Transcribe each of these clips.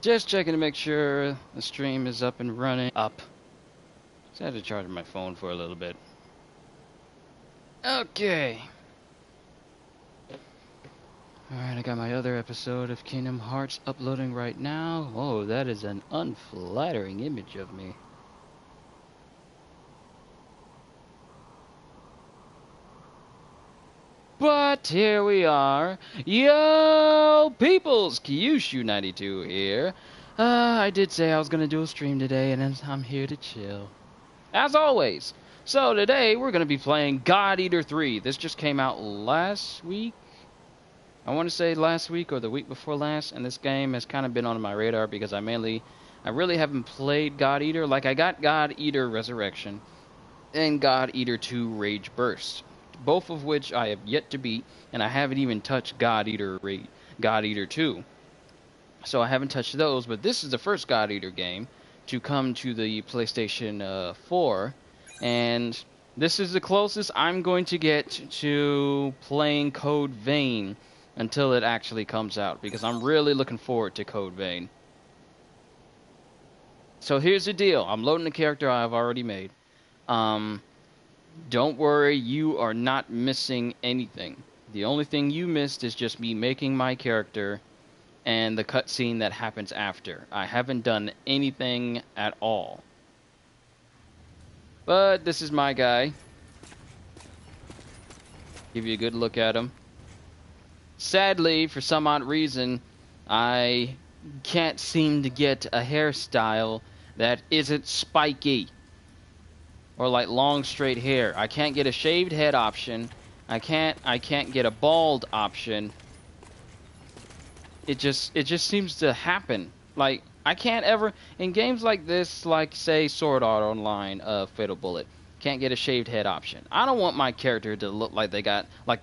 Just checking to make sure the stream is up and running. Up. Just had to charge my phone for a little bit. Okay. Alright, I got my other episode of Kingdom Hearts uploading right now. Oh, that is an unflattering image of me. But here we are. Yo, peoples! Qushu92 here. I did say I was going to do a stream today, and I'm here to chill. As always. So today, we're going to be playing God Eater 3. This just came out last week. I want to say last week or the week before last, and this game has kind of been on my radar because I really haven't played God Eater. Like, I got God Eater Resurrection and God Eater 2 Rage Burst, both of which I have yet to beat, and I haven't even touched God Eater 2. So I haven't touched those, but this is the first God Eater game to come to the PlayStation 4, and this is the closest I'm going to get to playing Code Vein until it actually comes out, because I'm really looking forward to Code Vein. So here's the deal. I'm loading the character I've already made. Don't worry, you are not missing anything. The only thing you missed is just me making my character and the cutscene that happens after. I haven't done anything at all. But this is my guy. Give you a good look at him. Sadly, for some odd reason, I can't seem to get a hairstyle that isn't spiky or like long straight hair. I can't get a shaved head option. I can't get a bald option. It just seems to happen. Like, I can't ever in games like this, like say Sword Art Online, Fatal Bullet, can't get a shaved head option. I don't want my character to look like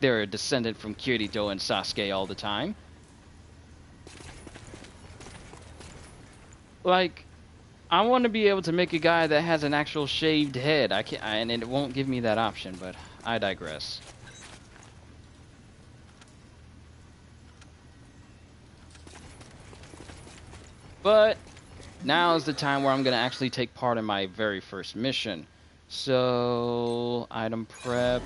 they're a descendant from Kirito and Sasuke all the time. Like, I want to be able to make a guy that has an actual shaved head. And it won't give me that option, but I digress. But now is the time where I'm going to actually take part in my very first mission. So, item prep.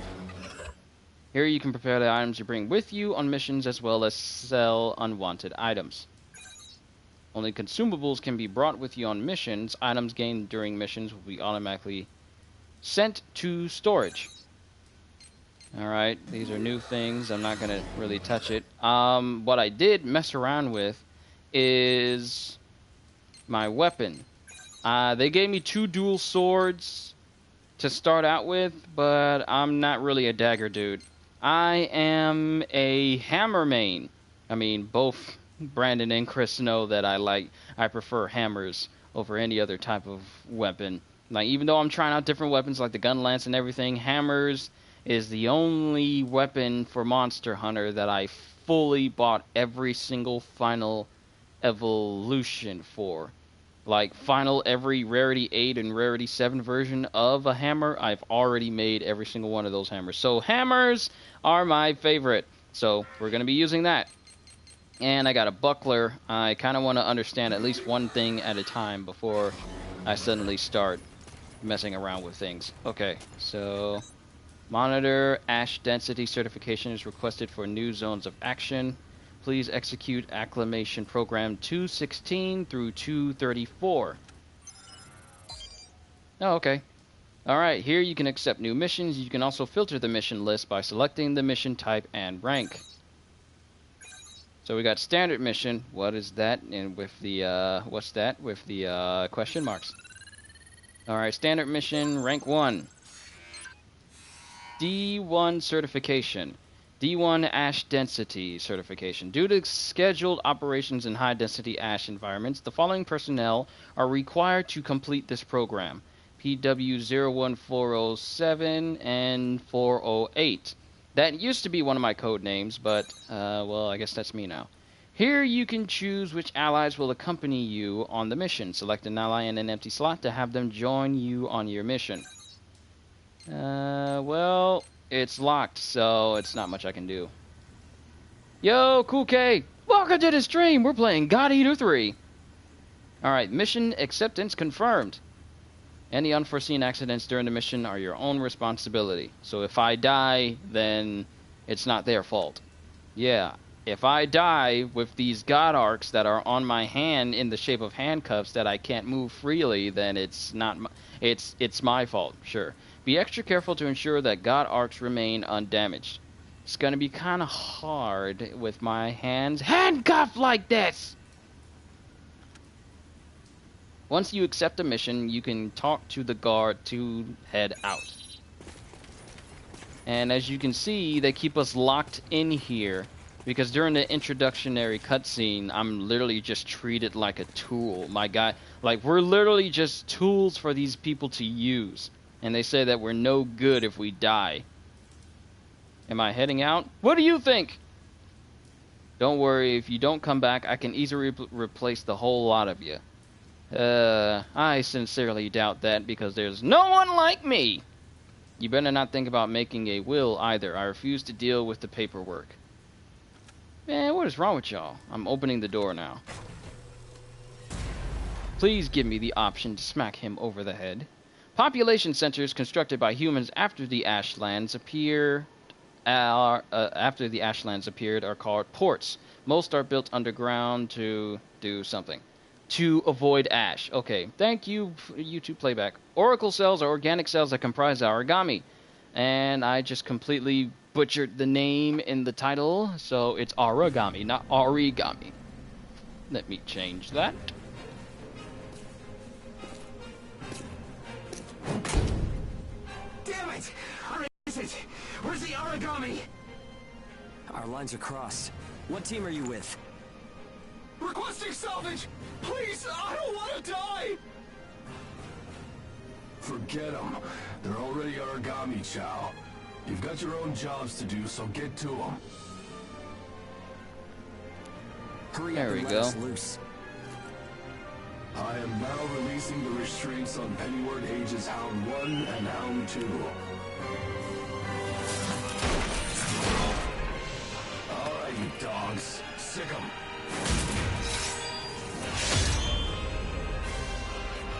Here you can prepare the items you bring with you on missions, as well as sell unwanted items. Only consumables can be brought with you on missions. Items gained during missions will be automatically sent to storage. Alright, these are new things. I'm not going to really touch it. What I did mess around with is my weapon. They gave me 2 dual swords to start out with, but I'm not really a dagger dude. I am a hammer main. I mean, both Brandon and Chris know that I prefer hammers over any other type of weapon. Like, even though I'm trying out different weapons like the gun lance and everything, hammers is the only weapon for Monster Hunter that I fully bought every single final evolution for. Like, every Rarity 8 and Rarity 7 version of a hammer, I've already made every single one of those hammers. So hammers are my favorite. So we're going to be using that. And I got a buckler. I kind of want to understand at least one thing at a time before I suddenly start messing around with things. Okay, so monitor ash density certification is requested for new zones of action. Please execute acclimation program 216 through 234. Oh, okay. Alright, here you can accept new missions. You can also filter the mission list by selecting the mission type and rank. So we got standard mission. What is that? And with the, what's that? With the, question marks. Alright, standard mission, rank 1. D1 certification. D1 ash density certification. Due to scheduled operations in high-density ash environments, the following personnel are required to complete this program. PW01407 and 408. That used to be one of my code names, but, well, I guess that's me now. Here you can choose which allies will accompany you on the mission. Select an ally in an empty slot to have them join you on your mission. Well, it's locked, so it's not much I can do. Yo, Cool K! Welcome to the stream! We're playing God Eater 3! Alright, mission acceptance confirmed. Any unforeseen accidents during the mission are your own responsibility. So if I die, then it's not their fault. Yeah, if I die with these god arcs that are on my hand in the shape of handcuffs that I can't move freely, then it's not it's my fault, sure. Be extra careful to ensure that god arcs remain undamaged. It's gonna be kind of hard with my hands handcuffed like this. Once you accept a mission, you can talk to the guard to head out. And as you can see, they keep us locked in here because during the introductory cutscene, I'm literally just treated like a tool. My guy, like, we're literally just tools for these people to use. And they say that we're no good if we die. Am I heading out? What do you think? Don't worry, if you don't come back, I can easily replace the whole lot of you. I sincerely doubt that because there's no one like me. You better not think about making a will either. I refuse to deal with the paperwork. Man, what is wrong with y'all? I'm opening the door now. Please give me the option to smack him over the head. Population centers constructed by humans after the Ashlands appeared are called ports. Most are built underground to do something. To avoid ash. Okay, thank you, YouTube playback. Oracle cells are organic cells that comprise Aragami. And I just completely butchered the name in the title, so it's Aragami, not Origami. Let me change that. Damn it! Where is it? Where's the Aragami? Our lines are crossed. What team are you with? Requesting salvage! Please, I don't want to die! Forget them. They're already Aragami, Chow. You've got your own jobs to do, so get to them. Hurry There up we and go. let us loose. I am now releasing the restraints on Pennyward Ages Hound 1 and Hound 2. Alright, you dogs. Sick 'em.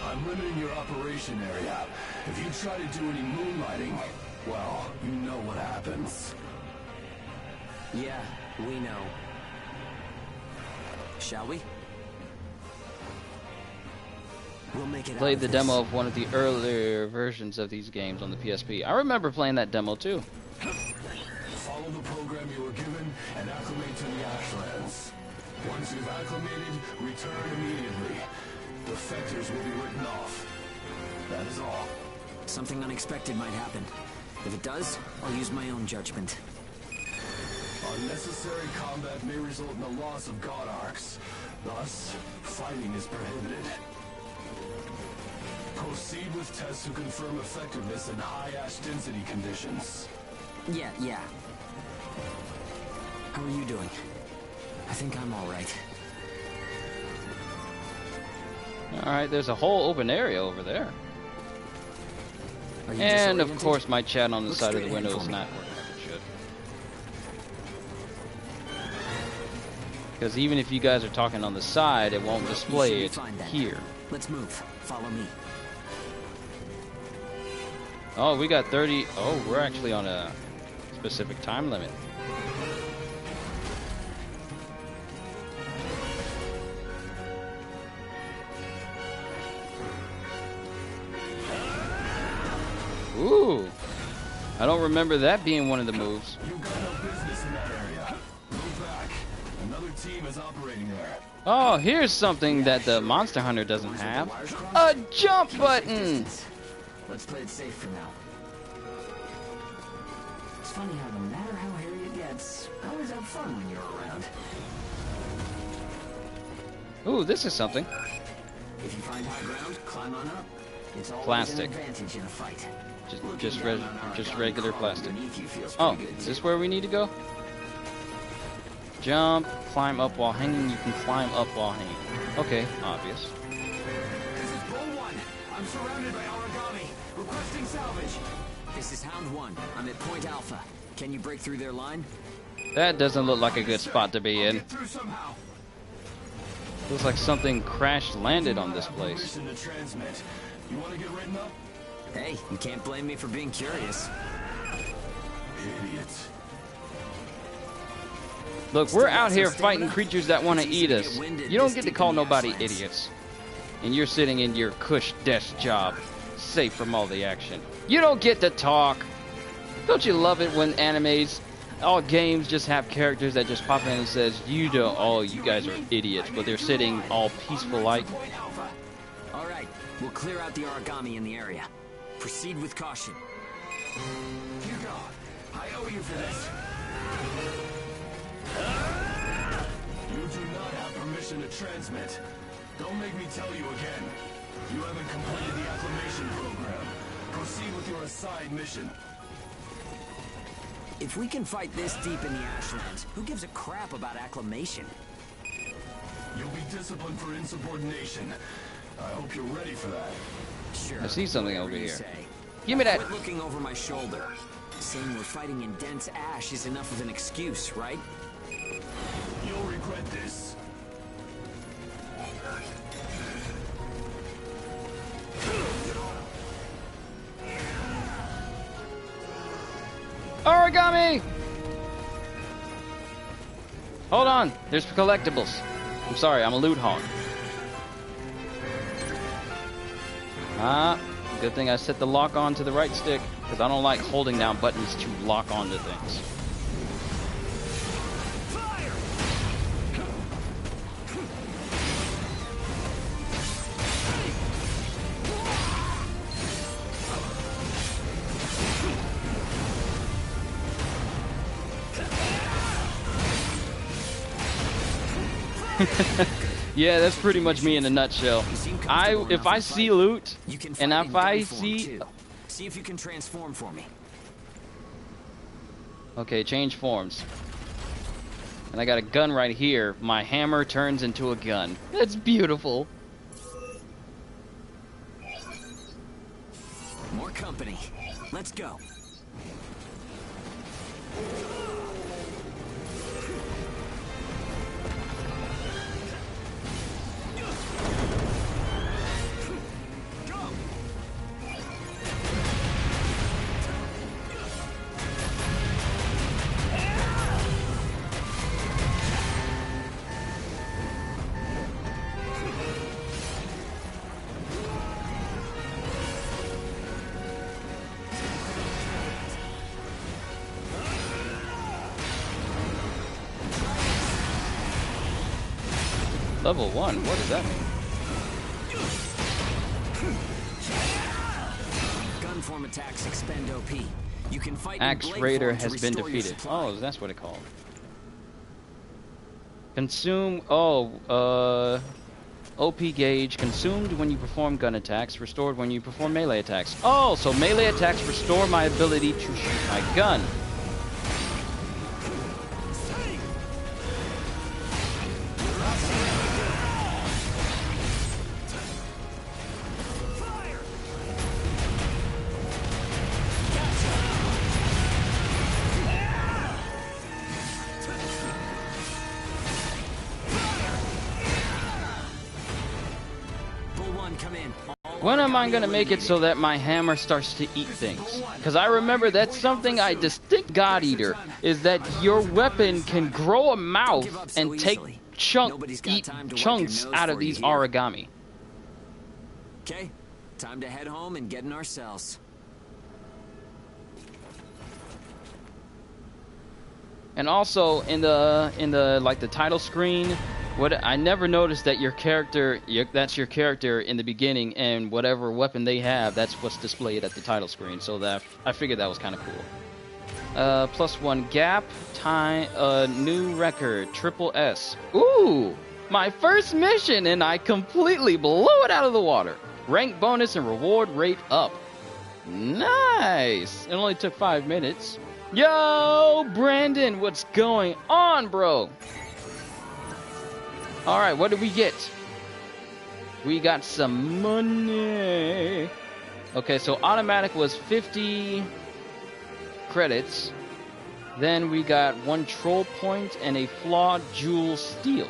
I'm limiting your operation area. If you try to do any moonlighting, well, you know what happens. Yeah, we know. Shall we? We'll make it. Played the demo of one of the earlier versions of these games on the PSP. I remember playing that demo too. Follow the program you were given and acclimate to the Ashlands. Once you've acclimated, return immediately. Defectors will be written off. That is all. Something unexpected might happen. If it does, I'll use my own judgment. Unnecessary combat may result in the loss of god arcs. Thus, fighting is prohibited. Proceed with tests to confirm effectiveness in high ash density conditions. Yeah. How are you doing? I think I'm all right. Alright, there's a whole open area over there. Are you And of disoriented? course my chat on the Look side of straight the ahead window for is me. not working like it should. Because even if you guys are talking on the side, it won't You display should be it fine then. here. Let's move. Follow me. Oh, we got 30. Oh, we're actually on a specific time limit. Ooh. I don't remember that being one of the moves. You've got no business in that area. Move back. Another team is operating there. Oh, here's something that the Monster Hunter doesn't have. A jump button! Let's play it safe for now. It's funny how no matter how hairy it gets, I always have fun when you're around. Ooh, this is something. If you find high ground, climb on up. It's always Plastic. an advantage in a fight. Just regular plastic. Beneath you feels Oh, pretty good, is this too. where we need to go? Jump, climb up while hanging. You can climb up while hanging. Okay, obvious. This is Bull 1. I'm surrounded by Aragami. Requesting salvage. This is Hound 1. I'm at Point Alpha. Can you break through their line? That doesn't look like a good spot to be I'll in. get through somehow. Looks like something crash landed on this place. Permission to transmit. You want to get written up? Hey, you can't blame me for being curious. Idiots. Look, we're out here fighting creatures that want to eat us. You don't get to call nobody idiots. And you're sitting in your cush desk job, safe from all the action. You don't get to talk. Don't you love it when animes, all games just have characters that just pop in and says, you don't, oh, you guys are idiots, but they're sitting all peaceful like. All right, we'll clear out the Aragami in the area. Proceed with caution. Hugo, I owe you for this. You do not have permission to transmit. Don't make me tell you again. You haven't completed the acclimation program. Proceed with your assigned mission. If we can fight this deep in the Ashlands, who gives a crap about acclimation? You'll be disciplined for insubordination. I hope you're ready for that. Sure. I see something over whatever you here. say. Give me that. Quit looking over my shoulder. Saying we're fighting in dense ash is enough of an excuse, right? You'll regret this. Aragami! Hold on, there's collectibles. I'm sorry, I'm a loot hog. Ah, good thing I set the lock on to the right stick, because I don't like holding down buttons to lock onto things. Yeah, that's pretty much me in a nutshell. If I see loot, and if I see... See if you can transform for me. Okay, change forms. And I got a gun right here. My hammer turns into a gun. That's beautiful. More company. Let's go. Level 1, what does that mean? Gunform attacks expend OP. You can fight Axe in blade Raider form to has been restore your defeated. supply. Oh, that's what it called. Consume, OP gauge, consumed when you perform gun attacks, restored when you perform melee attacks. Oh, so melee attacks restore my ability to shoot my gun. When am I gonna make it so that my hammer starts to eat things? Because I remember that's something I distinct God Eater, is that your weapon can grow a mouth and take eat chunks out of these origami. Okay, time to head home and get in our cells. And also in the like the title screen, what I never noticed that your character, that's your character in the beginning, and whatever weapon they have, that's what's displayed at the title screen. So that I figured that was kind of cool. +1 gap, time, new record, triple S. Ooh, my first mission, and I completely blew it out of the water. Rank bonus and reward rate up. Nice. It only took 5 minutes. Yo, Brandon, what's going on, bro? All right, what did we get? We got some money. Okay, so automatic was 50 credits. Then we got 1 troll point and a flawed jewel steel.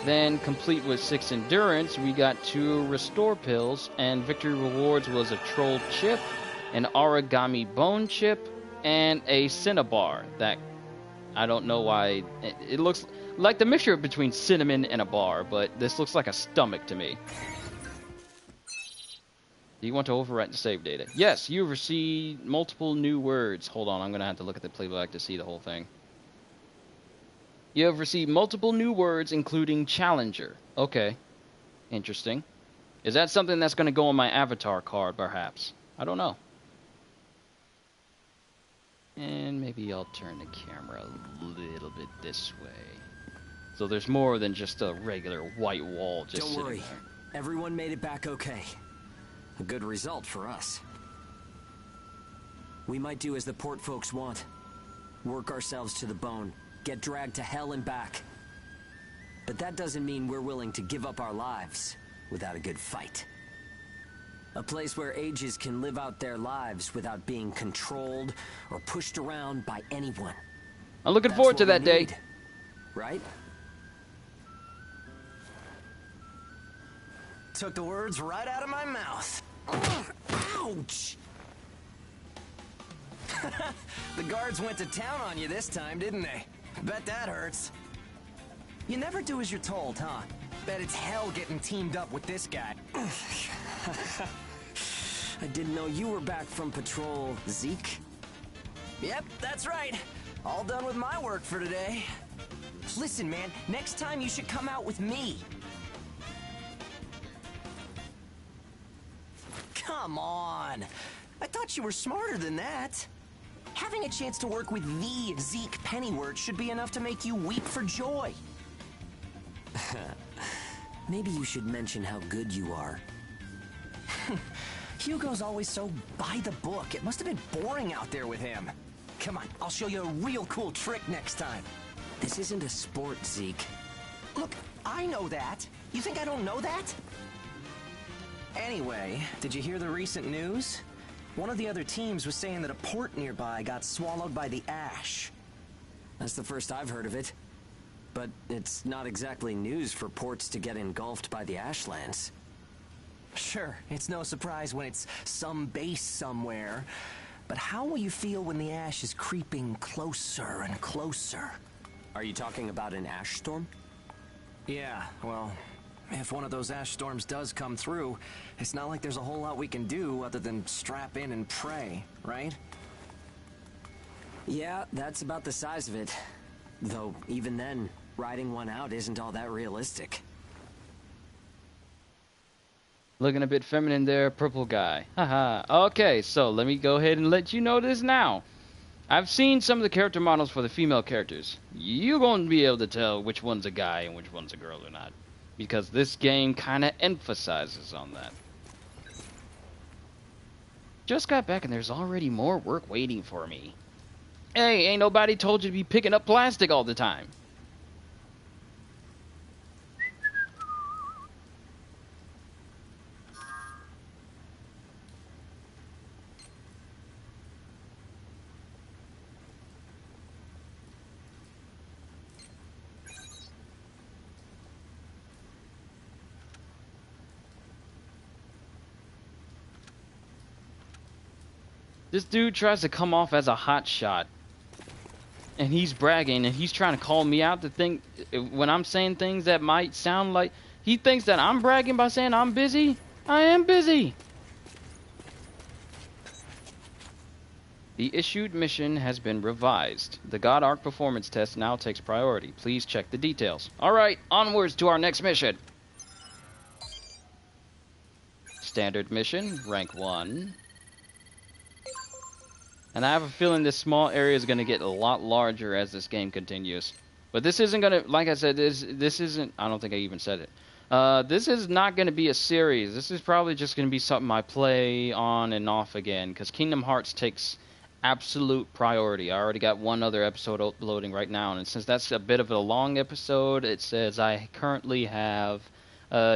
Then, complete with 6 endurance, we got 2 restore pills, and victory rewards was a troll chip, an Aragami bone chip, and a cinnabar. That, I don't know why, it looks like the mixture between cinnamon and a bar, but this looks like a stomach to me. Do you want to overwrite the save data? Yes, you've received multiple new words. Hold on, I'm going to have to look at the playback to see the whole thing. You have received multiple new words, including challenger. Okay. Interesting. Is that something that's going to go on my avatar card, perhaps? I don't know. And maybe I'll turn the camera a little bit this way. So there's more than just a regular white wall just Don't worry. there. Everyone made it back okay. A good result for us. We might do as the port folks want. Work ourselves to the bone. Get dragged to hell and back. But that doesn't mean we're willing to give up our lives without a good fight. A place where ages can live out their lives without being controlled or pushed around by anyone. I'm looking That's forward to what that we day. need, right? Took the words right out of my mouth. Ouch! The guards went to town on you this time, didn't they? Bet that hurts. You never do as you're told, huh? Bet it's hell getting teamed up with this guy. I didn't know you were back from patrol, Zeke. Yep, that's right. All done with my work for today. Listen, man, next time you should come out with me. Come on. I thought you were smarter than that. Having a chance to work with the Zeke Pennyworth should be enough to make you weep for joy. Maybe you should mention how good you are. Hugo's always so by the book. It must have been boring out there with him. Come on, I'll show you a real cool trick next time. This isn't a sport, Zeke. Look, I know that. You think I don't know that? Anyway, did you hear the recent news? One of the other teams was saying that a port nearby got swallowed by the ash. That's the first I've heard of it. But it's not exactly news for ports to get engulfed by the ashlands. Sure, it's no surprise when it's some base somewhere. But how will you feel when the ash is creeping closer and closer? Are you talking about an ash storm? Yeah, well, if one of those ash storms does come through, it's not like there's a whole lot we can do other than strap in and pray, right? Yeah, that's about the size of it. Though, even then, riding one out isn't all that realistic. Looking a bit feminine there, purple guy. Haha. Okay, so let me go ahead and let you know this now. I've seen some of the character models for the female characters. You're going to be able to tell which one's a guy and which one's a girl or not. Because this game kind of emphasizes on that. Just got back and there's already more work waiting for me. Hey, ain't nobody told you to be picking up plastic all the time. This dude tries to come off as a hot shot. And he's bragging and he's trying to call me out to think when I'm saying things that might sound like he thinks that I'm bragging by saying I'm busy. I am busy. The issued mission has been revised. The God Arc performance test now takes priority. Please check the details. Alright, onwards to our next mission. Standard mission, rank 1. And I have a feeling this small area is going to get a lot larger as this game continues. But this isn't going to, like I said, this isn't, I don't think I even said it. This is not going to be a series. This is probably just going to be something I play on and off again. Because Kingdom Hearts takes absolute priority. I already got one other episode uploading right now. And since that's a bit of a long episode, it says I currently have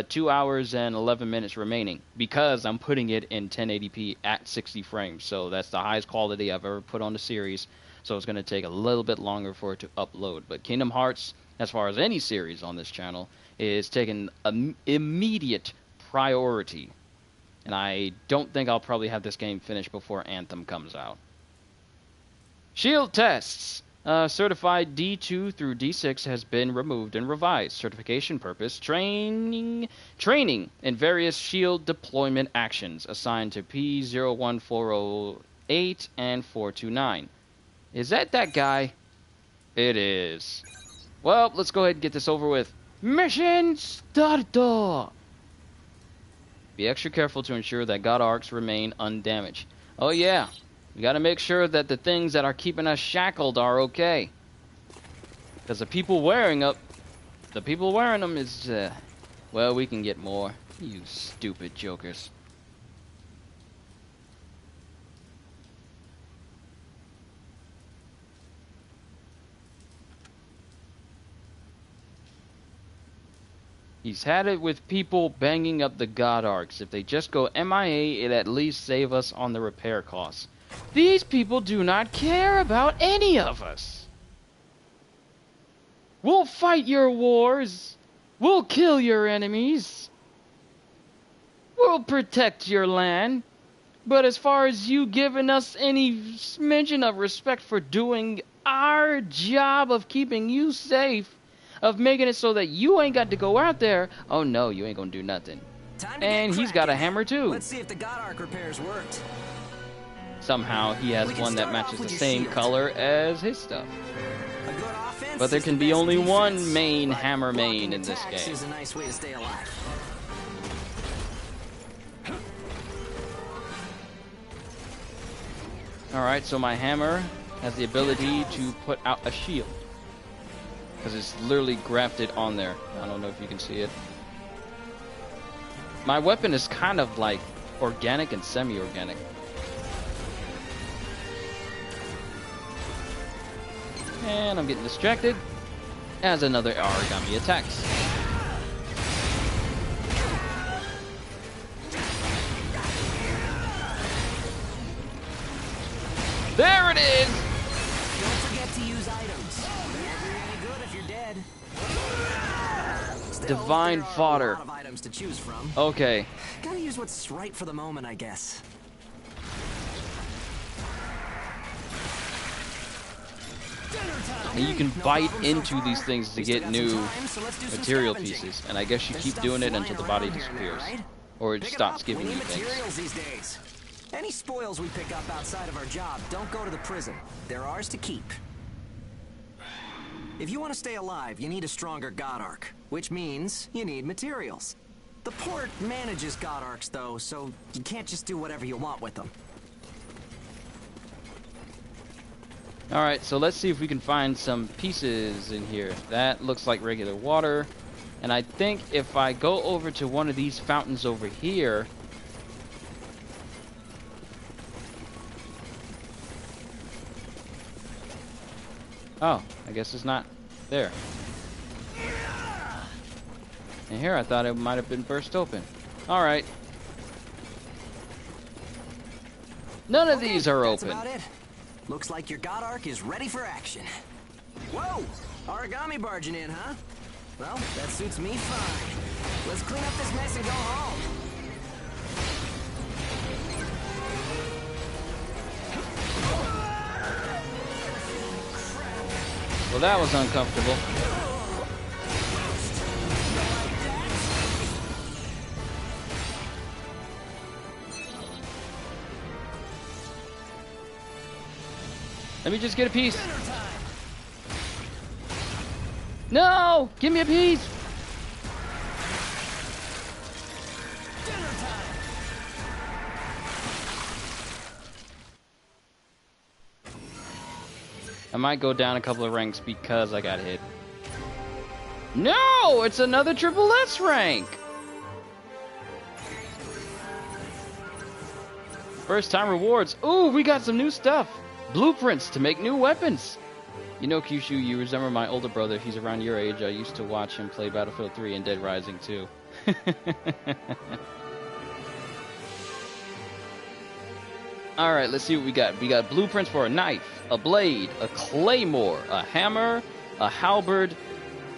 2 hours and 11 minutes remaining because I'm putting it in 1080p at 60 frames. So that's the highest quality I've ever put on the series. So it's going to take a little bit longer for it to upload. But Kingdom Hearts, as far as any series on this channel, is taking immediate priority. And I don't think I'll probably have this game finished before Anthem comes out. Shield tests. Certified D2 through D6 has been removed and revised. Certification purpose, training in various shield deployment actions assigned to P01408 and 429. Is that guy? It is. Well, let's go ahead and get this over with. Mission started! Be extra careful to ensure that God Arcs remain undamaged. Oh yeah, we gotta make sure that the things that are keeping us shackled are okay. Because the people wearing them is, well, we can get more. You stupid jokers. He's had it with people banging up the God Arcs. If they just go MIA, it'd at least save us on the repair costs. These people do not care about any of us. We'll fight your wars. We'll kill your enemies. We'll protect your land. But as far as you giving us any mention of respect for doing our job of keeping you safe, of making it so that you ain't got to go out there, oh no, you ain't gonna do nothing. And he's got a hammer too. Let's see if the God Arc repairs worked. Somehow he has one that matches the same color as his stuff. But there can be only one main hammer main in this game. Is a nice way to stay alive. Alright, so my hammer has the ability to put out a shield. Because it's literally grafted on there. I don't know if you can see it. My weapon is kind of like organic and semi-organic. And I'm getting distracted as another Aragami attacks. There it is! Don't forget to use items. Never any good if you're dead. Still, Divine there are fodder. A lot of items to choose from. Okay. Gotta use what's right for the moment, I guess. And you can bite into these things to get new material pieces. And I guess you keep doing it until the body disappears. Or it stops giving you things. These days. Any spoils we pick up outside of our job don't go to the prison. They're ours to keep. If you want to stay alive, you need a stronger God Arc, which means you need materials. The port manages God Arcs, though, so you can't just do whatever you want with them. Alright, so let's see if we can find some pieces in here. That looks like regular water. And I think if I go over to one of these fountains over here... Oh, I guess it's not there. And here I thought it might have been burst open. Alright. None of these are open. That's about it. Looks like your God Arc is ready for action. Whoa! Aragami barging in, huh? Well, that suits me fine. Let's clean up this mess and go home. Well, that was uncomfortable. Let me just get a piece. No! Give me a piece! I might go down a couple of ranks because I got hit. No! It's another triple S rank! First time rewards. Ooh, we got some new stuff. Blueprints to make new weapons. You know, Qushu, you resemble my older brother. He's around your age. I used to watch him play Battlefield 3 and Dead Rising 2. Alright, let's see what we got. We got blueprints for a knife, a blade, a claymore, a hammer, a halberd,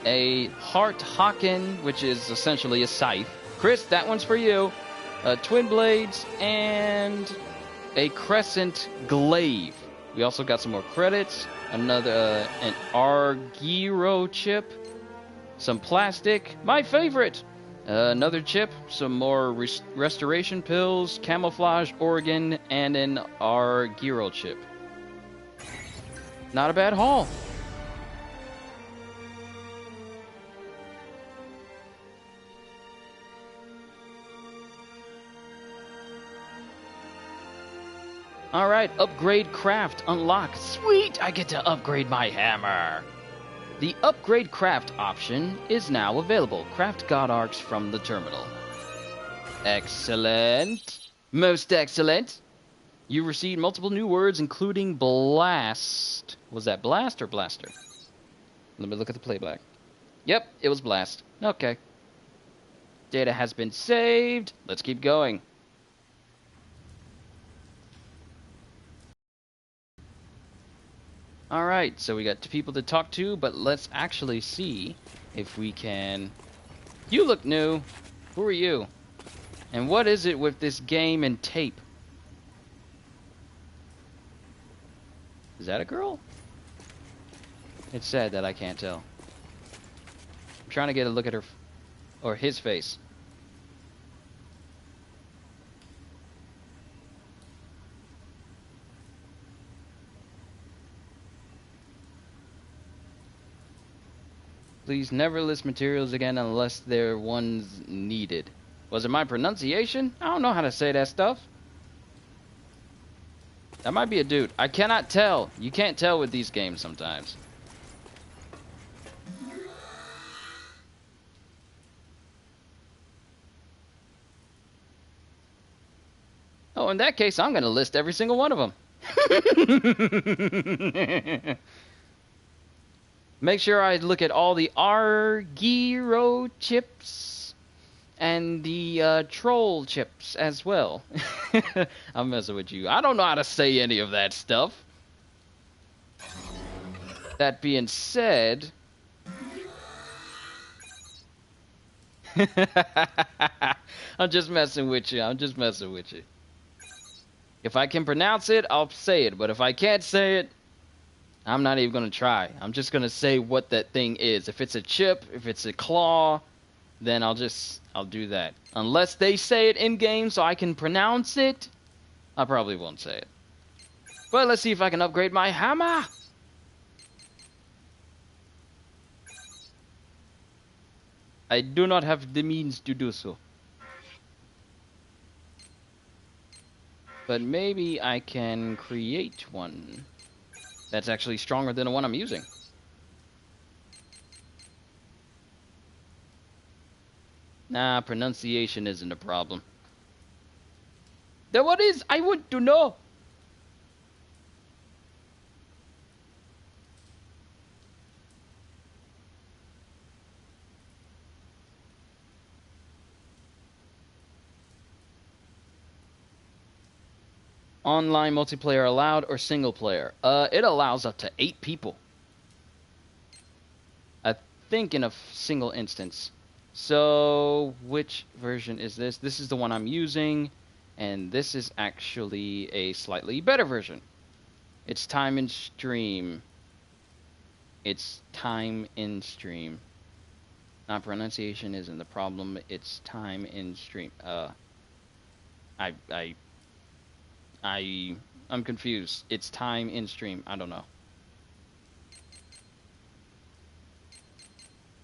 a Heart Haken, which is essentially a scythe. Chris, that one's for you. Twin blades and a Crescent Glaive. We also got some more credits. Another an Argiro chip. Some plastic. My favorite. Another chip. Some more restoration pills. Camouflage organ. And an Argiro chip. Not a bad haul. Alright, upgrade craft unlocked. Sweet, I get to upgrade my hammer. The upgrade craft option is now available. Craft God Arcs from the terminal. Excellent. Most excellent. You received multiple new words, including blast. Was that blast or blaster? Let me look at the playback. Yep, it was blast. Okay. Data has been saved. Let's keep going. Alright, so we got 2 people to talk to, but let's actually see if we can... You look new. Who are you? And what is it with this game and tape? Is that a girl? It's sad that I can't tell. I'm trying to get a look at her... or his face. Please never list materials again unless they're ones needed. Was it my pronunciation? I don't know how to say that stuff. That might be a dude. I cannot tell. You can't tell with these games sometimes. Oh, in that case, I'm going to list every single one of them. Make sure I look at all the Argiro chips and the troll chips as well. I'm messing with you. I don't know how to say any of that stuff. That being said... I'm just messing with you. I'm just messing with you. If I can pronounce it, I'll say it. But if I can't say it, I'm not even going to try. I'm just going to say what that thing is. If it's a chip, if it's a claw, then I'll do that. Unless they say it in-game so I can pronounce it, I probably won't say it. But let's see if I can upgrade my hammer. I do not have the means to do so. But maybe I can create one that's actually stronger than the one I'm using. Nah, pronunciation isn't a problem. Then what is? I want to know. Online multiplayer allowed or single player? It allows up to 8 people. I think in a single instance. So, which version is this? This is the one I'm using, and this is actually a slightly better version. It's time in stream. It's time in stream. Not pronunciation isn't the problem. It's time in stream. I'm confused. It's time in stream. I don't know.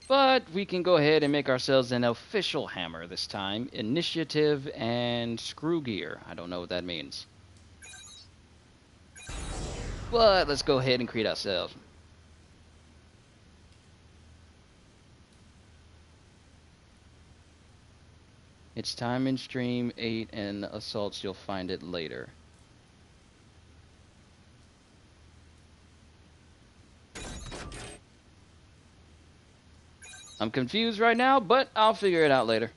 But we can go ahead and make ourselves an official hammer this time. Initiative and screw gear. I don't know what that means. But let's go ahead and create ourselves. It's time in stream 8 and assaults. You'll find it later. I'm confused right now, but I'll figure it out later.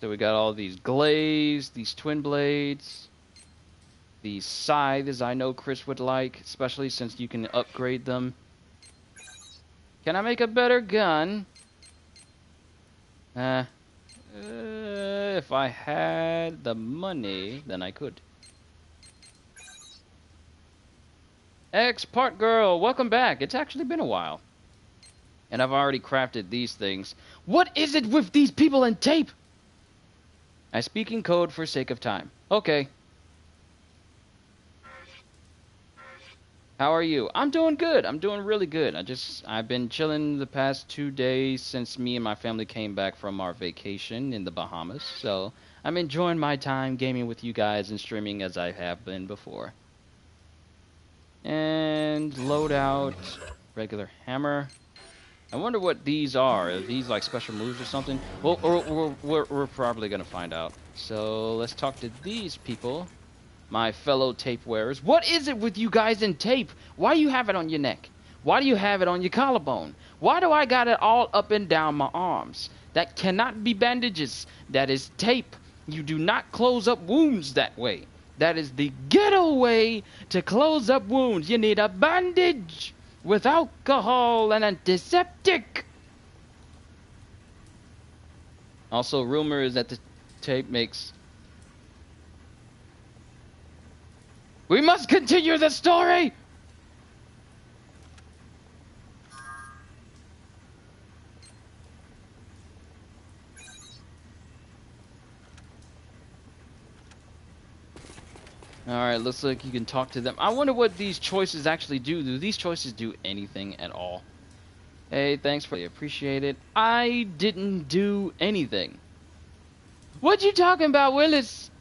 So we got all these glaives, these twin blades, these scythes I know Chris would like, especially since you can upgrade them. Can I make a better gun? If I had the money, then I could. Part Girl, welcome back. It's actually been a while. And I've already crafted these things. What is it with these people and tape? I speak in code for sake of time. Okay. How are you? I'm doing good. I'm doing really good. I've been chilling the past 2 days since me and my family came back from our vacation in the Bahamas. So I'm enjoying my time gaming with you guys and streaming as I have been before. And load out regular hammer. I wonder what these are. Are these like special moves or something? Well, we're probably gonna find out. So let's talk to these people. My fellow tape wearers. What is it with you guys in tape? Why do you have it on your neck? Why do you have it on your collarbone? Why do I got it all up and down my arms? That cannot be bandages. That is tape. You do not close up wounds that way. That is the ghetto way to close up wounds. You need a bandage with alcohol and antiseptic. Also, rumor is that the tape makes... We must continue the story! Alright, looks like you can talk to them. I wonder what these choices actually do. Do these choices do anything at all? Hey, thanks for... I appreciate it. I didn't do anything. What you talking about, Willis?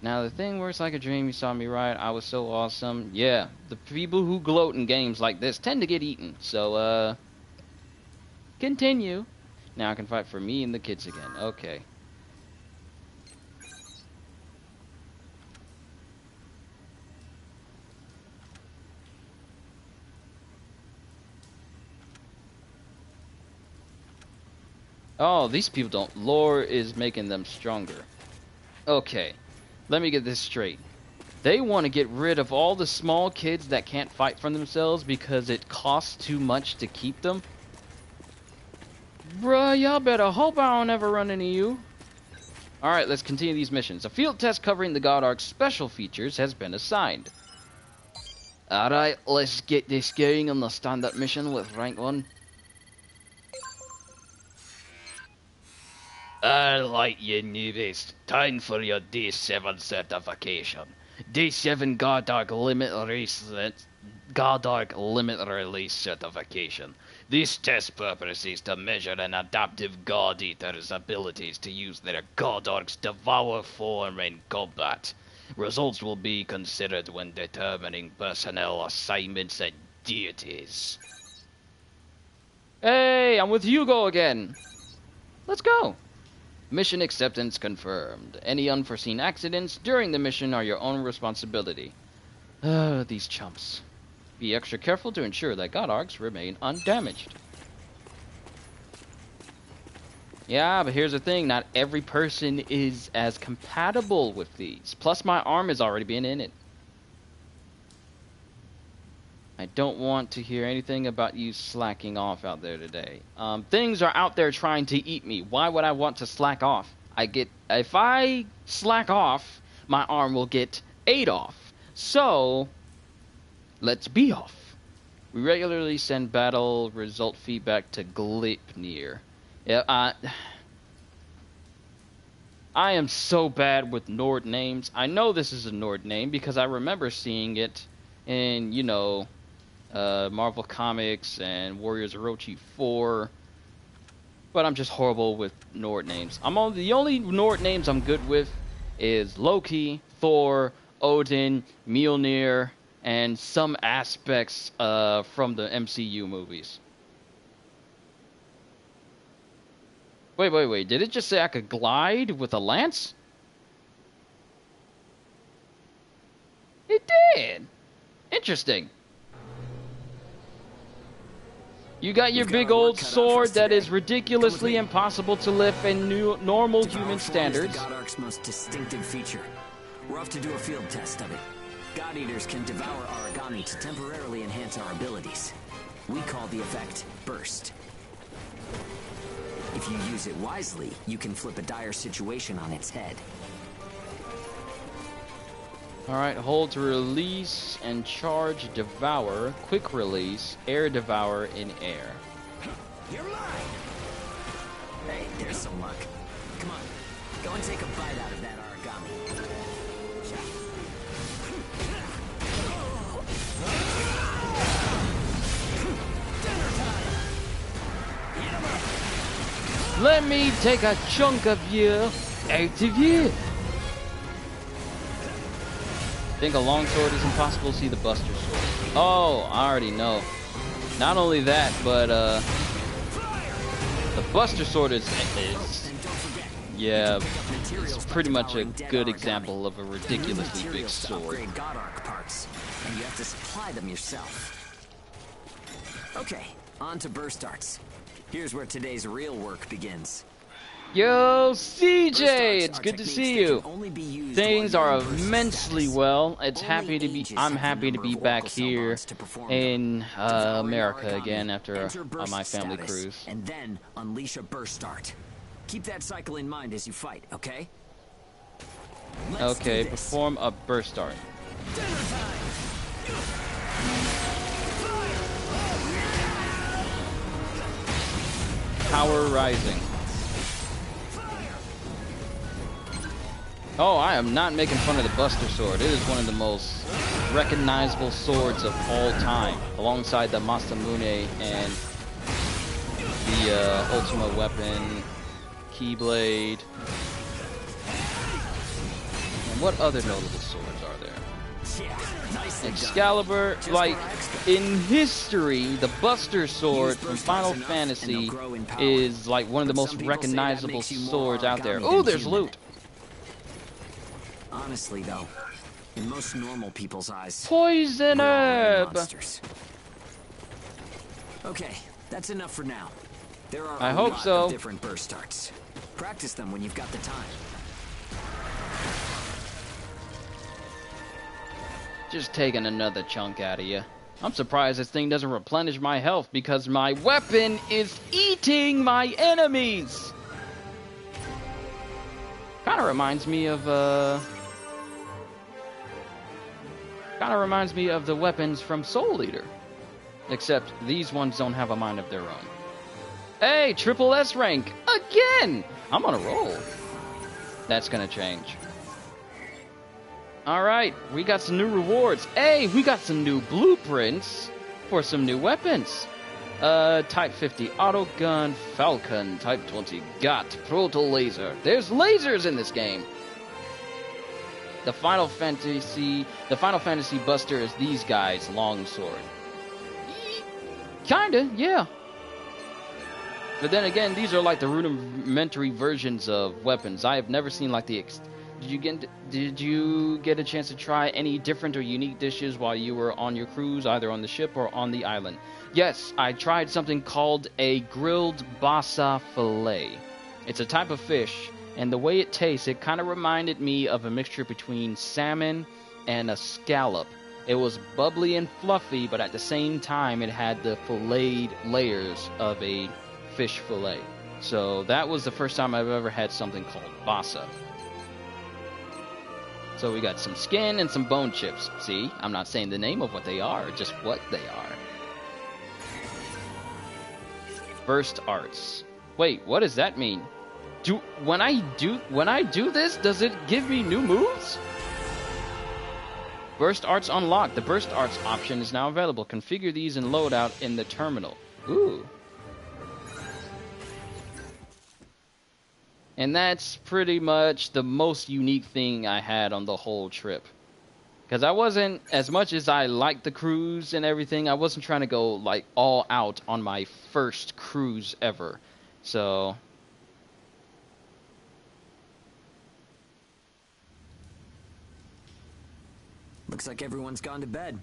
Now, the thing works like a dream. You saw me right. I was so awesome. Yeah, the people who gloat in games like this tend to get eaten. So, continue. Now I can fight for me and the kids again. Okay. Oh, these people don't. Lore is making them stronger. Okay. Let me get this straight. They want to get rid of all the small kids that can't fight for themselves because it costs too much to keep them? Bruh, y'all better hope I don't ever run into you. Alright, let's continue these missions. A field test covering the God Ark's special features has been assigned. Alright, let's get this going on the standard mission with rank 1. Alright, you newbies. Time for your D7 certification. D7 God Ark Limit Release Certification. This test purpose is to measure an adaptive God Eater's abilities to use their God Ark's Devour form in combat. Results will be considered when determining personnel assignments and duties. Hey, I'm with Hugo again. Let's go. Mission acceptance confirmed. Any unforeseen accidents during the mission are your own responsibility. These chumps. Be extra careful to ensure that God Arks remain undamaged. Yeah, but here's the thing. Not every person is as compatible with these. Plus, my arm has already been in it. I don't want to hear anything about you slacking off out there today. Things are out there trying to eat me. Why would I want to slack off? If I slack off, my arm will get ate off. So, let's be off. We regularly send battle result feedback to Gleipnir. Yeah, I am so bad with Nord names. I know this is a Nord name because I remember seeing it in, you know, Marvel Comics and Warriors Orochi 4, but I'm just horrible with Nord names. The only Nord names I'm good with is Loki, Thor, Odin, Mjolnir, and some aspects from the MCU movies. Wait, did it just say I could glide with a lance? It did! Interesting. You got your big old sword that is ridiculously impossible to lift in normal human standards. God Ark's most distinctive feature. We're off to do a field test of it. God Eaters can devour Aragami to temporarily enhance our abilities. We call the effect Burst. If you use it wisely, you can flip a dire situation on its head. Alright, hold to release and charge Devour. Quick release, Air Devour in air. You're mine! Hey, there's some luck. Come on, go and take a bite out of that Aragami. Let me take a chunk of you out of you. Think a longsword is impossible to see the Buster Sword. Oh, I already know. Not only that, but the Buster Sword is yeah, it's pretty much a good example of a ridiculously big sword. God Arc parts, and you have to supply them yourself. Okay, on to burst arts. Here's where today's real work begins. Yo, CJ, it's good to see you. Things are immensely well. I'm happy to be back here in America again after my family cruise. And then unleash a burst art. Keep that cycle in mind as you fight, okay? Okay, perform a burst art. Power rising. Oh, I am not making fun of the Buster Sword. It is one of the most recognizable swords of all time, alongside the Masamune and the Ultimate Weapon, Keyblade. And what other notable swords are there? Excalibur, like, in history, the Buster Sword from Final Fantasy is like one of the most recognizable swords out there. Oh, there's loot! Honestly, though, in most normal people's eyes, Poison herb! Monsters. Okay, that's enough for now. There are I a hope lot so. of different burst arts. Practice them when you've got the time. Just taking another chunk out of you. I'm surprised this thing doesn't replenish my health because my weapon is eating my enemies! Kinda reminds me of, the weapons from Soul Eater. Except these ones don't have a mind of their own. Hey, triple S rank! Again! I'm on a roll. That's gonna change. Alright, we got some new rewards. Hey, we got some new blueprints for some new weapons. Type 50 auto gun, Falcon, Type 20 got proto laser. There's lasers in this game. The Final Fantasy Buster is these guys' longsword. Kinda, yeah. But then again, these are like the rudimentary versions of weapons. I have never seen like the Did you get a chance to try any different or unique dishes while you were on your cruise, either on the ship or on the island? Yes, I tried something called a grilled basa fillet. It's a type of fish, and the way it tastes, it kind of reminded me of a mixture between salmon and a scallop. It was bubbly and fluffy, but at the same time, it had the filleted layers of a fish fillet. So that was the first time I've ever had something called basa. So we got some skin and some bone chips. See, I'm not saying the name of what they are, just what they are. Burst arts. Wait, what does that mean? When I do this, does it give me new moves? Burst arts unlocked. The burst arts option is now available. Configure these in loadout in the terminal. Ooh. And that's pretty much the most unique thing I had on the whole trip. Because I wasn't, as much as I liked the cruise and everything, I wasn't trying to go like all out on my first cruise ever. So looks like everyone's gone to bed.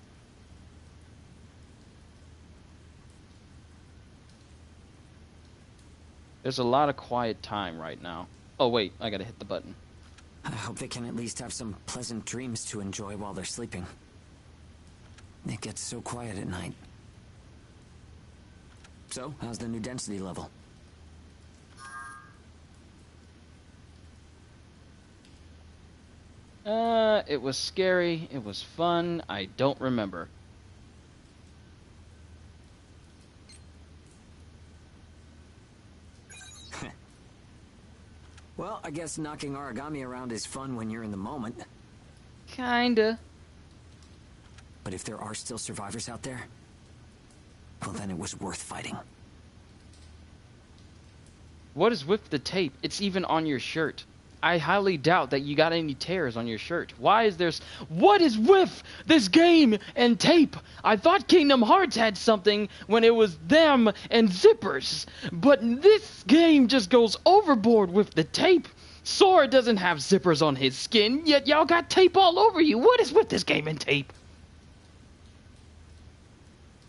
there's a lot of quiet time right now. Oh wait, I gotta hit the button. I hope they can at least have some pleasant dreams to enjoy while they're sleeping. It gets so quiet at night. So, how's the new density level? It was scary. It was fun. I don't remember. Well, I guess knocking Aragami around is fun when you're in the moment. Kinda. But if there are still survivors out there, well, then it was worth fighting. What is with the tape? It's even on your shirt. I highly doubt that you got any tears on your shirt. Why is there... What is with this game and tape? I thought Kingdom Hearts had something when it was them and zippers. But this game just goes overboard with the tape. Sora doesn't have zippers on his skin, yet y'all got tape all over you. What is with this game and tape?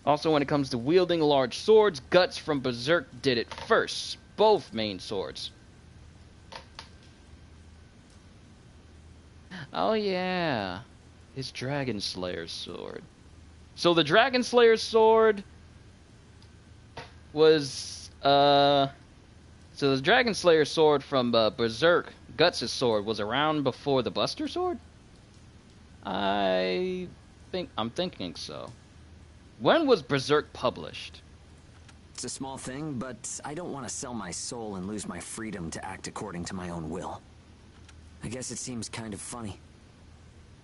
Also, when it comes to wielding large swords, Guts from Berserk did it first. Both main swords. Oh yeah, his Dragon Slayer's sword. So the Dragon Slayer's sword was so the Dragon Slayer's sword from Berserk, Guts' sword, was around before the Buster sword? I'm thinking so. When was Berserk published? It's a small thing, but I don't want to sell my soul and lose my freedom to act according to my own will. I guess it seems kind of funny.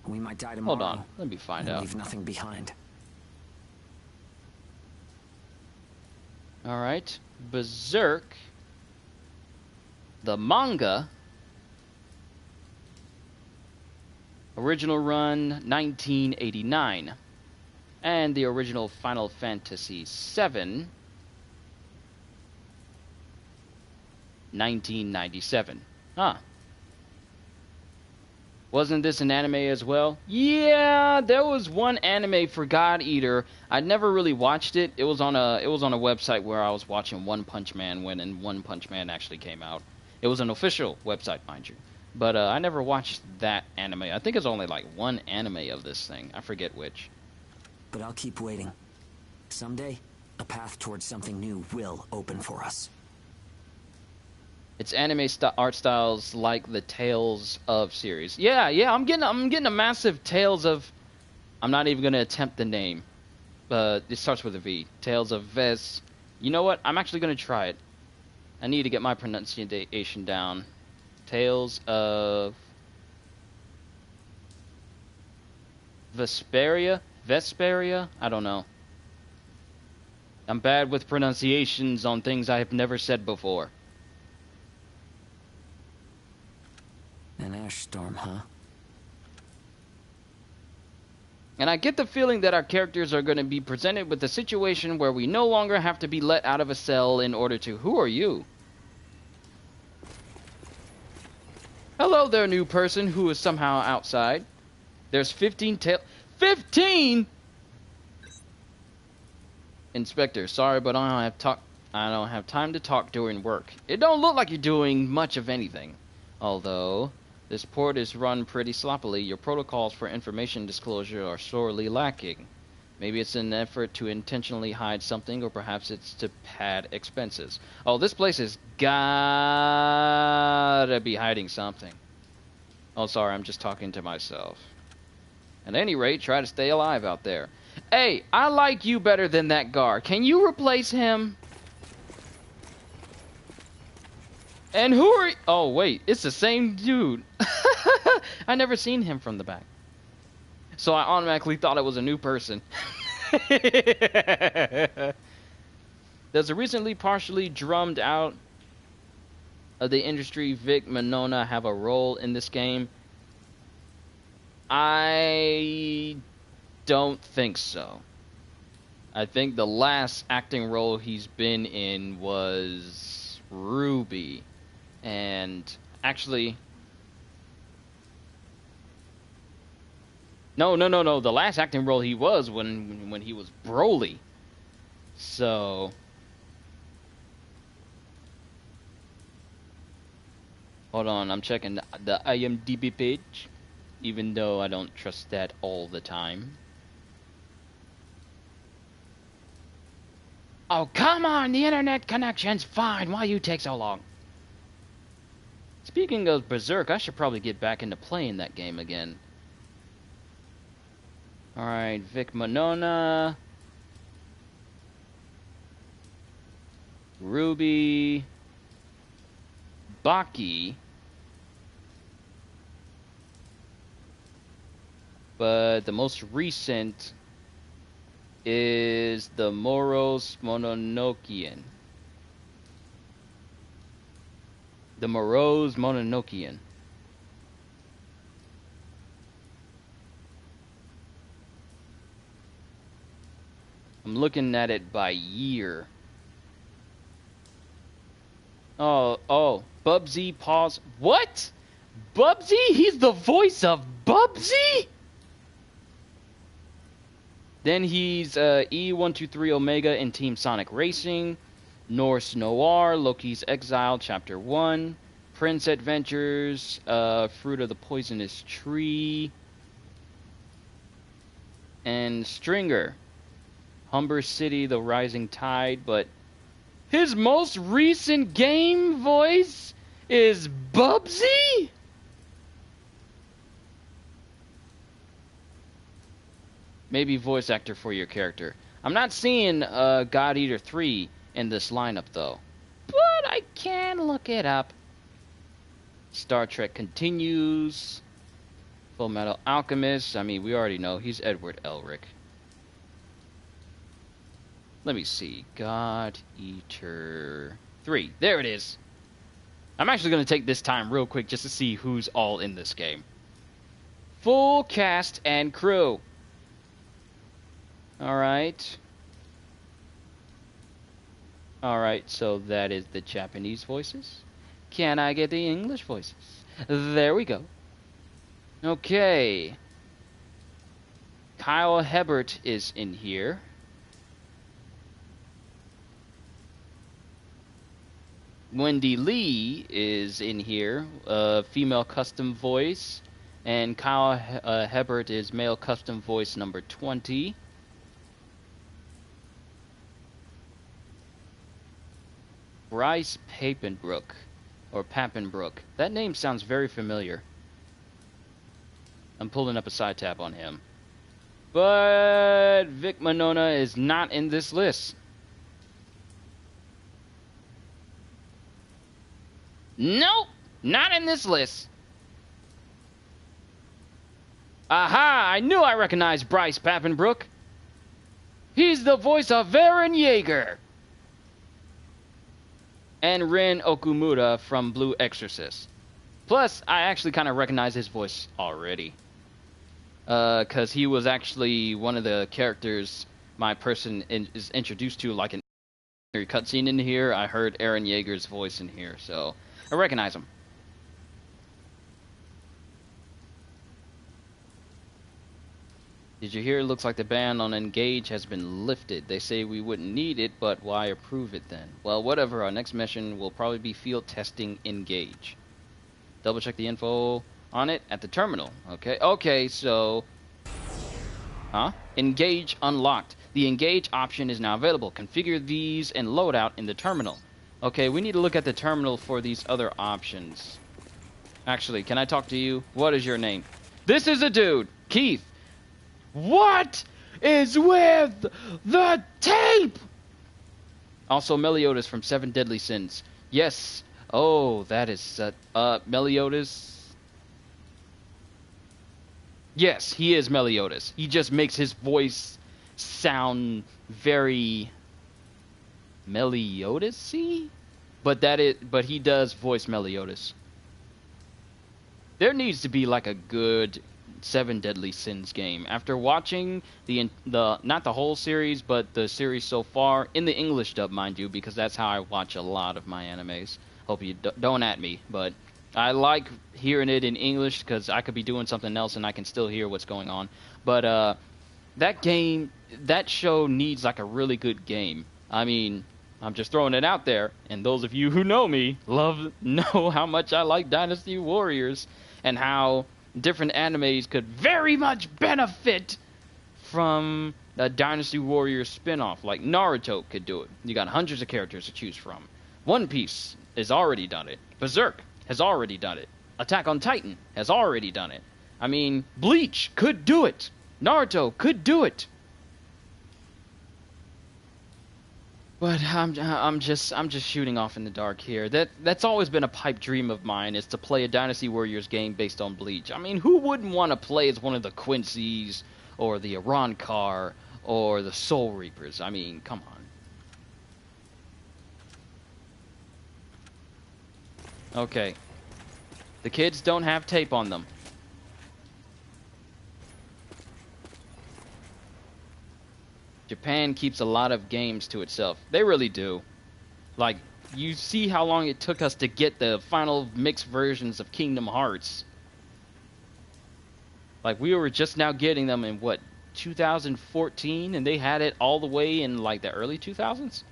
We might die tomorrow. Hold on, let me find out. Leave nothing behind. Alright, Berserk, the manga, original run 1989, and the original Final Fantasy VII 1997. Huh. Wasn't this an anime as well? Yeah, there was one anime for God Eater. I never really watched it. It was on a website where I was watching One Punch Man when One Punch Man actually came out. It was an official website, mind you. But I never watched that anime. I think it's only like one anime of this thing. I forget which. But I'll keep waiting. Someday, a path towards something new will open for us. It's anime art styles like the Tales of series. Yeah, I'm getting a massive Tales of... I'm not even going to attempt the name. But it starts with a V. Tales of Ves. You know what? I'm actually going to try it. I need to get my pronunciation down. Tales of... Vesperia? Vesperia? I don't know. I'm bad with pronunciations on things I have never said before. An ash storm, huh? And I get the feeling that our characters are going to be presented with a situation where we no longer have to be let out of a cell in order to... Who are you? Hello there, new person who is somehow outside. There's 15 15! Inspector, sorry, but I don't have time to talk during work. It don't look like you're doing much of anything. Although... this port is run pretty sloppily. Your protocols for information disclosure are sorely lacking. Maybe it's an effort to intentionally hide something, or perhaps it's to pad expenses. Oh, this place has gotta be hiding something. Oh, sorry, I'm just talking to myself. At any rate, try to stay alive out there. Hey, I like you better than that guard. Can you replace him? And who are you? Oh, wait. It's the same dude. I never seen him from the back. So I automatically thought it was a new person. Does a recently partially drummed out of the industry Vic Mignogna have a role in this game? I don't think so. I think the last acting role he's been in was Ruby. And actually, no. The last acting role he was when he was Broly. So, hold on, I'm checking the IMDb page, even though I don't trust that all the time. Oh, come on! The internet connection's fine. Why you take so long? Speaking of Berserk, I should probably get back into playing that game again. Alright, Vic Monona. Ruby. Baki. But the most recent is the Morose Mononokean. The Morose Mononokean. I'm looking at it by year. Oh, Bubsy pause. What? Bubsy? He's the voice of Bubsy? Then he's E123 Omega in Team Sonic Racing, Norse Noir, Loki's Exile, Chapter 1, Prince Adventures, Fruit of the Poisonous Tree, and Stringer, Humber City, The Rising Tide, but his most recent game voice is Bubsy? Maybe voice actor for your character. I'm not seeing God Eater 3 in this lineup, though. But I can look it up. Star Trek continues. Full Metal Alchemist. I mean, we already know. He's Edward Elric. Let me see. God Eater 3. There it is. I'm actually going to take this time real quick just to see who's all in this game. Full cast and crew. Alright. Alright, so that is the Japanese voices. Can I get the English voices? There we go. Okay. Kyle Hebert is in here. Wendy Lee is in here, female custom voice. And Kyle Hebert is male custom voice number 20. Bryce Papenbrook, or Papenbrook. That name sounds very familiar. I'm pulling up a side tab on him. But Vic Monona is not in this list. Nope, not in this list. Aha, I knew I recognized Bryce Papenbrook. He's the voice of Eren Yeager. And Rin Okumura from Blue Exorcist. Plus, I actually kind of recognize his voice already. Because he was actually one of the characters my person is introduced to, like an cutscene in here. I heard Eren Yeager's voice in here, so I recognize him. Did you hear? It looks like the ban on Engage has been lifted. They say we wouldn't need it, but why approve it then? Well, whatever. Our next mission will probably be field testing Engage. Double check the info on it at the terminal. Okay, so... Engage unlocked. The Engage option is now available. Configure these and loadout in the terminal. Okay, we need to look at the terminal for these other options. Actually, can I talk to you? What is your name? This is a dude! Keith! What is with the tape? Also, Meliodas from Seven Deadly Sins. Yes. Oh, that is... Meliodas... Yes, he is Meliodas. He just makes his voice sound very... Meliodas-y? But he does voice Meliodas. There needs to be like a good... Seven Deadly Sins game. After watching the not the whole series, but the series so far, in the English dub, mind you, because that's how I watch a lot of my animes. Hope you don't at me, but I like hearing it in English because I could be doing something else and I can still hear what's going on. But that show needs like a really good game. I mean, I'm just throwing it out there, and those of you who know me know how much I like Dynasty Warriors and how different animes could very much benefit from a Dynasty Warriors spin-off like Naruto could do it. You got hundreds of characters to choose from. One Piece has already done it. Berserk has already done it. Attack on Titan has already done it. I mean, Bleach could do it. Naruto could do it. But I'm just shooting off in the dark here. That's always been a pipe dream of mine, is to play a Dynasty Warriors game based on Bleach. I mean, who wouldn't want to play as one of the Quincy's or the Arankar or the Soul Reapers? I mean, come on. Okay. The kids don't have tape on them. Japan keeps a lot of games to itself. They really do. Like, you see how long it took us to get the final mixed versions of Kingdom Hearts. Like, we were just now getting them in, what, 2014? And they had it all the way in, like, the early 2000s?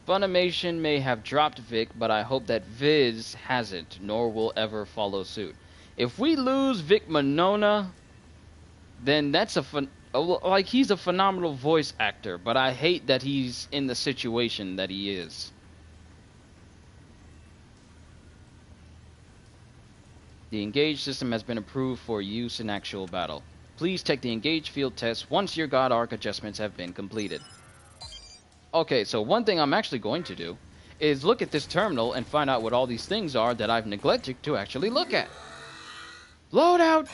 Funimation may have dropped Vic, but I hope that Viz hasn't, nor will ever follow suit. If we lose Vic Monona, then that's like, he's a phenomenal voice actor, but I hate that he's in the situation that he is. The Engage system has been approved for use in actual battle. Please take the Engage field test once your God Arc adjustments have been completed. Okay, so one thing I'm actually going to do is look at this terminal and find out what all these things are that I've neglected to actually look at. Loadout!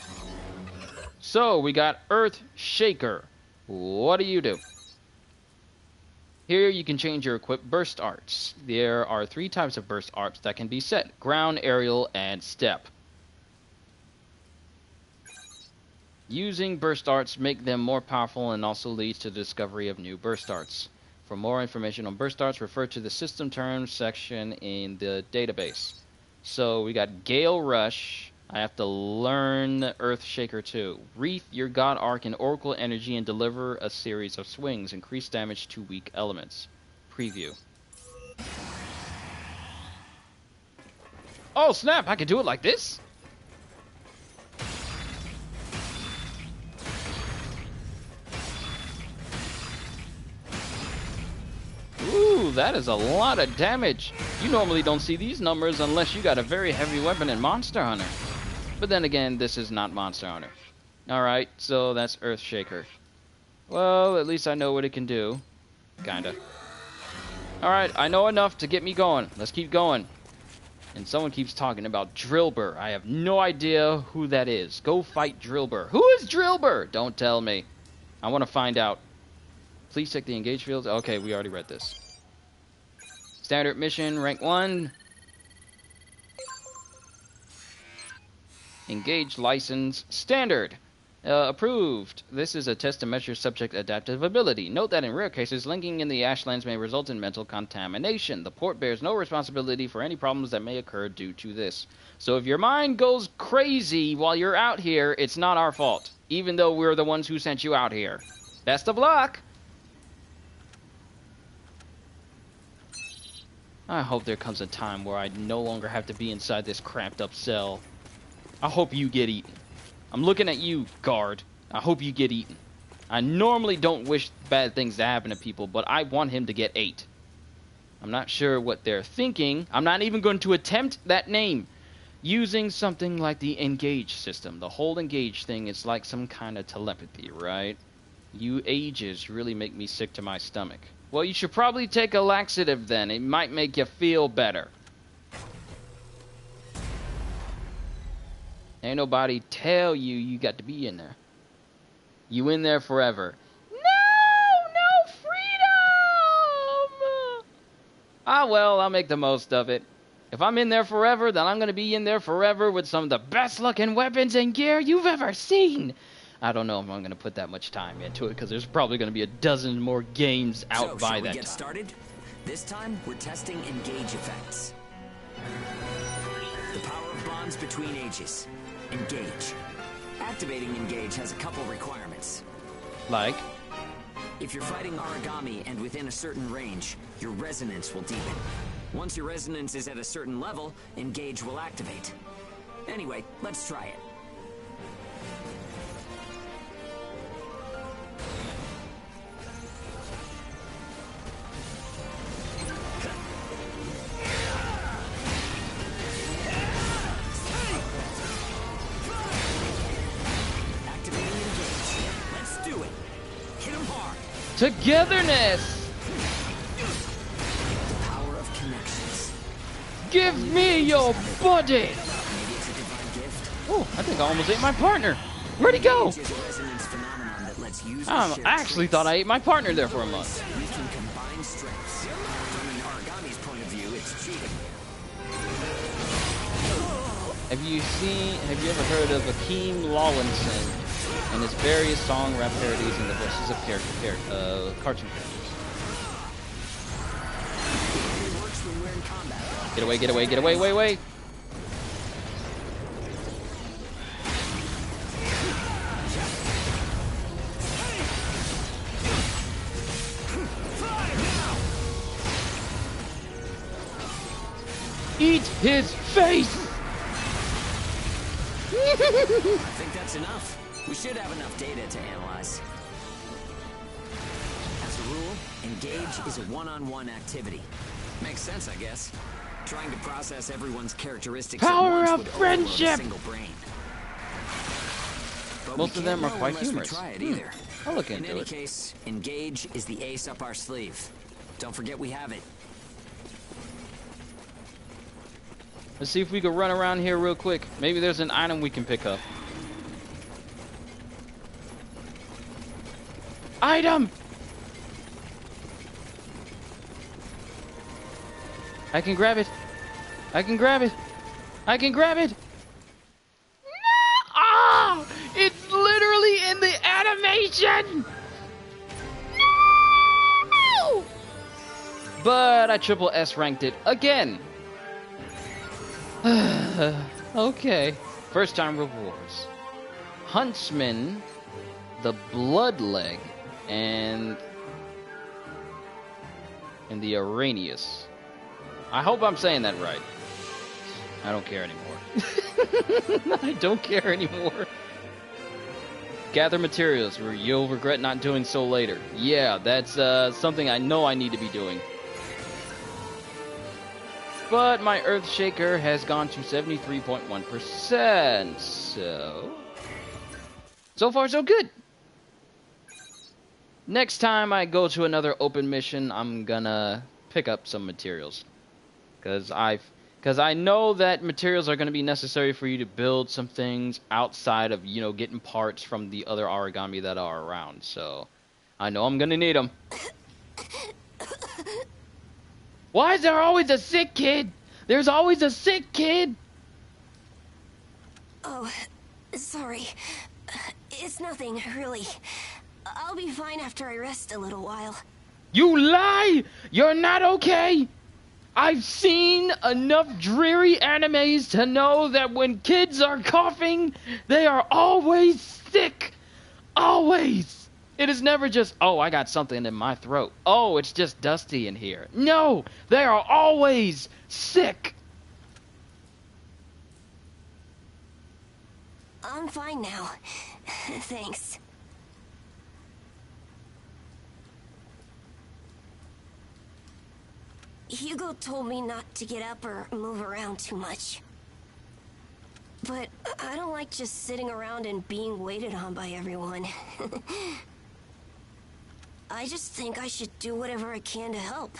So, we got Earth Shaker. What do you do? Here you can change your equipped burst arts. There are 3 types of burst arts that can be set: ground, aerial, and step. Using burst arts make them more powerful and also leads to the discovery of new burst arts. For more information on burst arts, refer to the system terms section in the database. So we got Gale Rush. I have to learn Earth Shaker 2. Wreath your God Arc in Oracle Energy and deliver a series of swings. Increase damage to weak elements. Preview. Oh snap, I can do it like this? Ooh, that is a lot of damage. You normally don't see these numbers unless you got a very heavy weapon in Monster Hunter. But then again, this is not Monster Hunter. Alright, so that's Earth Shaker. Well, at least I know what it can do. Kinda. Alright, I know enough to get me going. Let's keep going. And someone keeps talking about Drillbur. I have no idea who that is. Go fight Drillbur. Who is Drillbur? Don't tell me. I want to find out. Please check the engage fields. Okay, we already read this. Standard mission, rank 1. Engage license, standard. Approved. This is a test to measure subject adaptive ability. Note that in rare cases, linking in the Ashlands may result in mental contamination. The port bears no responsibility for any problems that may occur due to this. So if your mind goes crazy while you're out here, it's not our fault. Even though we're the ones who sent you out here. Best of luck! I hope there comes a time where I no longer have to be inside this cramped up cell. I hope you get eaten. I'm looking at you, guard. I hope you get eaten. I normally don't wish bad things to happen to people, but I want him to get ate. I'm not sure what they're thinking. I'm not even going to attempt that name. Using something like the Engage system. The whole Engage thing is like some kind of telepathy, right? You ages really make me sick to my stomach. Well, you should probably take a laxative then. It might make you feel better. Ain't nobody tell you you got to be in there. You in there forever. No freedom! Ah, well, I'll make the most of it. If I'm in there forever, then I'm going to be in there forever with some of the best looking weapons and gear you've ever seen. I don't know if I'm going to put that much time into it, because there's probably going to be a dozen more games out by that time. So, shall we get started? This time, we're testing Engage effects. The power of bonds between ages. Engage. Activating Engage has a couple requirements. Like? If you're fighting Aragami and within a certain range, your resonance will deepen. Once your resonance is at a certain level, Engage will activate. Anyway, let's try it. Togetherness! Power of connections. Give me your body! Maybe it's a divine gift. Oh, I think I almost ate my partner. Where'd he go? It's a resonance phenomenon that lets users I share actually traits. thought I ate my partner there for a moment. We can combine strengths. From an Aragami's point of view, it's cheating. Have you ever heard of Akeem Lawlinson and his various song rap parodies and the voices of cartoon characters? It works when we're in combat. Get away, get away, get away, wait, wait! Eat his face! I think that's enough. We should have enough data to analyze. As a rule, engage is a one-on-one activity. Makes sense, I guess. Trying to process everyone's characteristics Power at once of would overload a friendship! single brain. But Most we of them can't are know quite unless we humorous. try it either. I'll look In into any it. case, engage is the ace up our sleeve. Don't forget we have it. Let's see if we can run around here real quick. Maybe there's an item we can pick up. Item! I can grab it. I can grab it. I can grab it. No! Ah! It's literally in the animation! No! But I triple S ranked it again. Okay. First time rewards. Huntsman, the Blood Leg, and the Arrhenius. I hope I'm saying that right. I don't care anymore. I don't care anymore. Gather materials where you'll regret not doing so later. Yeah, that's something I know I need to be doing. But my Earthshaker has gone to 73.1%, so far so good. Next time I go to another open mission, I'm gonna pick up some materials. Because I know that materials are going to be necessary for you to build some things outside of, you know, getting parts from the other Aragami that are around. So, I know I'm going to need them. Why is there always a sick kid? There's always a sick kid! Oh, sorry. It's nothing, really. I'll be fine after I rest a little while. You lie! You're not okay! I've seen enough dreary animes to know that when kids are coughing, they are always sick. Always. It is never just, oh, I got something in my throat. Oh, it's just dusty in here. No, they are always sick. I'm fine now. Thanks. Hugo told me not to get up or move around too much. But I don't like just sitting around and being waited on by everyone. I just think I should do whatever I can to help.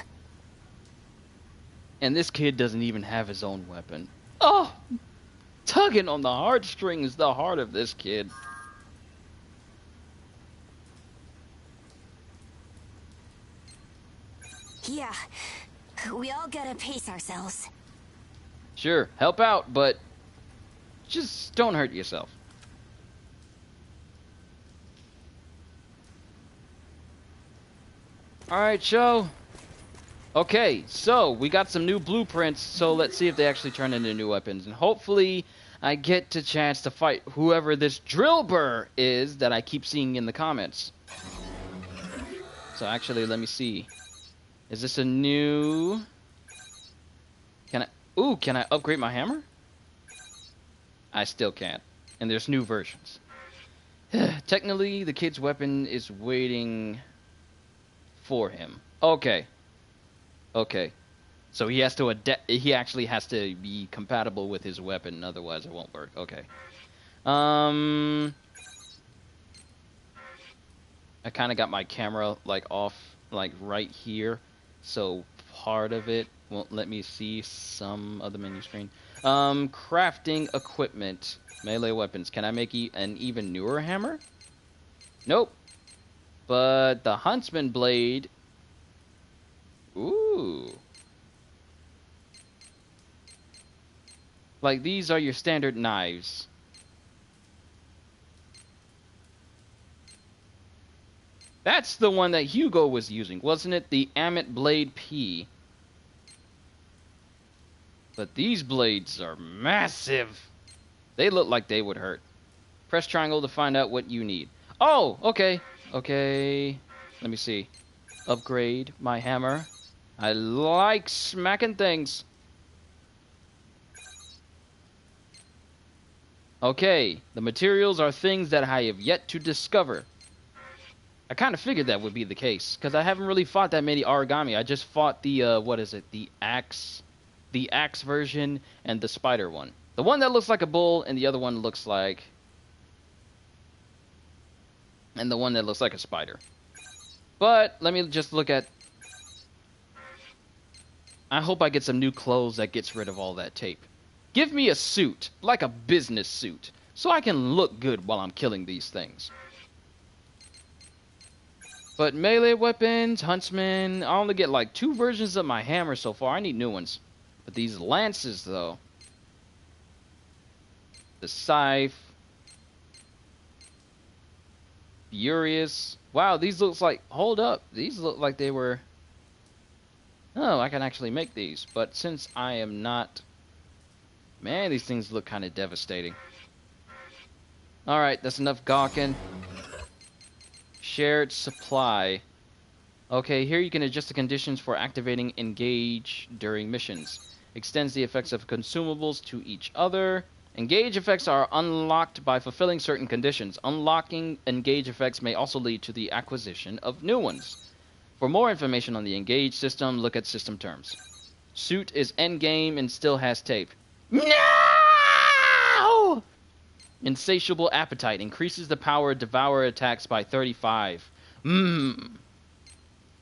And this kid doesn't even have his own weapon. Oh, tugging on the heartstrings, the heart of this kid. Yeah, we all gotta pace ourselves. Sure, help out, but just don't hurt yourself. Alright, show. Okay, so we got some new blueprints, so let's see if they actually turn into new weapons. And hopefully I get the chance to fight whoever this Drillbur is that I keep seeing in the comments. So actually, let me see. Is this a new... Can I upgrade my hammer? I still can't. And there's new versions. Technically, the kid's weapon is waiting for him. Okay. Okay. So he has to he actually has to be compatible with his weapon, otherwise it won't work. Okay. I kind of got my camera like off, like right here, so part of it won't let me see some of the menu screen. Crafting equipment, melee weapons. Can I make an even newer hammer? Nope. But the huntsman blade. Ooh. Like these are your standard knives. That's the one that Hugo was using, wasn't it? The Amit Blade P. But these blades are massive. They look like they would hurt. Press triangle to find out what you need. Oh, okay. Okay. Let me see. Upgrade my hammer. I like smacking things. Okay. The materials are things that I have yet to discover. I kind of figured that would be the case, because I haven't really fought that many Aragami. I just fought the, what is it? The axe version and the spider one. The one that looks like a bull, and the other one looks like... And the one that looks like a spider. But, let me just look at... I hope I get some new clothes that gets rid of all that tape. Give me a suit, like a business suit, so I can look good while I'm killing these things. But melee weapons, huntsman, I only get like 2 versions of my hammer so far. I need new ones. But these lances, though. The scythe. Furious. Wow, these looks like... Hold up. These look like they were... Oh, I can actually make these. But since I am not... Man, these things look kind of devastating. Alright, that's enough gawking. Shared supply. Okay, here you can adjust the conditions for activating engage during missions. Extends the effects of consumables to each other. Engage effects are unlocked by fulfilling certain conditions. Unlocking engage effects may also lead to the acquisition of new ones. For more information on the engage system, look at system terms. Suit is endgame and still has tape. No! Insatiable appetite increases the power of devour attacks by 35.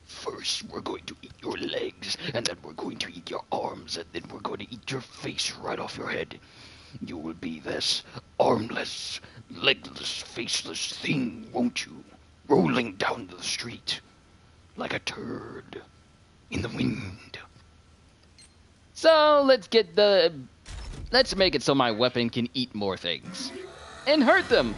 First, we're going to eat your legs, and then we're going to eat your arms, and then we're going to eat your face right off your head. You will be this armless, legless, faceless thing, won't you? Rolling down the street like a turd in the wind. So, let's make it so my weapon can eat more things. And hurt them!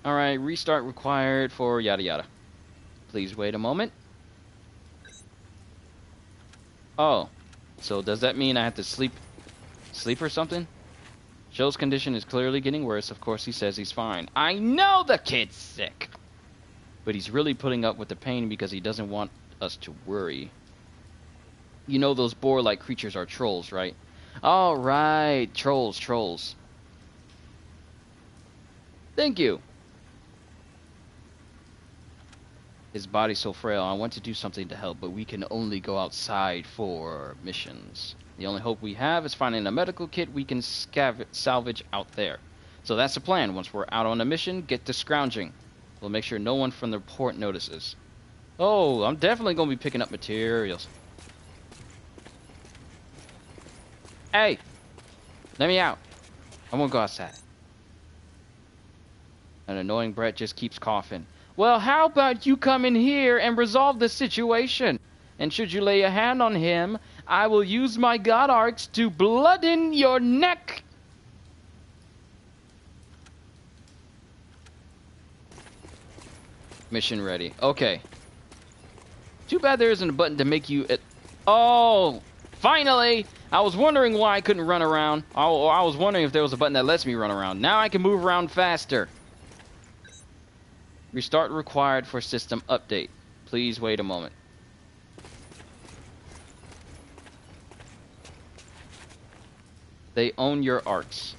Alright, restart required for yada yada. Please wait a moment. Oh, so does that mean I have to sleep or something? Joe's condition is clearly getting worse. Of course he says he's fine. I know the kid's sick! But he's really putting up with the pain because he doesn't want us to worry. You know those boar-like creatures are trolls, right? All right, trolls. Thank you. His body's so frail. I want to do something to help, but we can only go outside for missions. The only hope we have is finding a medical kit we can salvage out there. So that's the plan. Once we're out on a mission, get to scrounging. We'll make sure no one from the port notices. Oh, I'm definitely going to be picking up materials. Hey! Let me out. I won't go outside. An annoying Brett just keeps coughing. Well, how about you come in here and resolve the situation? And should you lay a hand on him, I will use my god arcs to bloodden your neck. Mission ready. Okay. Too bad there isn't a button to make you... Oh! Finally! I was wondering why I couldn't run around. I was wondering if there was a button that lets me run around. Now I can move around faster. Restart required for system update. Please wait a moment. They own your arcs.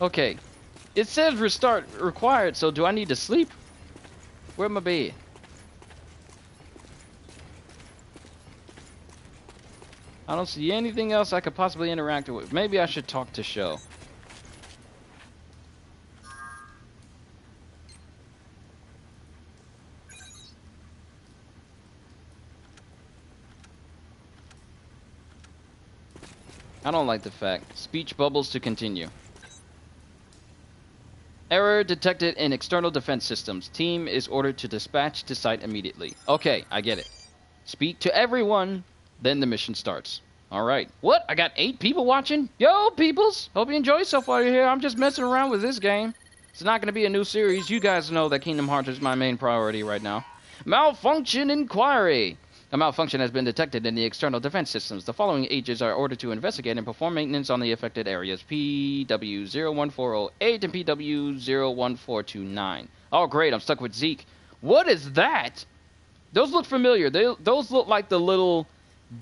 Okay. It says restart required, so do I need to sleep? Where my bed? I don't see anything else I could possibly interact with. Maybe I should talk to Sho. I don't like the fact. Speech bubbles to continue. Error detected in external defense systems. Team is ordered to dispatch to site immediately. Okay, I get it. Speak to everyone, then the mission starts. Alright. What? I got 8 people watching? Yo, peoples! Hope you enjoy so far here. I'm just messing around with this game. It's not going to be a new series. You guys know that Kingdom Hearts is my main priority right now. Malfunction inquiry. A malfunction has been detected in the external defense systems. The following agents are ordered to investigate and perform maintenance on the affected areas. PW01408 and PW01429. Oh, great. I'm stuck with Zeke. What is that? Those look familiar. Those look like the little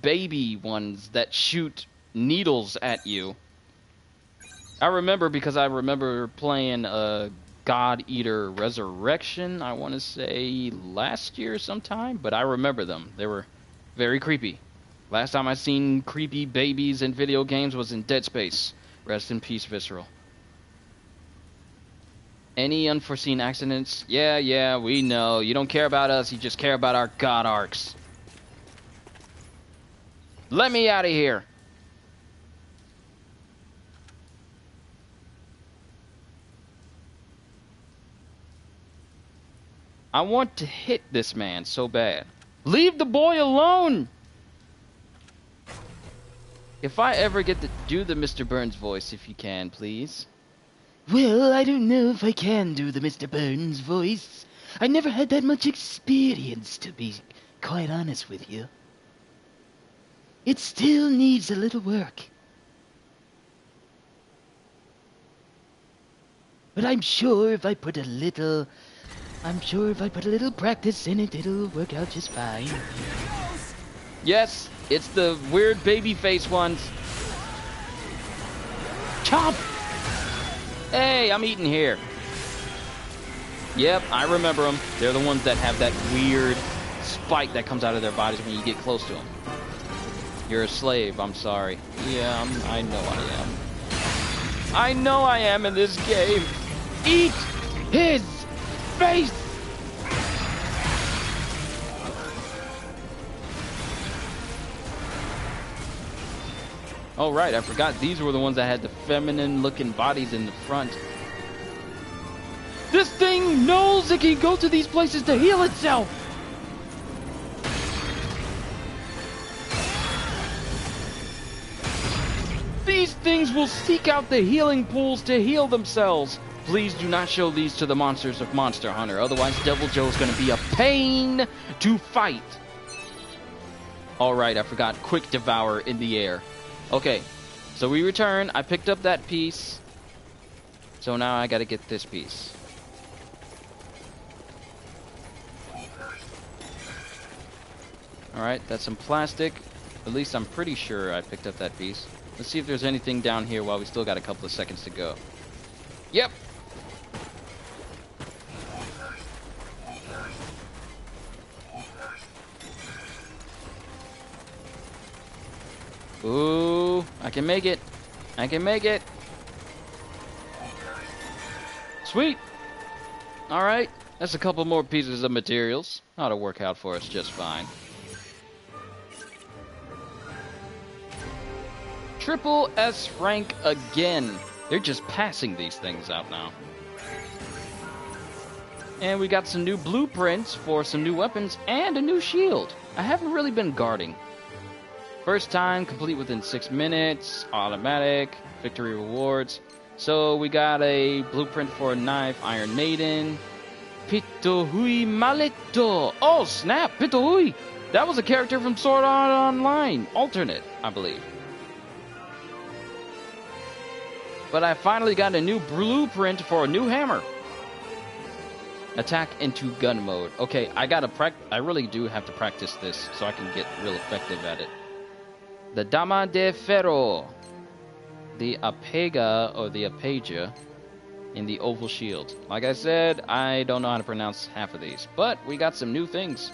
baby ones that shoot needles at you. I remember because I remember playing God Eater Resurrection, I want to say last year sometime, but I remember them. They were very creepy. Last time I seen creepy babies in video games was in Dead Space. Rest in peace, Visceral. Any unforeseen accidents? Yeah, we know. You don't care about us, you just care about our God arcs. Let me out of here. I want to hit this man so bad. Leave the boy alone! If I ever get to do the Mr. Burns voice, if you can, please. Well, I don't know if I can do the Mr. Burns voice. I never had that much experience, to be quite honest with you. It still needs a little work. But I'm sure if I put a little practice in it, it'll work out just fine. Yes, it's the weird baby face ones. Chomp! Hey, I'm eating here. Yep, I remember them. They're the ones that have that weird spike that comes out of their bodies when you get close to them. You're a slave, I'm sorry. Yeah, I know I am. I know I am in this game. Eat his face! Oh right, I forgot these were the ones that had the feminine looking bodies in the front. This thing knows it can go to these places to heal itself! These things will seek out the healing pools to heal themselves. Please do not show these to the monsters of Monster Hunter, otherwise Devil Joe's gonna be a pain to fight. Alright, I forgot Quick Devour in the air. Okay, so we return. I picked up that piece. So now I gotta get this piece. Alright, that's some plastic. At least I'm pretty sure I picked up that piece. Let's see if there's anything down here while we still got a couple of seconds to go. Yep! Ooh, I can make it. I can make it. Sweet. Alright, that's a couple more pieces of materials. Ought to work out for us just fine. Triple S rank again. They're just passing these things out now. And we got some new blueprints for some new weapons and a new shield. I haven't really been guarding. First time, complete within 6 minutes, automatic, victory rewards. So we got a blueprint for a knife, Iron Maiden, Pitohui Maleto. Oh snap, Pitohui! That was a character from Sword Art Online, alternate, I believe. But I finally got a new blueprint for a new hammer. Attack into gun mode. Okay, I really do have to practice this so I can get real effective at it. The Dama de Ferro, the Apega or the Apeja in the oval shield. Like I said, I don't know how to pronounce half of these, but we got some new things.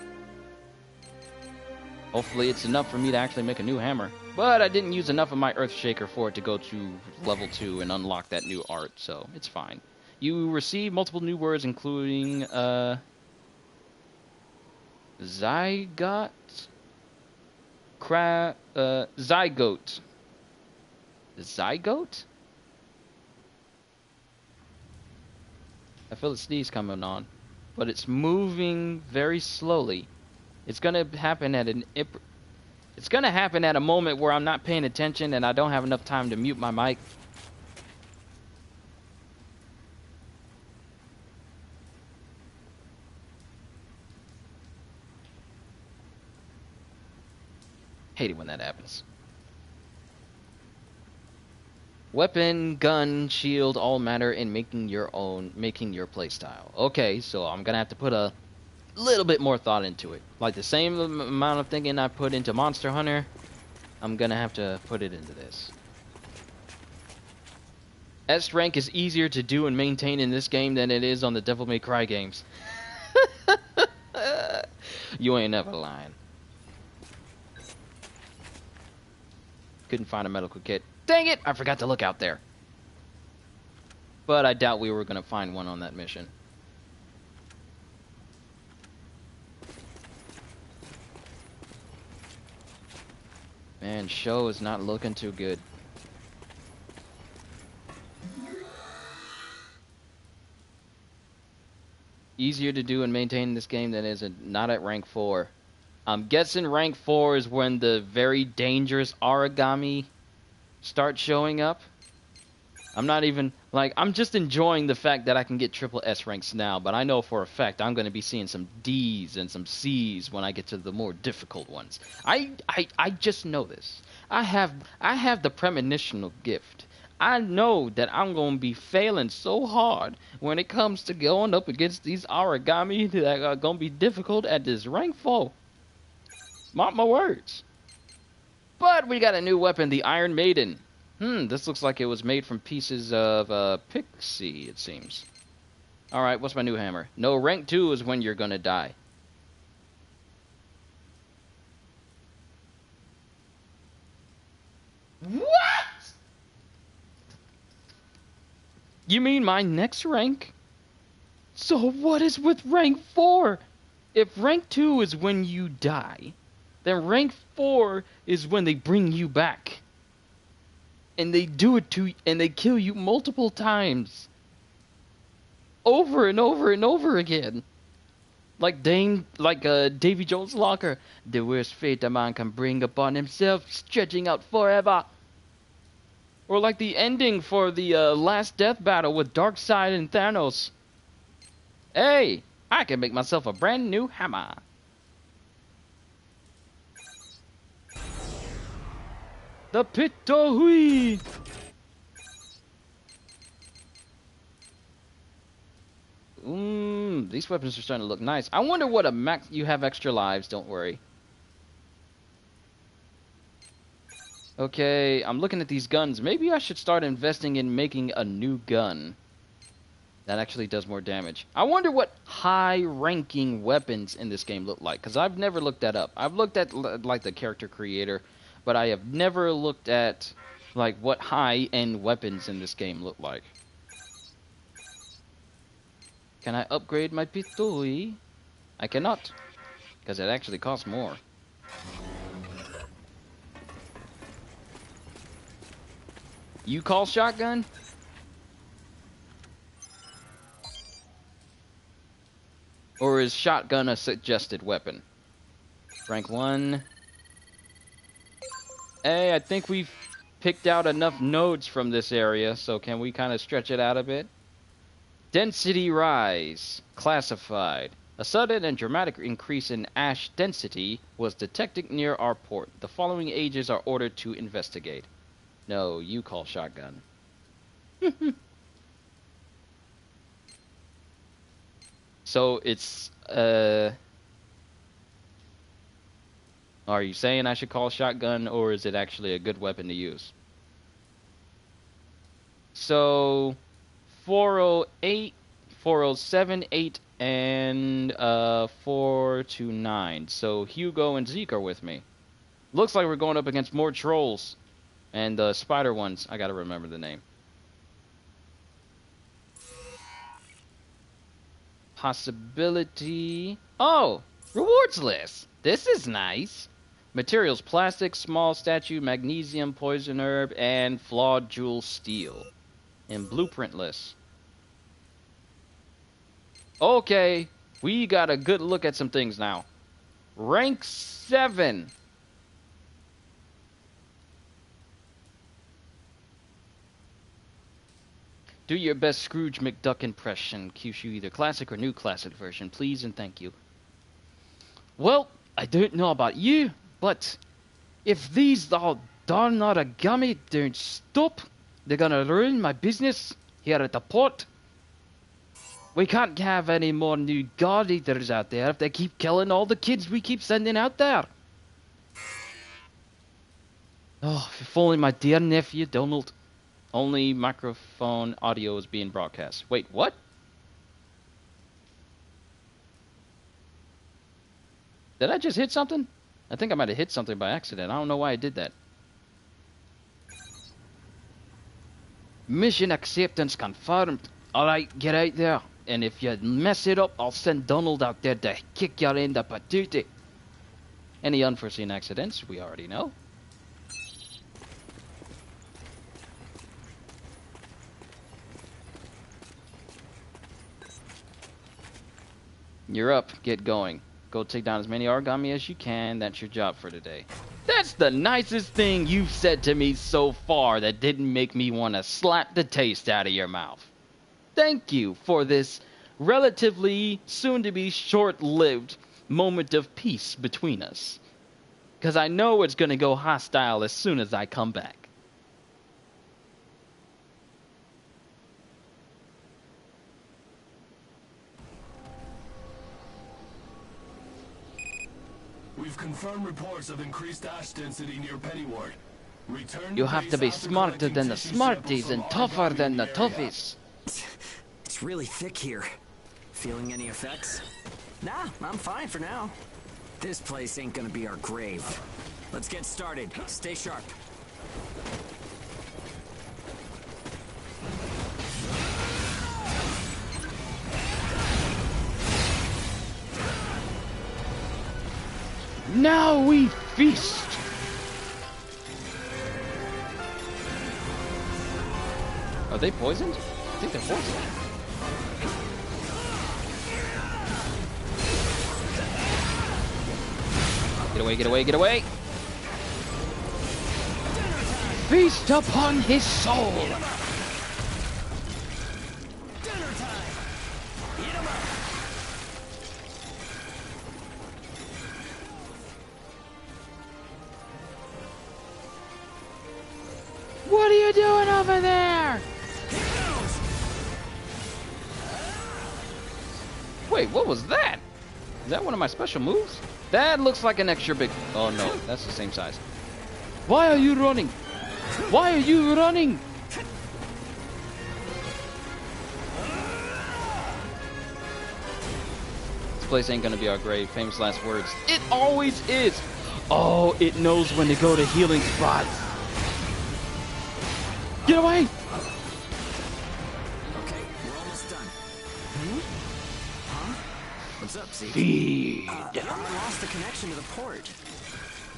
Hopefully it's enough for me to actually make a new hammer. But I didn't use enough of my Earth Shaker for it to go to level 2 and unlock that new art, so it's fine. You receive multiple new words, including, zygote? Zygote. Zygote? I feel a sneeze coming on. But it's moving very slowly. It's gonna happen at it's gonna happen at a moment where I'm not paying attention and I don't have enough time to mute my mic. Hate it when that happens. Weapon, gun, shield, all matter in making your playstyle. Okay, so I'm gonna have to put a little bit more thought into it. Like the same amount of thinking I put into Monster Hunter, I'm gonna have to put it into this. S rank is easier to do and maintain in this game than it is on the Devil May Cry games. You ain't never lying. Couldn't find a medical kit. Dang it! I forgot to look out there. But I doubt we were gonna find one on that mission. Man, show is not looking too good. Easier to do and maintain in this game than it is not at rank 4. I'm guessing rank 4 is when the very dangerous Aragami start showing up. I'm not even, like, I'm just enjoying the fact that I can get triple S ranks now, but I know for a fact I'm going to be seeing some D's and some C's when I get to the more difficult ones. I just know this. I have the premonitional gift. I know that I'm going to be failing so hard when it comes to going up against these Aragami that are going to be difficult at this rank 4. Mark my words. But we got a new weapon, the Iron Maiden. This looks like it was made from pieces of pixie, it seems. Alright, what's my new hammer? No, rank 2 is when you're gonna die. What? You mean my next rank? So what is with rank 4? If rank 2 is when you die, then rank 4 is when they bring you back. And they do it to you, and they kill you multiple times. Over and over and over again. Like Davy Jones' Locker. The worst fate a man can bring upon himself, stretching out forever. Or like the ending for the last death battle with Darkseid and Thanos. Hey, I can make myself a brand new hammer. The Pitohui! These weapons are starting to look nice. I wonder what a max... You have extra lives, don't worry. Okay, I'm looking at these guns. Maybe I should start investing in making a new gun. That actually does more damage. I wonder what high-ranking weapons in this game look like, because I've never looked that up. I've looked at, like, the character creator, but I have never looked at, like, what high-end weapons in this game look like. Can I upgrade my Pitui? I cannot, because it actually costs more. You call shotgun? Or is shotgun a suggested weapon? Rank 1. Hey, I think we've picked out enough nodes from this area, so can we kind of stretch it out a bit? Density rise. Classified. A sudden and dramatic increase in ash density was detected near our port. The following ages are ordered to investigate. No, you call shotgun. So it's, are you saying I should call shotgun, or is it actually a good weapon to use? So, 408, 407, 8, and 4 to 9. So Hugo and Zeke are with me. Looks like we're going up against more trolls. And the spider ones. I gotta remember the name. Possibility. Oh! Rewards list. This is nice. Materials: plastic, small statue, magnesium, poison herb, and flawed jewel steel. And blueprint list. Okay, we got a good look at some things now. Rank 7. Do your best Scrooge McDuck impression. Qushu, either classic or new classic version, please and thank you. Well, I don't know about you, but if these all darn Aragami don't stop, they're gonna ruin my business here at the port. We can't have any more new God Eaters out there if they keep killing all the kids we keep sending out there. Oh, if only my dear nephew Donald. Only microphone audio is being broadcast. Wait, what? Did I just hit something? I think I might have hit something by accident. I don't know why I did that. Mission acceptance confirmed. Alright, get out there. And if you mess it up, I'll send Donald out there to kick your in the patootie. Any unforeseen accidents, we already know. You're up. Get going. Go take down as many Aragami as you can. That's your job for today. That's the nicest thing you've said to me so far that didn't make me want to slap the taste out of your mouth. Thank you for this relatively soon-to-be short-lived moment of peace between us. Because I know it's going to go hostile as soon as I come back. We've confirmed reports of increased ash density near Pennyward. Return You have to be after smarter collecting than the tissue smarties samples and from tougher Aragami than in the area. toughies. It's really thick here. Feeling any effects? Nah, I'm fine for now. This place ain't gonna be our grave. Let's get started. Stay sharp. Now we feast! Are they poisoned? I think they're poisoned. Get away, get away, get away! Feast upon his soul! What are you doing over there? Wait, what was that? Is that one of my special moves? That looks like an extra big... Oh no, that's the same size. Why are you running? Why are you running? This place ain't gonna be our grave. Famous last words. It always is. Oh, it knows when to go to healing spots. Get away! Okay, we're almost done. Huh? What's up, Zeke? Feed. I lost the connection to the port.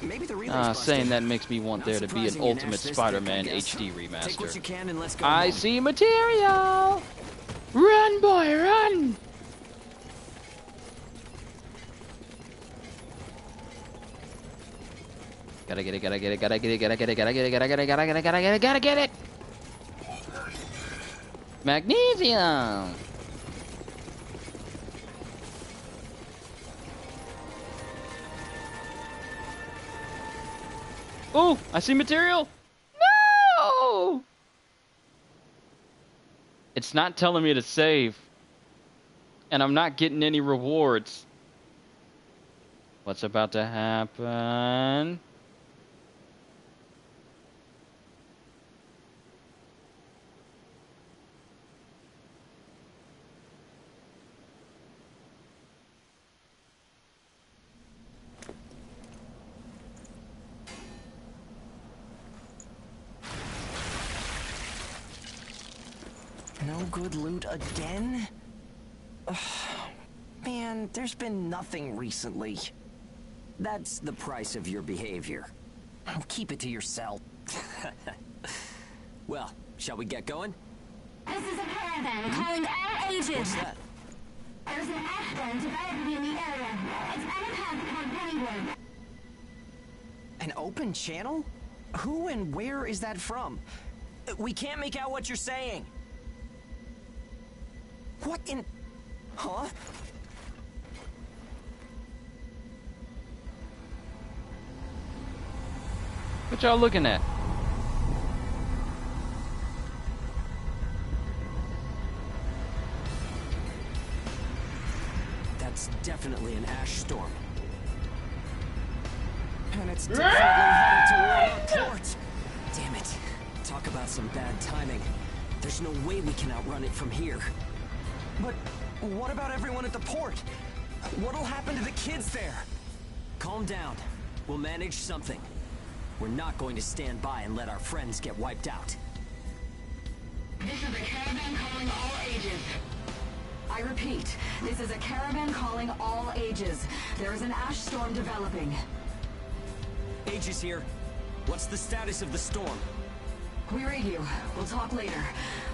Maybe the relay's busted. Saying that makes me want Not there to be an surprising you Ultimate gnashed this Spider-Man thick, I guess. HD Take what you remaster. can and let's go I home. see material! Run, boy, run! Gotta get it, gotta get it, gotta get it, gotta get it, gotta get it, gotta get it, gotta get it, gotta get it, gotta get it! Magnesium! Oh, I see material! No! It's not telling me to save. And I'm not getting any rewards. What's about to happen? good loot again? Ugh, man, there's been nothing recently. That's the price of your behavior. Oh, keep it to yourself. Well, shall we get going? This is a caravan calling all ages. What's that? There's an ashland developing in the area. It's on a path called Pennywood. An open channel? Who and where is that from? We can't make out what you're saying. What in... Huh? What y'all looking at? That's definitely an ash storm. And it's definitely headed toward our port. Damn it. Talk about some bad timing. There's no way we can outrun it from here. But what about everyone at the port? What'll happen to the kids there? Calm down. We'll manage something. We're not going to stand by and let our friends get wiped out. This is a caravan calling all ages. I repeat, this is a caravan calling all ages. There is an ash storm developing. Aegis here. What's the status of the storm? We read you. We'll talk later.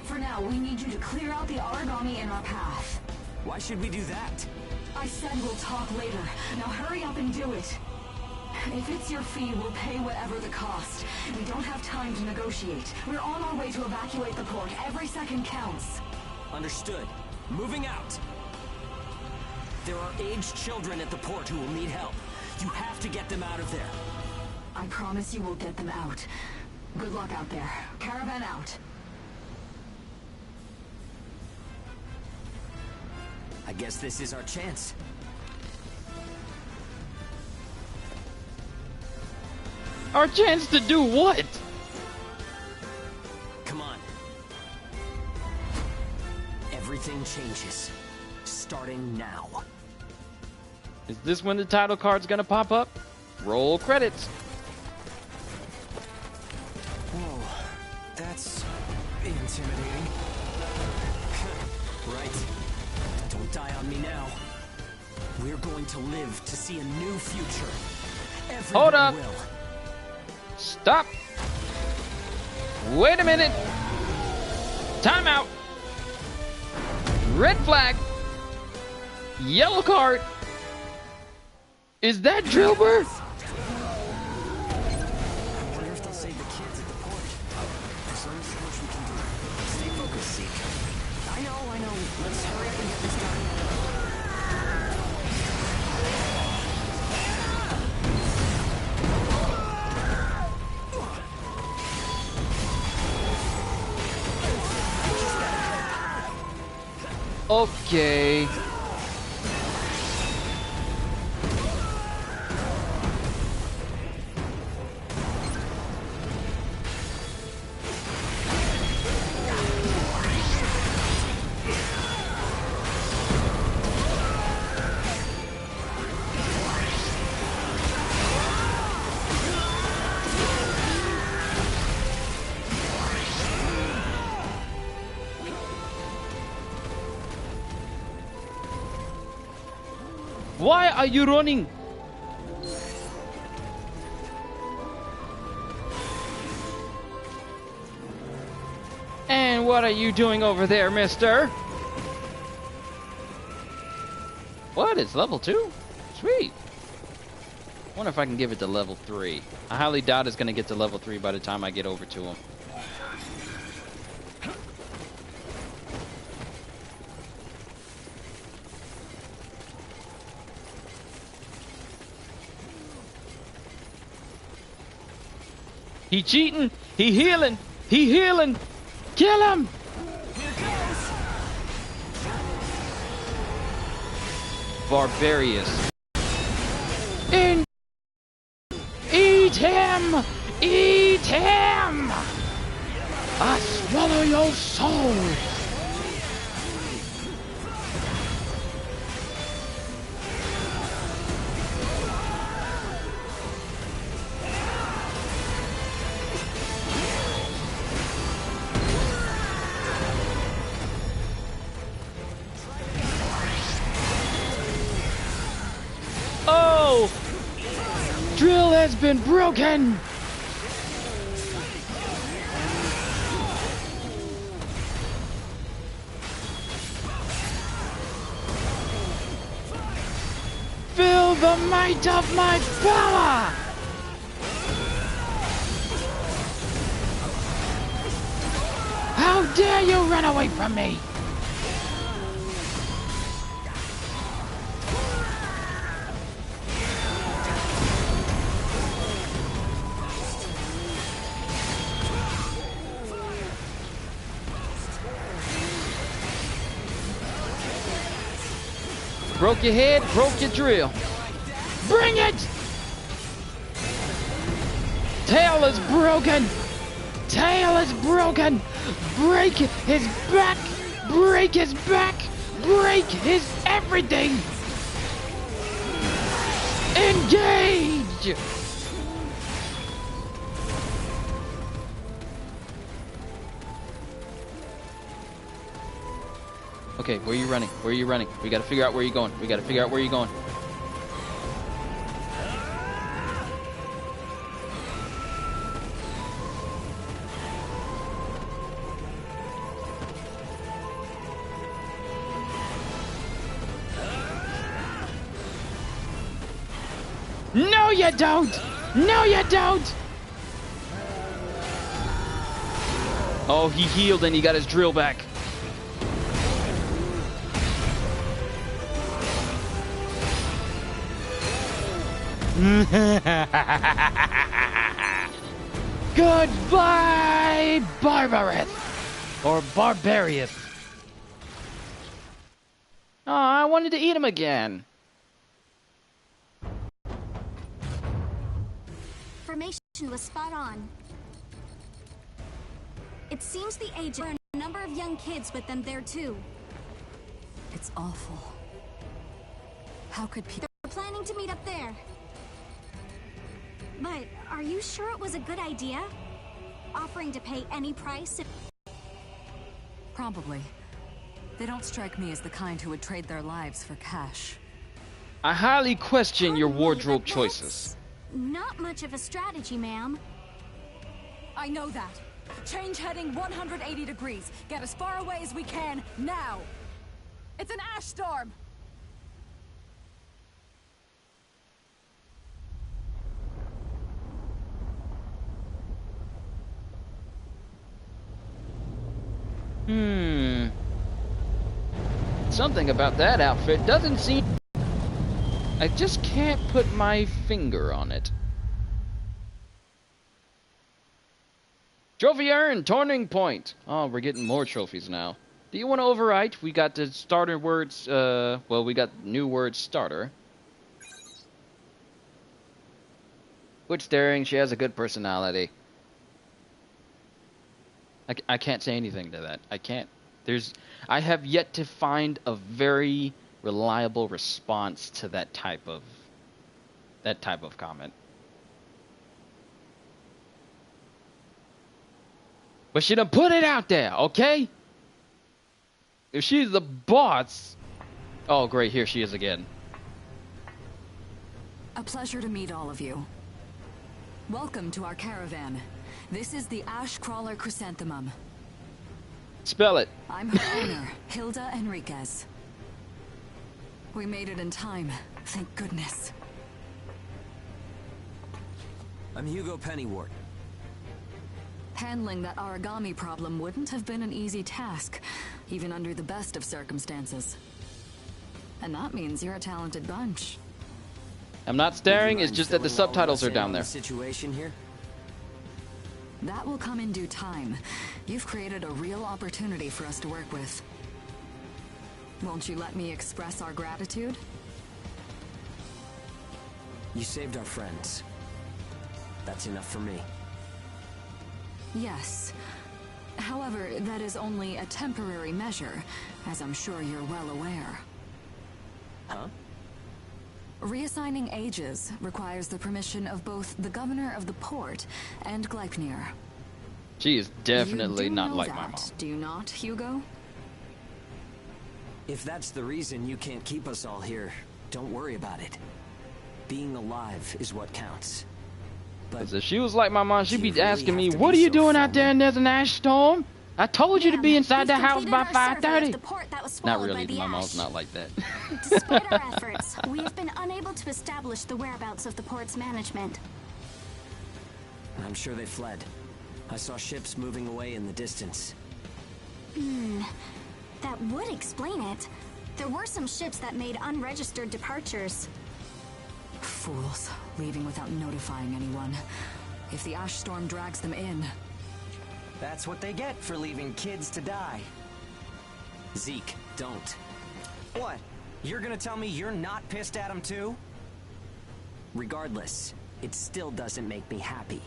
For now, we need you to clear out the Aragami in our path. Why should we do that? I said we'll talk later. Now hurry up and do it. If it's your fee, we'll pay whatever the cost. We don't have time to negotiate. We're on our way to evacuate the port. Every second counts. Understood. Moving out. There are aged children at the port who will need help. You have to get them out of there. I promise you we'll get them out. Good luck out there. Caravan out. I guess this is our chance. Our chance to do what? Come on. Everything changes. Starting now. Is this when the title card's gonna pop up? Roll credits. Whoa, that's intimidating. Right. Don't die on me now. We're going to live to see a new future. Everyone Hold up. will. Stop. Wait a minute. Time out. Red flag. Yellow card. Is that Drilbert? I wonder if they'll save the kids at the port. There's only so much we can do. Stay focused, Zeke. I know. Let's hurry up and get this done. Okay. Why are you running? And what are you doing over there, mister? What? It's level 2? Sweet. Wonder if I can give it to level 3. I highly doubt it's going to get to level 3 by the time I get over to him. He cheating. He healing. He healing. Kill him. Barbarious. Eat him. Eat him. I swallow your soul. has been broken! Feel the might of my power! How dare you run away from me! Broke your head, broke your drill. Bring it! Tail is broken! Tail is broken! Break his back! Break his back! Break his everything! Engage! Okay, where are you running? Where are you running? We gotta figure out where you're going. We gotta figure out where you're going. No, you don't! No, you don't! Oh, he healed and he got his drill back. Goodbye, Barbareth! Or Barbarius. Oh, I wanted to eat him again. Information was spot on. It seems the agent had a number of young kids with them there too. It's awful. How could people... They're planning to meet up there. But are you sure it was a good idea? Offering to pay any price if... Probably. They don't strike me as the kind who would trade their lives for cash. I highly question your Pardon me, wardrobe but choices. that's not much of a strategy, ma'am. I know that. Change heading 180 degrees. Get as far away as we can, now! It's an ash storm! Something about that outfit doesn't seem... I just can't put my finger on it. Trophy earned, turning point. Oh, we're getting more trophies now. Do you want to overwrite? We got the starter words, well, we got new word starter. Good staring, she has a good personality. I can't say anything to that. I can't. I have yet to find a very reliable response to that type of comment. But she done put it out there, okay? If she's the boss... Oh, great, here she is again. A pleasure to meet all of you. Welcome to our caravan. This is the Ash Crawler Chrysanthemum. Spell it. I'm her owner, Hilda Enriquez. We made it in time, thank goodness. I'm Hugo Pennywort. Handling that Aragami problem wouldn't have been an easy task, even under the best of circumstances. And that means you're a talented bunch. I'm not staring, it's just that the subtitles are down there. Situation here? That will come in due time. You've created a real opportunity for us to work with. Won't you let me express our gratitude? You saved our friends. That's enough for me. Yes. However, that is only a temporary measure, as I'm sure you're well aware. Huh? Reassigning ages requires the permission of both the governor of the port and Gleipnir. She is definitely You do not know like that, my mom. Do you not, Hugo? If that's the reason you can't keep us all here, don't worry about it. Being alive is what counts. but Because if she was like my mom, she'd Do you be really asking me, have to what be are you so doing out there formal? and there's an ash storm? I told you to be Ma'am, inside we've the house completed by our survey of 5:30. the port that was Not swallowed really, by the my mom's ash. not like that. Despite our efforts, we have been unable to establish the whereabouts of the port's management. I'm sure they fled. I saw ships moving away in the distance. That would explain it. There were some ships that made unregistered departures. Fools, leaving without notifying anyone. If the ash storm drags them in, That's what they get for leaving kids to die. Zeke, don't. What? You're gonna tell me you're not pissed at him too? Regardless, it still doesn't make me happy.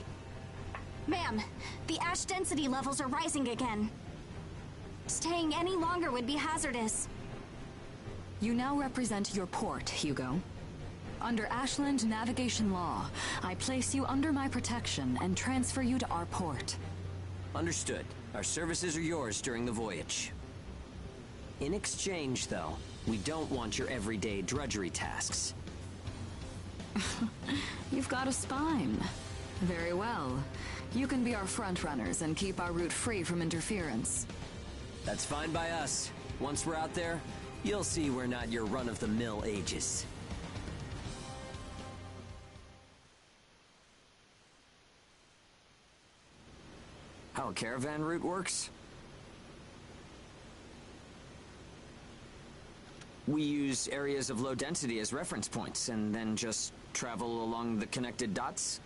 Ma'am, the ash density levels are rising again. Staying any longer would be hazardous. you now represent your port, Hugo. Under Ashland navigation law, I place you under my protection and transfer you to our port. Understood. Our services are yours during the voyage. In exchange, though, we don't want your everyday drudgery tasks. You've got a spine. Very well. You can be our front runners and keep our route free from interference. That's fine by us. Once we're out there, you'll see we're not your run-of-the-mill Aegis. How a caravan route works? We use areas of low density as reference points, and then just travel along the connected dots?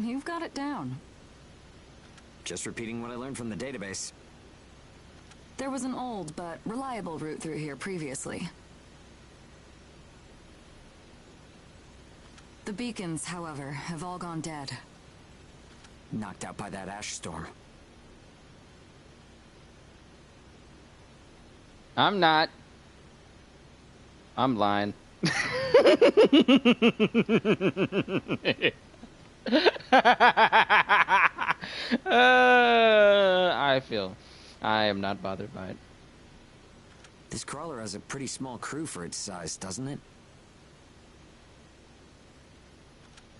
You've got it down. Just repeating what I learned from the database. There was an old but reliable route through here previously. The beacons, however, have all gone dead. Knocked out by that ash storm. I'm not. I'm lying. I am not bothered by it. This crawler has a pretty small crew for its size, doesn't it?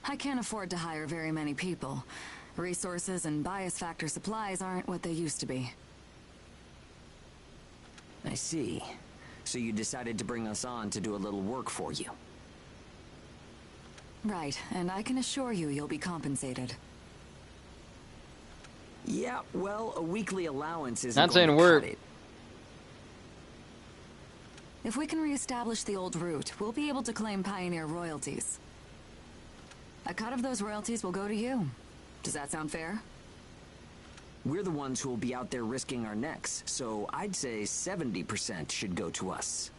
I can't afford to hire very many people. Resources and bias factor supplies aren't what they used to be. I see. So you decided to bring us on to do a little work for you. Right, and I can assure you you'll be compensated. Yeah, well, a weekly allowance isn't Not going saying to we're- cut it. If we can reestablish the old route, we'll be able to claim Pioneer royalties. A cut of those royalties will go to you. Does that sound fair? We're the ones who will be out there risking our necks, so I'd say 70% should go to us.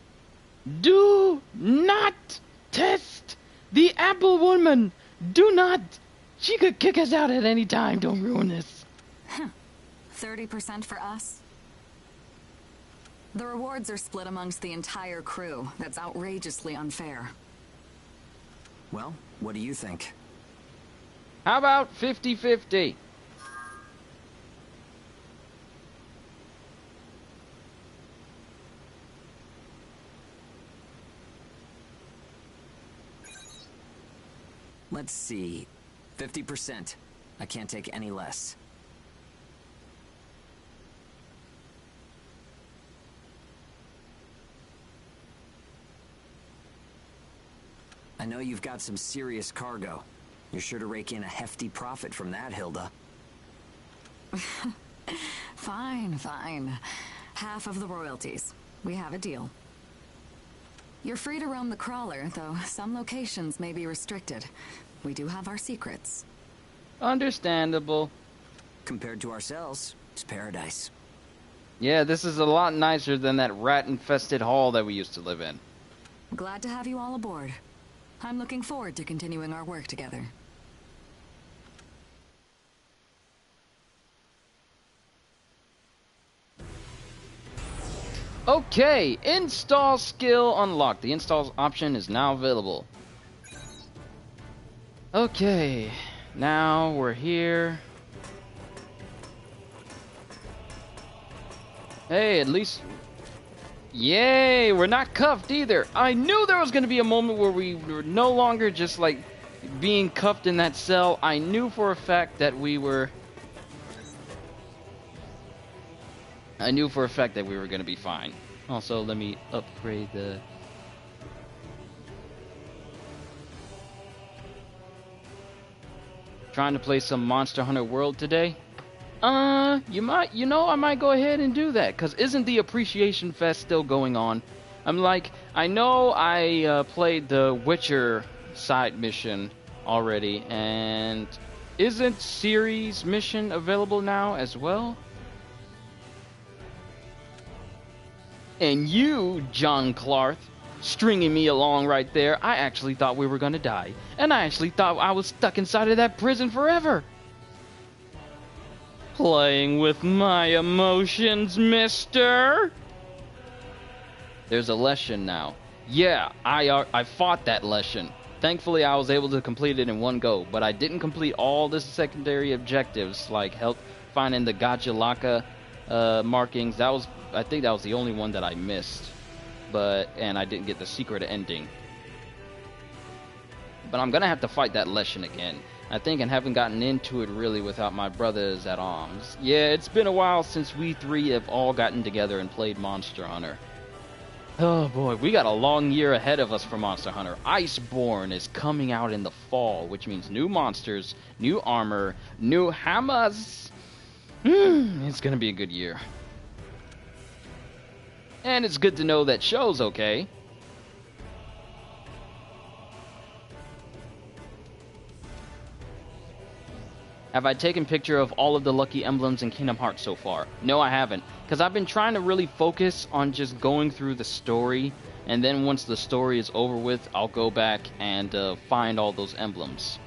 Do not test the apple woman. Do not. She could kick us out at any time. Don't ruin this. 30% for us? The rewards are split amongst the entire crew. That's outrageously unfair. Well, what do you think? How about 50-50? Let's see. 50%. I can't take any less. I know you've got some serious cargo. You're sure to rake in a hefty profit from that, Hilda. Fine, fine. Half of the royalties. We have a deal. You're free to roam the crawler, though some locations may be restricted. We do have our secrets. Understandable. Compared to ourselves, it's paradise. Yeah, this is a lot nicer than that rat-infested hall that we used to live in. Glad to have you all aboard. I'm looking forward to continuing our work together. Okay, install skill unlocked. The install option is now available. Okay, now we're here. Hey, at least... Yay, we're not cuffed either. I knew there was going to be a moment where we were no longer just like being cuffed in that cell, I knew for a fact that we were going to be fine. Also, let me upgrade the... Trying to play some Monster Hunter World today? I might go ahead and do that, because isn't the Appreciation Fest still going on? I'm like, I know I played the Witcher side mission already, and isn't Ciri's mission available now as well? And you, John Clark, stringing me along right there, I actually thought we were gonna die. And I actually thought I was stuck inside of that prison forever. Playing with my emotions, mister. There's a lesson now. Yeah, I fought that lesson. Thankfully, I was able to complete it in one go, but I didn't complete all the secondary objectives, like finding the Gajilaka markings. I think that was the only one that I missed. And I didn't get the secret ending. But I'm gonna have to fight that lesson again. I think, and haven't gotten into it really without my brothers at arms. Yeah, it's been a while since we three have all gotten together and played Monster Hunter. Oh boy, we got a long year ahead of us for Monster Hunter. Iceborne is coming out in the fall, which means new monsters, new armor, new hammers. It's gonna be a good year. And it's good to know that show's okay. Have I taken picture of all of the lucky emblems in Kingdom Hearts so far? No, I haven't. Because I've been trying to really focus on just going through the story. And then once the story is over with, I'll go back and find all those emblems.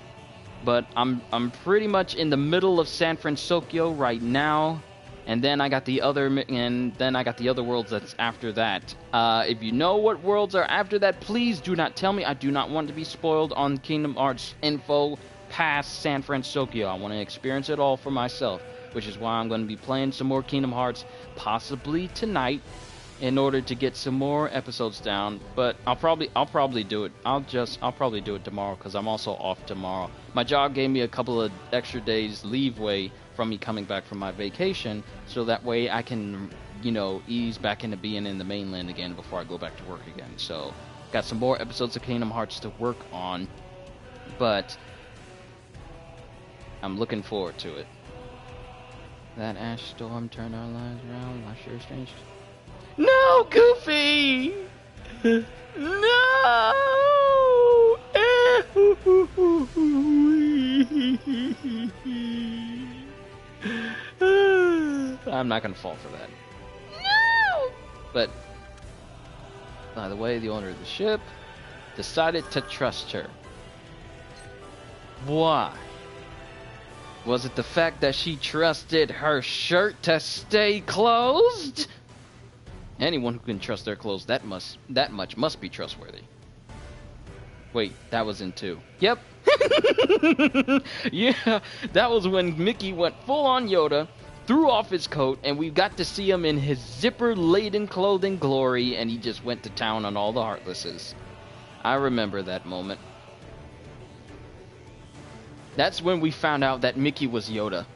But I'm pretty much in the middle of San Francisco right now. And then I got the other worlds that's after that. If you know what worlds are after that, please do not tell me. I do not want to be spoiled on Kingdom Hearts info past San Francisco. I want to experience it all for myself, which is why I'm going to be playing some more Kingdom Hearts, possibly tonight, in order to get some more episodes down. But I'll probably do it. I'll probably do it tomorrow, because I'm also off tomorrow. My job gave me a couple of extra days leeway from me coming back from my vacation, so that way I can, ease back into being in the mainland again before I go back to work again. So, got some more episodes of Kingdom Hearts to work on, but I'm looking forward to it. That ash storm turned our lives around. I sure strange. No, Goofy! No! I'm not gonna fall for that. No! But, by the way, the owner of the ship decided to trust her. Why? Was it the fact that she trusted her shirt to stay closed? Anyone who can trust their clothes that much must be trustworthy. Wait, that was in 2. Yep. Yeah, that was when Mickey went full on Yoda, threw off his coat, and we got to see him in his zipper-laden clothing glory, and he just went to town on all the Heartlesses. I remember that moment. That's when we found out that Mickey was Yoda.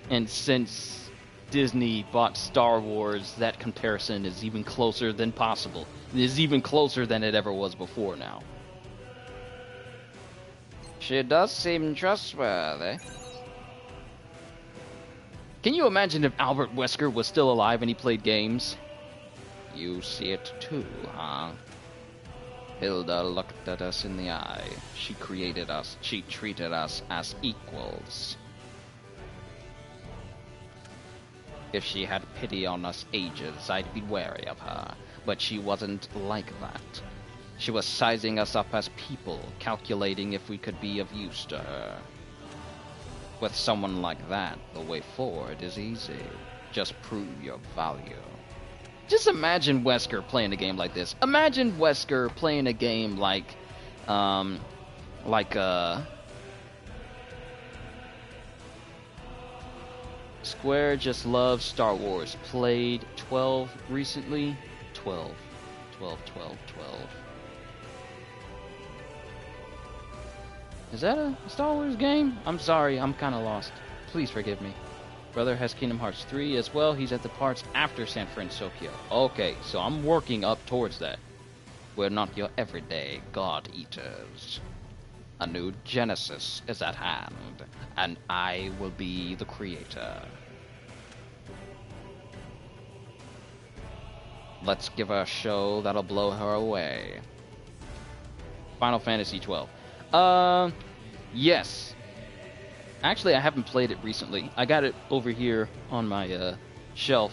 And since Disney bought Star Wars, that comparison is even closer than possible. It is even closer than it ever was before now. She does seem trustworthy. Can you imagine if Albert Wesker was still alive and he played games? You see it too, huh? Hilda looked at us in the eye. She created us. She treated us as equals. If she had pity on us ages, I'd be wary of her. But she wasn't like that. She was sizing us up as people, calculating if we could be of use to her. With someone like that, the way forward is easy. Just prove your value. Just imagine Wesker playing a game like this. Imagine Wesker playing a game like Square just loves Star Wars. Played 12 recently. 12. Is that a Star Wars game? I'm sorry, I'm kind of lost. Please forgive me. Brother has Kingdom Hearts 3 as well. He's at the parts after San Francisco. Okay, so I'm working up towards that. We're not your everyday God Eaters. A new Genesis is at hand, and I will be the creator. Let's give her a show that'll blow her away. Final Fantasy 12. Yes. Actually, I haven't played it recently. I got it over here on my shelf.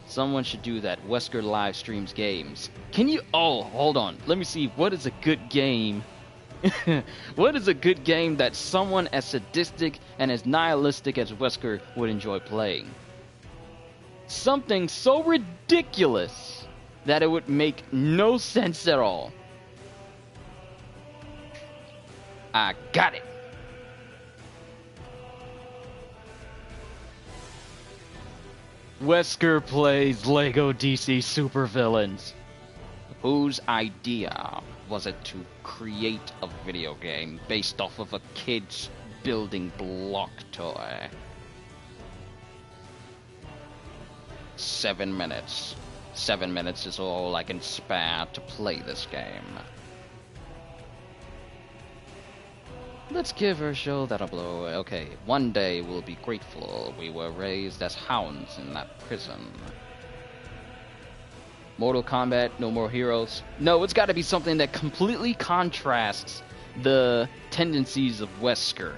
Someone should do that. Wesker live streams games. Can you? Oh, hold on. Let me see. What is a good game? What is a good game that someone as sadistic and as nihilistic as Wesker would enjoy playing? Something so ridiculous that it would make no sense at all. I got it. Wesker plays Lego DC supervillains. Whose idea was it to create a video game based off of a kid's building block toy? 7 minutes. 7 minutes is all I can spare to play this game. Let's give her a show that'll blow away. Okay, one day we'll be grateful we were raised as hounds in that prison. Mortal Kombat, No More Heroes. No, it's got to be something that completely contrasts the tendencies of Wesker.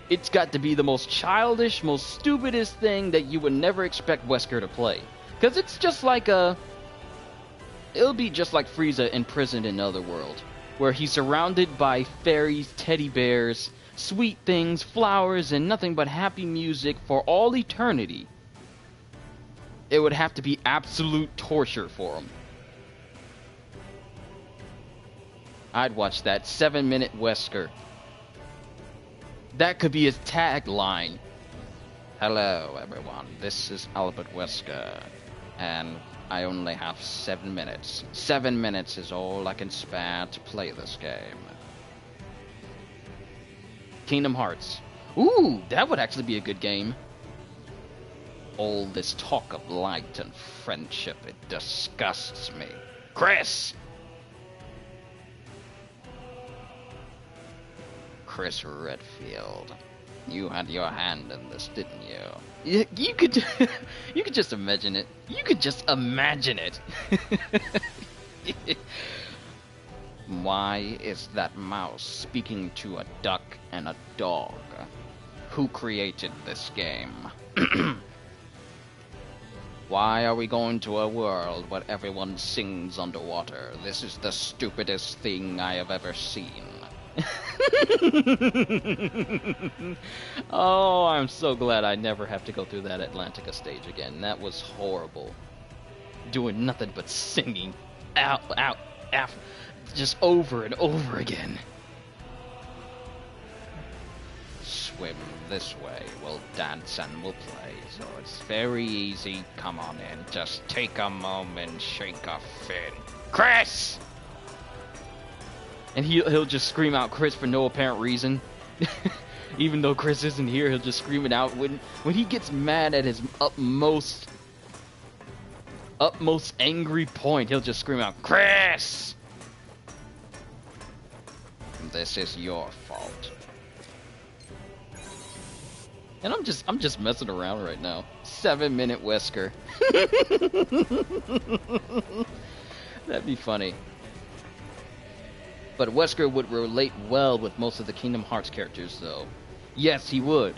It's got to be the most childish, most stupidest thing that you would never expect Wesker to play. Because it's just like a... It'll be just like Frieza imprisoned in Otherworld, where he's surrounded by fairies, teddy bears, sweet things, flowers, and nothing but happy music for all eternity. It would have to be absolute torture for him. I'd watch that. 7-minute Wesker. That could be his tagline. Hello, everyone. This is Albert Wesker, and I only have 7 minutes. 7 minutes is all I can spare to play this game. Kingdom Hearts. Ooh, that would actually be a good game. All this talk of light and friendship, it disgusts me. Chris! Chris Redfield. You had your hand in this, didn't you? You could you could just imagine it. You could just imagine it. Why is that mouse speaking to a duck and a dog? Who created this game? Why are we going to a world where everyone sings underwater? This is the stupidest thing I have ever seen. Oh, I'm so glad I never have to go through that Atlantica stage again. That was horrible. Doing nothing but singing. Out, out, out. Just over and over again. Swim this way, we'll dance and we'll play. So it's very easy. Come on in. Just take a moment, shake a fin. Chris! And he'll just scream out Chris for no apparent reason. Even though Chris isn't here, he'll just scream it out. When he gets mad at his utmost angry point, he'll just scream out, Chris! This is your fault. And I'm just messing around right now. 7-minute Wesker. That'd be funny. But Wesker would relate well with most of the Kingdom Hearts characters, though. Yes, he would.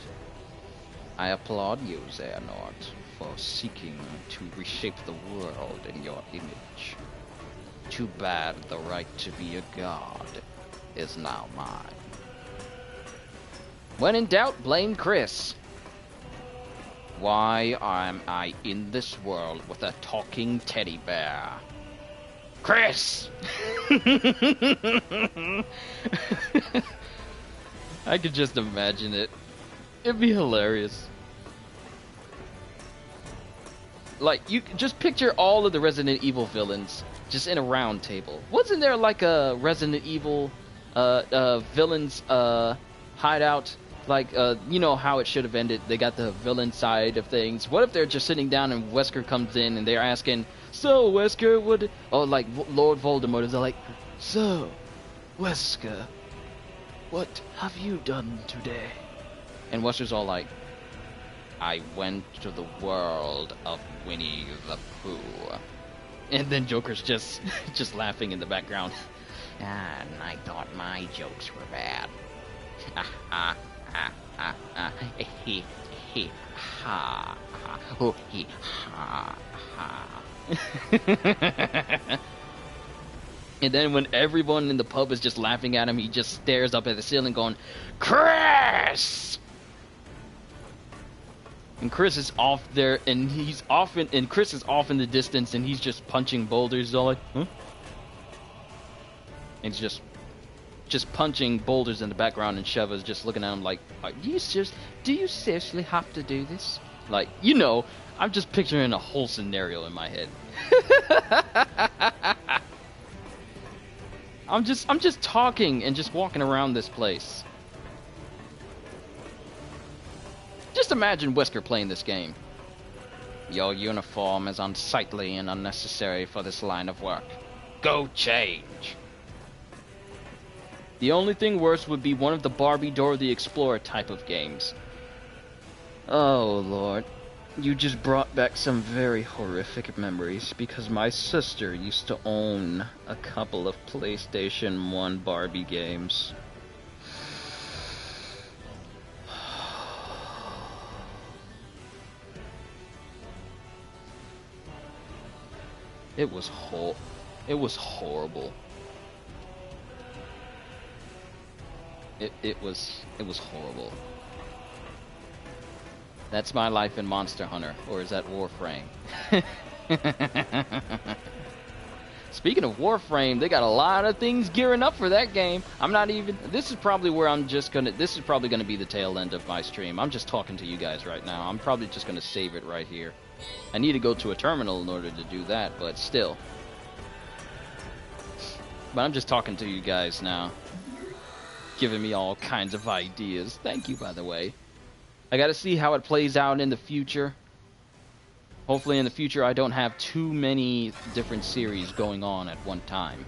I applaud you, Xehanort, for seeking to reshape the world in your image. Too bad the right to be a god is now mine. When in doubt, blame Chris. Why am I in this world with a talking teddy bear? Chris! I could just imagine it. It'd be hilarious. Like, you just picture all of the Resident Evil villains just in a round table. Wasn't there like a Resident Evil villain's hideout. Like, you know how it should have ended. They got the villain side of things. What if they're just sitting down and Wesker comes in and they're asking, "So, Wesker, what..." Oh, like, Lord Voldemort is like, "So, Wesker, what have you done today?" And Wesker's all like, "I went to the world of Winnie the Pooh." And then Joker's just laughing in the background. And I thought my jokes were bad. He ha ha oh he ha ha. And then when everyone in the pub is just laughing at him, he just stares up at the ceiling going, "Chris!" And Chris is off there, and Chris is off in the distance, and he's just punching boulders. He's all like, "Huh?" And he's just punching boulders in the background, and Sheva's just looking at him like, do you seriously have to do this? Like, you know, I'm just picturing a whole scenario in my head. I'm just talking and just walking around this place. Just imagine Wesker playing this game. "Your uniform is unsightly and unnecessary for this line of work. Go change." The only thing worse would be one of the Barbie Dora the Explorer type of games. Oh, Lord. You just brought back some very horrific memories, because my sister used to own a couple of PlayStation 1 Barbie games. It was horrible. It was horrible. That's my life in Monster Hunter, or is that Warframe? Speaking of Warframe, they got a lot of things gearing up for that game. This is probably gonna be the tail end of my stream. I'm just talking to you guys right now. I'm probably just gonna save it right here. I need to go to a terminal in order to do that, but still. But I'm just talking to you guys now, giving me all kinds of ideas. Thank you, by the way. I gotta see how it plays out in the future. Hopefully in the future I don't have too many different series going on at one time.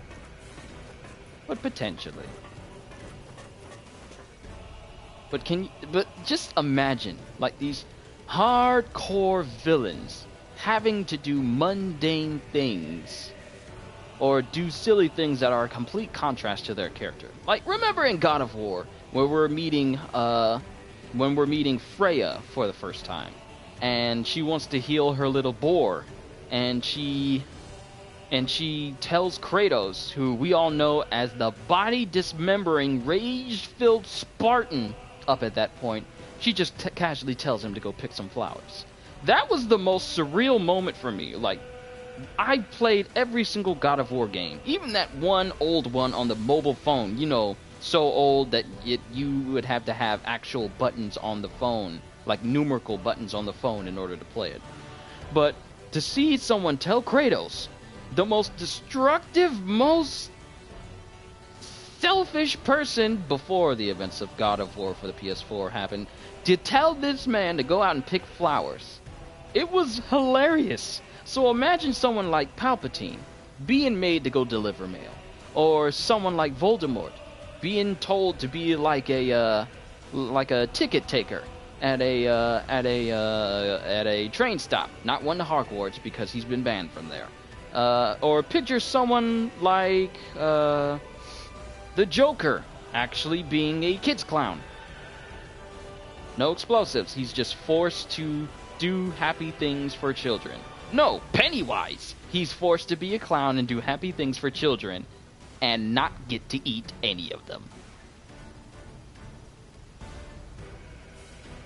But potentially. But just imagine, like, these hardcore villains having to do mundane things or do silly things that are a complete contrast to their character. Like, remember in God of War, where we're meeting Freya for the first time, and she wants to heal her little boar, and she tells Kratos, who we all know as the body-dismembering, rage-filled Spartan up at that point, she just casually tells him to go pick some flowers. That was the most surreal moment for me. Like, I played every single God of War game, even that one old one on the mobile phone, you know, so old that you would have to have actual buttons on the phone, like numerical buttons on the phone in order to play it. But to see someone tell Kratos, the most destructive, most selfish person before the events of God of War for the PS4 happened, to tell this man to go out and pick flowers, it was hilarious. So imagine someone like Palpatine being made to go deliver mail, or someone like Voldemort being told to be like a ticket taker at a train stop, not one to Hogwarts because he's been banned from there. Or picture someone like the Joker actually being a kids clown. No explosives. He's just forced to do happy things for children. No, Pennywise. He's forced to be a clown and do happy things for children and not get to eat any of them.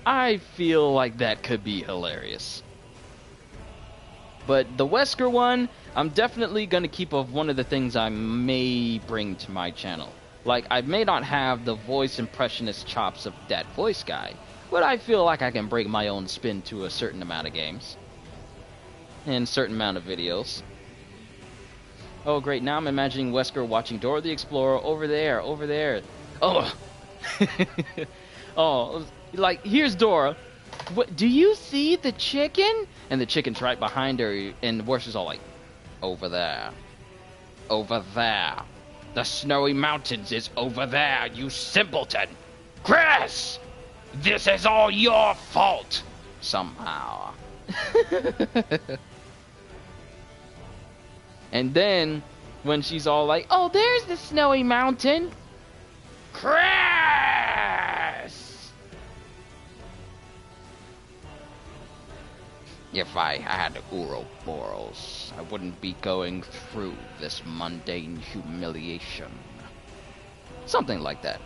I feel like that could be hilarious. But the Wesker one, I'm definitely going to keep of one of the things I may bring to my channel. Like, I may not have the voice impressionist chops of that voice guy, but I feel like I can bring my own spin to a certain amount of games. And a certain amount of videos. Oh, great. Now I'm imagining Wesker watching Dora the Explorer over there, over there. Oh. Oh, like, here's Dora. What, do you see the chicken? And the chicken's right behind her, and Wesker's all like, over there. Over there. The snowy mountains is over there, you simpleton. Chris! This is all your fault. Somehow. And then, when she's all like, oh, there's the snowy mountain. Chris! If I had Ouroboros, I wouldn't be going through this mundane humiliation. Something like that.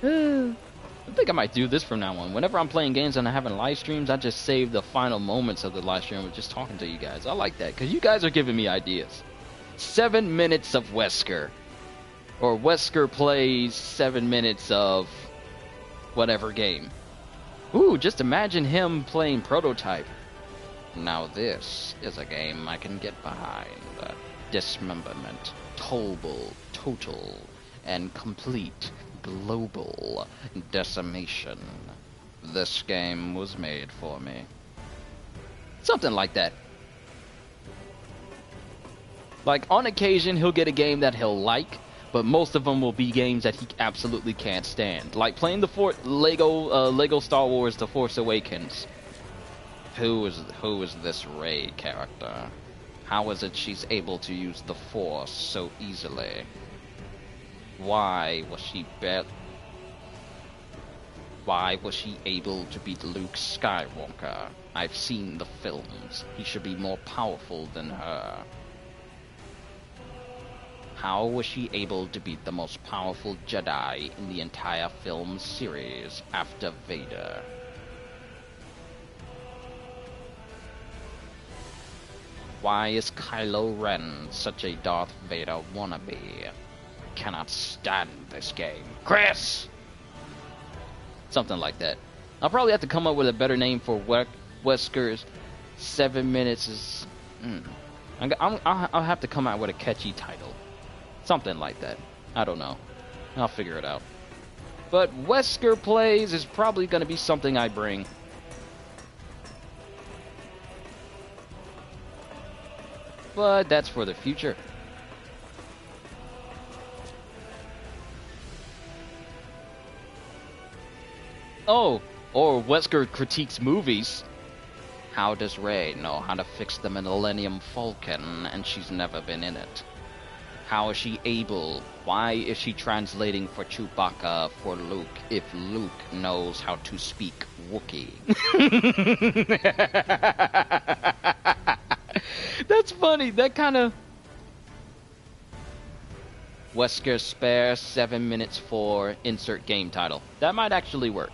I think I might do this from now on. Whenever I'm playing games and I'm having live streams, I just save the final moments of the live stream with just talking to you guys. I like that, because you guys are giving me ideas. 7 minutes of Wesker. Or Wesker plays 7 minutes of whatever game. Ooh, just imagine him playing Prototype. Now this is a game I can get behind. Dismemberment, total, and complete global decimation. This game was made for me. Something like that. Like, on occasion, he'll get a game that he'll like, but most of them will be games that he absolutely can't stand. Like playing the Lego Star Wars The Force Awakens. Who is this Rey character? How is it she's able to use the Force so easily? Why was she able to beat Luke Skywalker? I've seen the films. He should be more powerful than her. How was she able to beat the most powerful Jedi in the entire film series after Vader? Why is Kylo Ren such a Darth Vader wannabe? Cannot stand this game. Chris! Something like that. I'll probably have to come up with a better name for Wesker's 7 minutes is... I'll have to come out with a catchy title. Something like that. I don't know. I'll figure it out. But Wesker Plays is probably going to be something I bring. But that's for the future. Oh, or Wesker critiques movies. How does Rey know how to fix the Millennium Falcon and she's never been in it? How is she able? Why is she translating for Chewbacca for Luke if Luke knows how to speak Wookiee? That's funny. That kind of... Wesker spare 7 minutes for insert game title. That might actually work.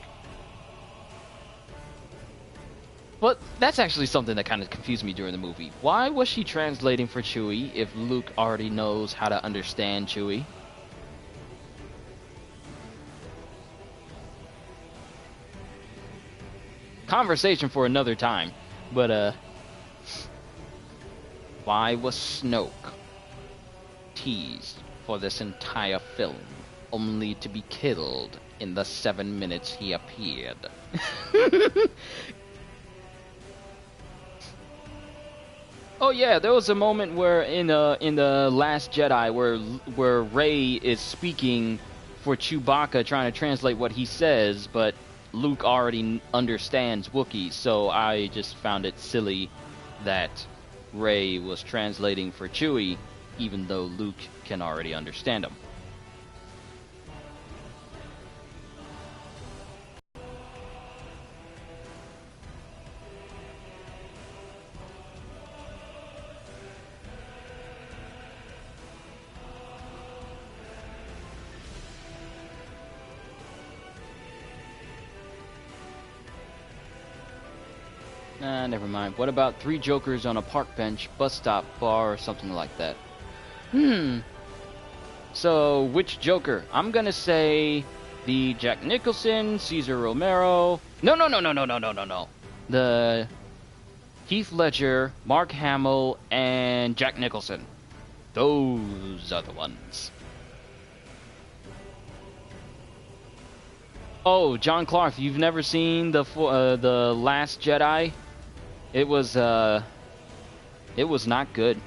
But that's actually something that kind of confused me during the movie. Why was she translating for Chewie if Luke already knows how to understand Chewie? Conversation for another time. But, why was Snoke teased for this entire film, only to be killed in the 7 minutes he appeared? Oh yeah, there was a moment where in the Last Jedi where Rey is speaking for Chewbacca, trying to translate what he says, but Luke already understands Wookiee, so I just found it silly that Rey was translating for Chewie, even though Luke can already understand him. Nah, never mind. What about 3 jokers on a park bench, bus stop, bar, or something like that? So, which Joker? I'm gonna say the Jack Nicholson, Cesar Romero. No. The Heath Ledger, Mark Hamill, and Jack Nicholson. Those are the ones. Oh, John Clark, you've never seen the Last Jedi? It was not good.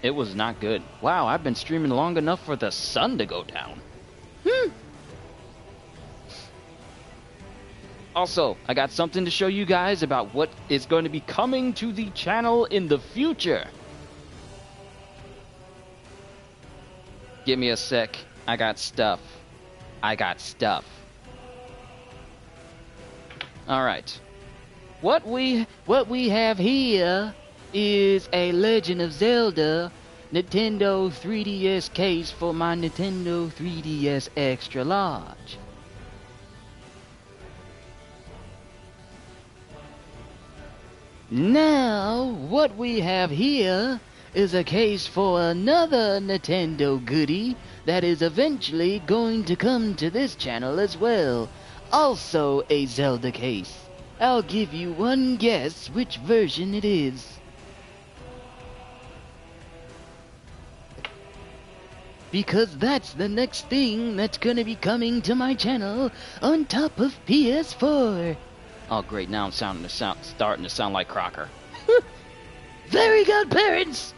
It was not good. Wow, I've been streaming long enough for the sun to go down. Also, I got something to show you guys about what is going to be coming to the channel in the future. Give me a sec. I got stuff. Alright. What we have here is a Legend of Zelda Nintendo 3DS case for my Nintendo 3DS Extra Large. Now, what we have here is a case for another Nintendo goodie that is eventually going to come to this channel as well. Also a Zelda case. I'll give you one guess which version it is. Because that's the next thing that's gonna be coming to my channel on top of PS4. Oh great, now I'm starting to sound like Crocker. Very good, parents!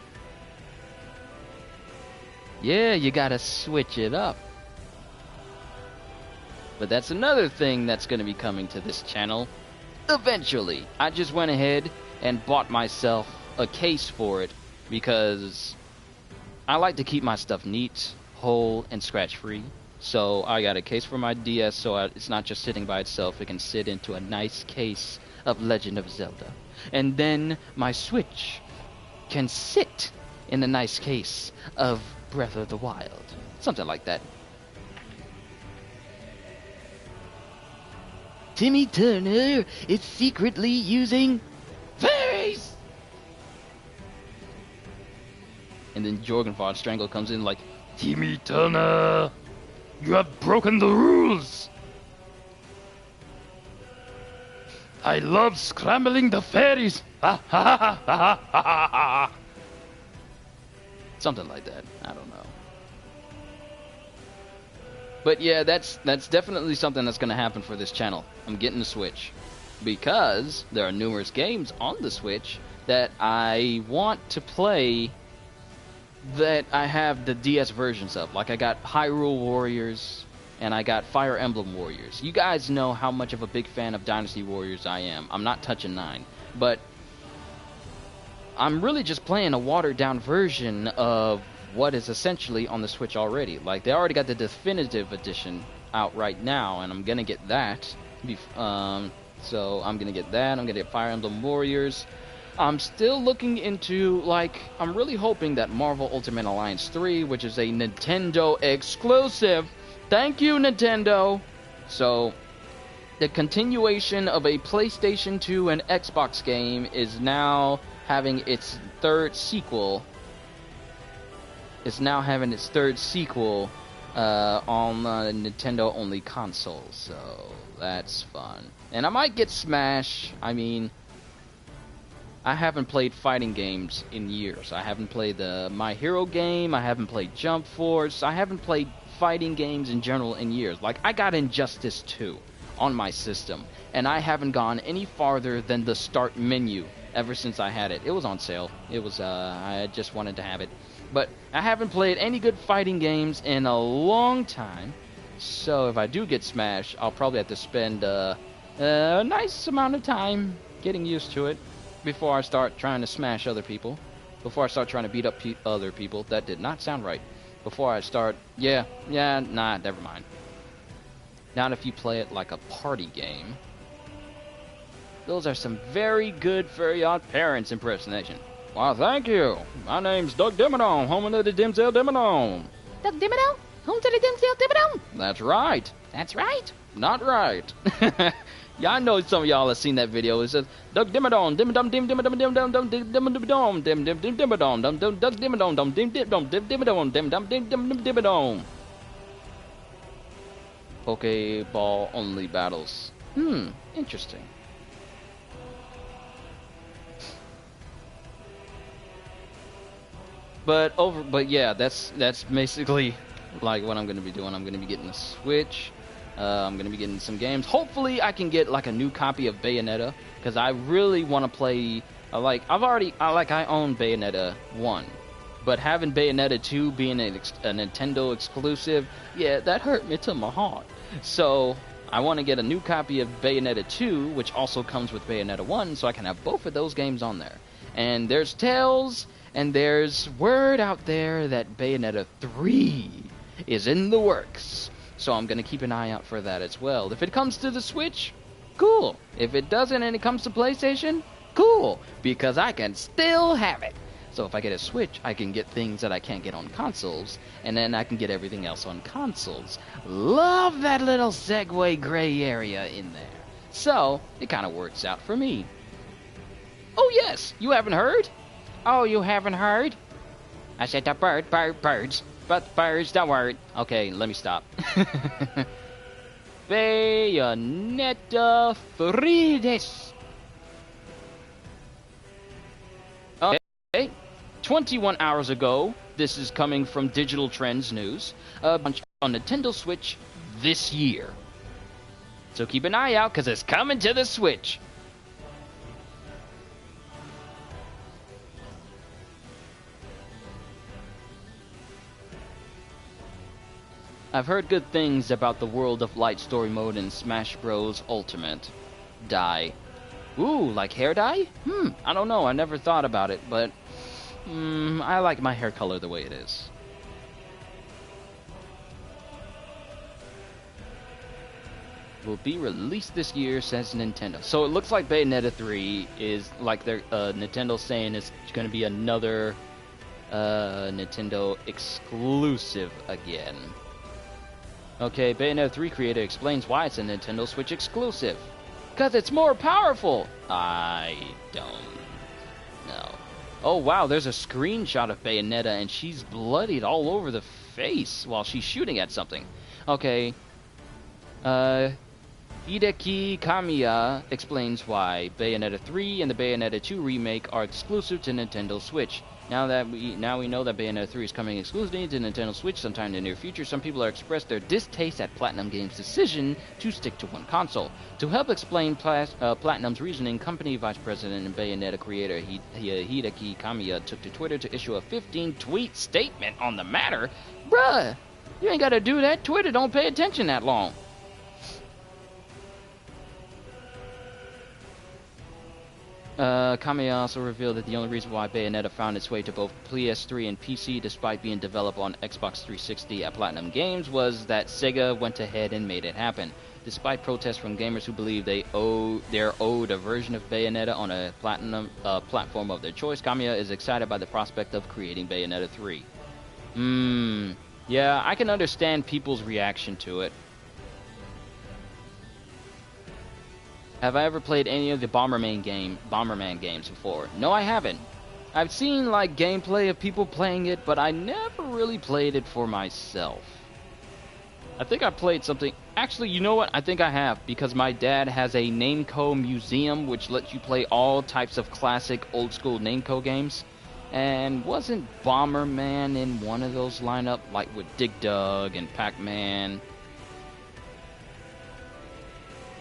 Yeah, you gotta switch it up. But that's another thing that's gonna be coming to this channel eventually. I just went ahead and bought myself a case for it because I like to keep my stuff neat, whole, and scratch-free. So I got a case for my DS so it's not just sitting by itself. It can sit into a nice case of Legend of Zelda. And then my Switch can sit in a nice case of Breath of the Wild. Something like that. Timmy Turner is secretly using fairies! And then Jorgen von Strangle comes in like, Timmy Turner, you have broken the rules. I love scrambling the fairies. Ha ha ha ha ha ha ha. Something like that. I don't know. But yeah, that's definitely something that's going to happen for this channel. I'm getting the Switch because there are numerous games on the Switch that I want to play that I have the DS versions of. Like I got Hyrule Warriors and I got Fire Emblem Warriors. You guys know how much of a big fan of Dynasty Warriors I am. I'm not touching 9, but I'm really just playing a watered down version of what is essentially on the Switch already. Like they already got the definitive edition out right now, and I'm gonna get that. So I'm gonna get that. I'm gonna get Fire Emblem Warriors. I'm still looking into, like, I'm really hoping that Marvel Ultimate Alliance 3, which is a Nintendo exclusive. Thank you, Nintendo. So the continuation of a PlayStation 2 and Xbox game is now having its third sequel. It's now having its third sequel on Nintendo-only consoles, so that's fun. And I might get Smash. I mean, I haven't played fighting games in years. I haven't played the My Hero game. I haven't played Jump Force. I haven't played fighting games in general in years. Like, I got Injustice 2 on my system, and I haven't gone any farther than the start menu ever since I had it. It was on sale. It was, I just wanted to have it. But I haven't played any good fighting games in a long time, so if I do get Smash, I'll probably have to spend a nice amount of time getting used to it before I start trying to smash other people, before I start trying to beat up other people. That did not sound right. Before I start, nah, never mind. Not if you play it like a party game. Those are some very good Fairy Odd Parents impersonation. Well, thank you. My name's Doug Dimmadome, home of the Dimsdale Dimmadome. Doug Dimmadome? Home to the Dimsdale Dimmadome? That's right. That's right. Not right. Yeah, I know some of y'all have seen that video. It says Doug Dimmadome, Dimmadome, Dim Dimmadome, Dimmadome, Dimmadome, Dim Dim Dim Dimmadome, Doug Dimmadome, Dim Dimmadome, Dim Dimmadome, Dim Dum Dim Dim Dimmadome. Pokeball only battles. Interesting. But yeah, that's basically like what I'm gonna be doing. I'm gonna be getting a Switch. I'm gonna be getting some games. Hopefully, I can get like a new copy of Bayonetta because I really want to play. I own Bayonetta 1, but having Bayonetta 2 being a Nintendo exclusive, yeah, that hurt me to my heart. So I want to get a new copy of Bayonetta 2, which also comes with Bayonetta 1, so I can have both of those games on there. And there's tales, and there's word out there that Bayonetta 3 is in the works. So I'm going to keep an eye out for that as well. If it comes to the Switch, cool. If it doesn't and it comes to PlayStation, cool. Because I can still have it. So if I get a Switch, I can get things that I can't get on consoles, and then I can get everything else on consoles. Love that little segue gray area in there. So it kind of works out for me. Oh yes, you haven't heard? Oh, you haven't heard? I said the birds. But birds don't worry. Okay, let me stop. Bayonetta 3 this. Okay. 21 hours ago, this is coming from Digital Trends News, a bunch on Nintendo Switch this year. So keep an eye out, because it's coming to the Switch. I've heard good things about the World of Light story mode in Smash Bros. Ultimate. Dye. Ooh, like hair dye? I don't know, I never thought about it, but I like my hair color the way it is. Will be released this year, says Nintendo. So it looks like Bayonetta 3 is like they're Nintendo saying it's going to be another Nintendo exclusive again. Okay, Bayonetta 3 creator explains why it's a Nintendo Switch exclusive. Because it's more powerful! I don't know. Oh wow, there's a screenshot of Bayonetta and she's bloodied all over the face while she's shooting at something. Okay. Hideki Kamiya explains why Bayonetta 3 and the Bayonetta 2 remake are exclusive to Nintendo Switch. Now we know that Bayonetta 3 is coming exclusively to Nintendo Switch sometime in the near future, some people have expressed their distaste at Platinum Games' decision to stick to one console. To help explain Platinum's reasoning, company vice president and Bayonetta creator Hideki Kamiya took to Twitter to issue a 15-tweet statement on the matter. Bruh, you ain't gotta do that. Twitter don't pay attention that long. Kamiya also revealed that the only reason why Bayonetta found its way to both PS3 and PC despite being developed on Xbox 360 at Platinum Games was that Sega went ahead and made it happen. Despite protests from gamers who believe they're owed a version of Bayonetta on a Platinum platform of their choice, Kamiya is excited by the prospect of creating Bayonetta 3. Yeah, I can understand people's reaction to it. Have I ever played any of the Bomberman games before? No, I haven't. I've seen like gameplay of people playing it, but I never really played it for myself. I think I played something. Actually, you know what? I think I have, because my dad has a Namco museum which lets you play all types of classic old school Namco games. And wasn't Bomberman in one of those lineup, like with Dig Dug and Pac-Man?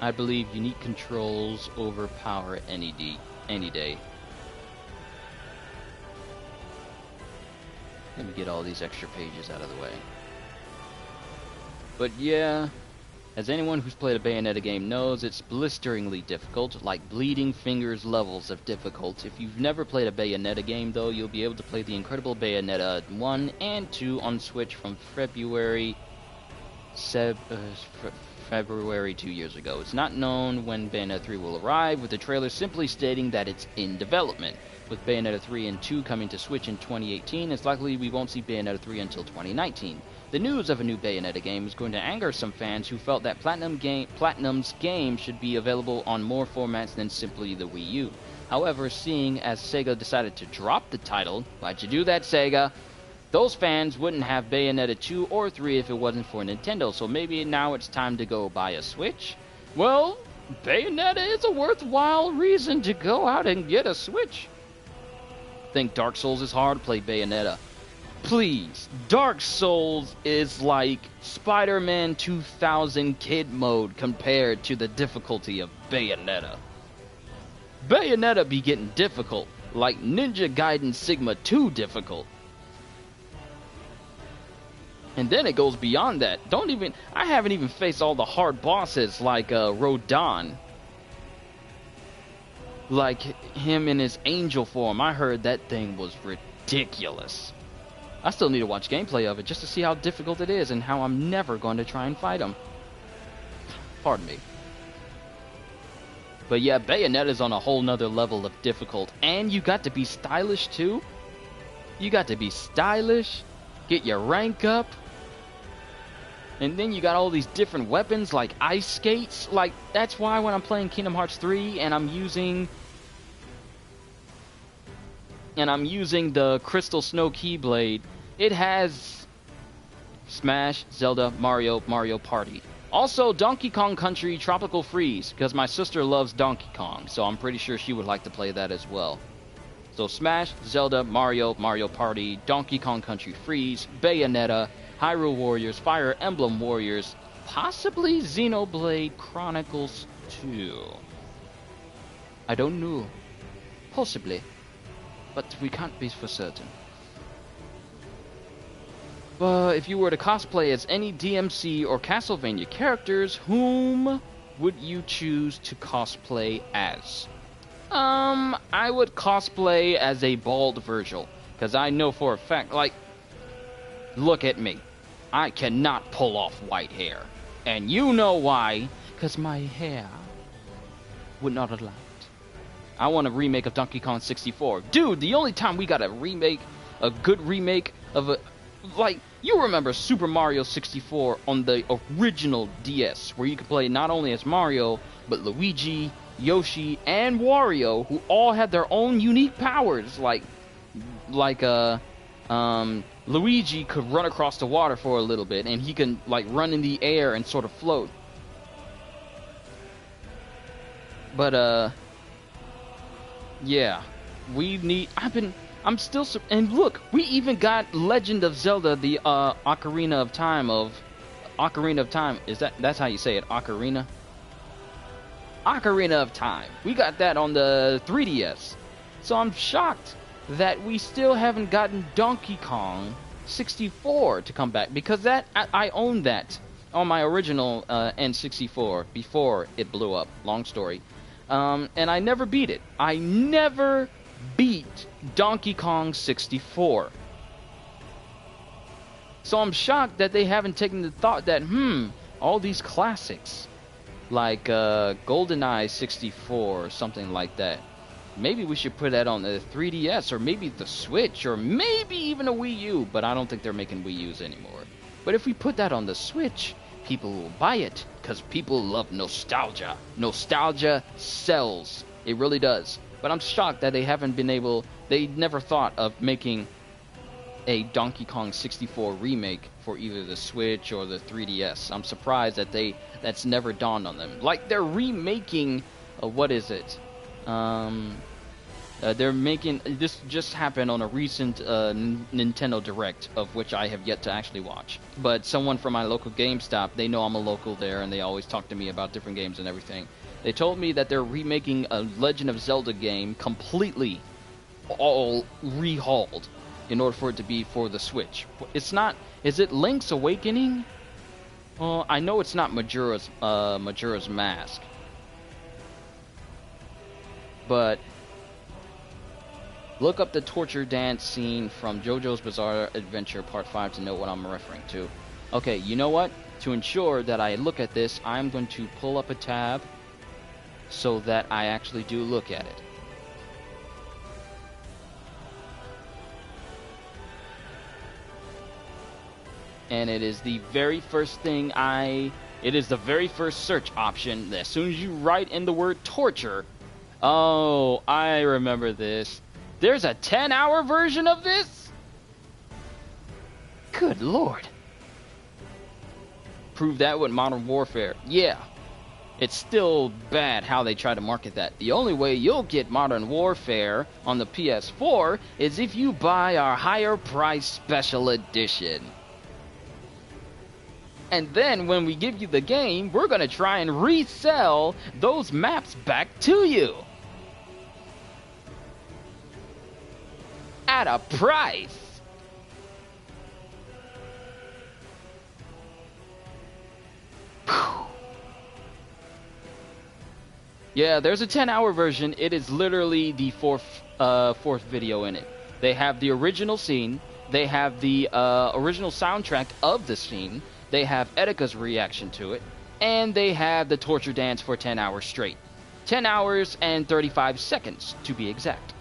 I believe unique controls overpower any day. Let me get all these extra pages out of the way. But yeah, as anyone who's played a Bayonetta game knows, it's blisteringly difficult, like bleeding fingers levels of difficult. If you've never played a Bayonetta game though, you'll be able to play the incredible Bayonetta 1 and 2 on Switch from February 2 years ago. It's not known when Bayonetta 3 will arrive, with the trailer simply stating that it's in development. With Bayonetta 3 and 2 coming to Switch in 2018, it's likely we won't see Bayonetta 3 until 2019. The news of a new Bayonetta game is going to anger some fans who felt that Platinum's game should be available on more formats than simply the Wii U. However, seeing as Sega decided to drop the title, why'd you do that, Sega? Those fans wouldn't have Bayonetta 2 or 3 if it wasn't for Nintendo, so maybe now it's time to go buy a Switch? Well, Bayonetta is a worthwhile reason to go out and get a Switch. Think Dark Souls is hard, play Bayonetta. Please, Dark Souls is like Spider-Man 2000 Kid Mode compared to the difficulty of Bayonetta. Bayonetta be getting difficult, like Ninja Gaiden Sigma 2 difficult. And then it goes beyond that. I haven't even faced all the hard bosses like Rodon. Like him in his angel form. I heard that thing was ridiculous. I still need to watch gameplay of it just to see how difficult it is and how I'm never going to try and fight him. Pardon me. But yeah, Bayonetta's on a whole nother level of difficult. And you got to be stylish too. You got to be stylish. Get your rank up. And then you got all these different weapons like ice skates. Like, that's why when I'm playing Kingdom Hearts 3 and I'm using the Crystal Snow Keyblade, it has Smash, Zelda, Mario, Mario Party. Also, Donkey Kong Country Tropical Freeze, because my sister loves Donkey Kong, so I'm pretty sure she would like to play that as well. So Smash, Zelda, Mario, Mario Party, Donkey Kong Country Freeze, Bayonetta, Hyrule Warriors, Fire Emblem Warriors, possibly Xenoblade Chronicles 2. I don't know. Possibly. But we can't be for certain. But if you were to cosplay as any DMC or Castlevania characters, whom would you choose to cosplay as? I would cosplay as a bald Virgil, because I know for a fact, like, look at me. I cannot pull off white hair. And you know why, because my hair would not allow it. I want a remake of Donkey Kong 64. Dude, the only time we got a good remake of a, like, you remember Super Mario 64 on the original DS, where you could play not only as Mario, but Luigi, Yoshi, and Wario, who all had their own unique powers, Luigi could run across the water for a little bit, and he can, like, run in the air and sort of float. But, yeah. I'm still, and look, we even got Legend of Zelda, the, Ocarina of Time. That's how you say it, Ocarina? Ocarina of Time. We got that on the 3DS. So I'm shocked that we still haven't gotten Donkey Kong 64 to come back, because I owned that on my original N64 before it blew up. Long story. And I never beat it. I never beat Donkey Kong 64. So I'm shocked that they haven't taken the thought that, all these classics, like GoldenEye 64 or something like that, maybe we should put that on the 3DS, or maybe the Switch, or maybe even a Wii U, but I don't think they're making Wii U's anymore. But if we put that on the Switch, people will buy it, because people love nostalgia. Nostalgia sells. It really does. But I'm shocked that they never thought of making a Donkey Kong 64 remake for either the Switch or the 3DS. I'm surprised that that's never dawned on them. Like, they're remaking, what is it? They're making, this just happened on a recent Nintendo Direct, of which I have yet to actually watch. But someone from my local GameStop, they know I'm a local there, and they always talk to me about different games and everything. They told me that they're remaking a Legend of Zelda game completely, all rehauled, in order for it to be for the Switch. It's not, is it Link's Awakening? Well, I know it's not Majora's Mask. But look up the torture dance scene from JoJo's Bizarre Adventure Part 5 to know what I'm referring to. Okay, you know what? To ensure that I look at this, I'm going to pull up a tab so that I actually do look at it. And it is the very first thing it is the very first search option. As soon as you write in the word torture, oh, I remember this. There's a 10-hour version of this? Good lord. Prove that with Modern Warfare. Yeah. It's still bad how they try to market that. The only way you'll get Modern Warfare on the PS4 is if you buy our higher price special edition. And then when we give you the game, we're going to try and resell those maps back to you. At a price. Yeah, there's a 10-hour version. It is literally the fourth video in it. They have the original scene. They have the original soundtrack of the scene. They have Etika's reaction to it. And they have the torture dance for 10 hours straight. 10 hours and 35 seconds, to be exact.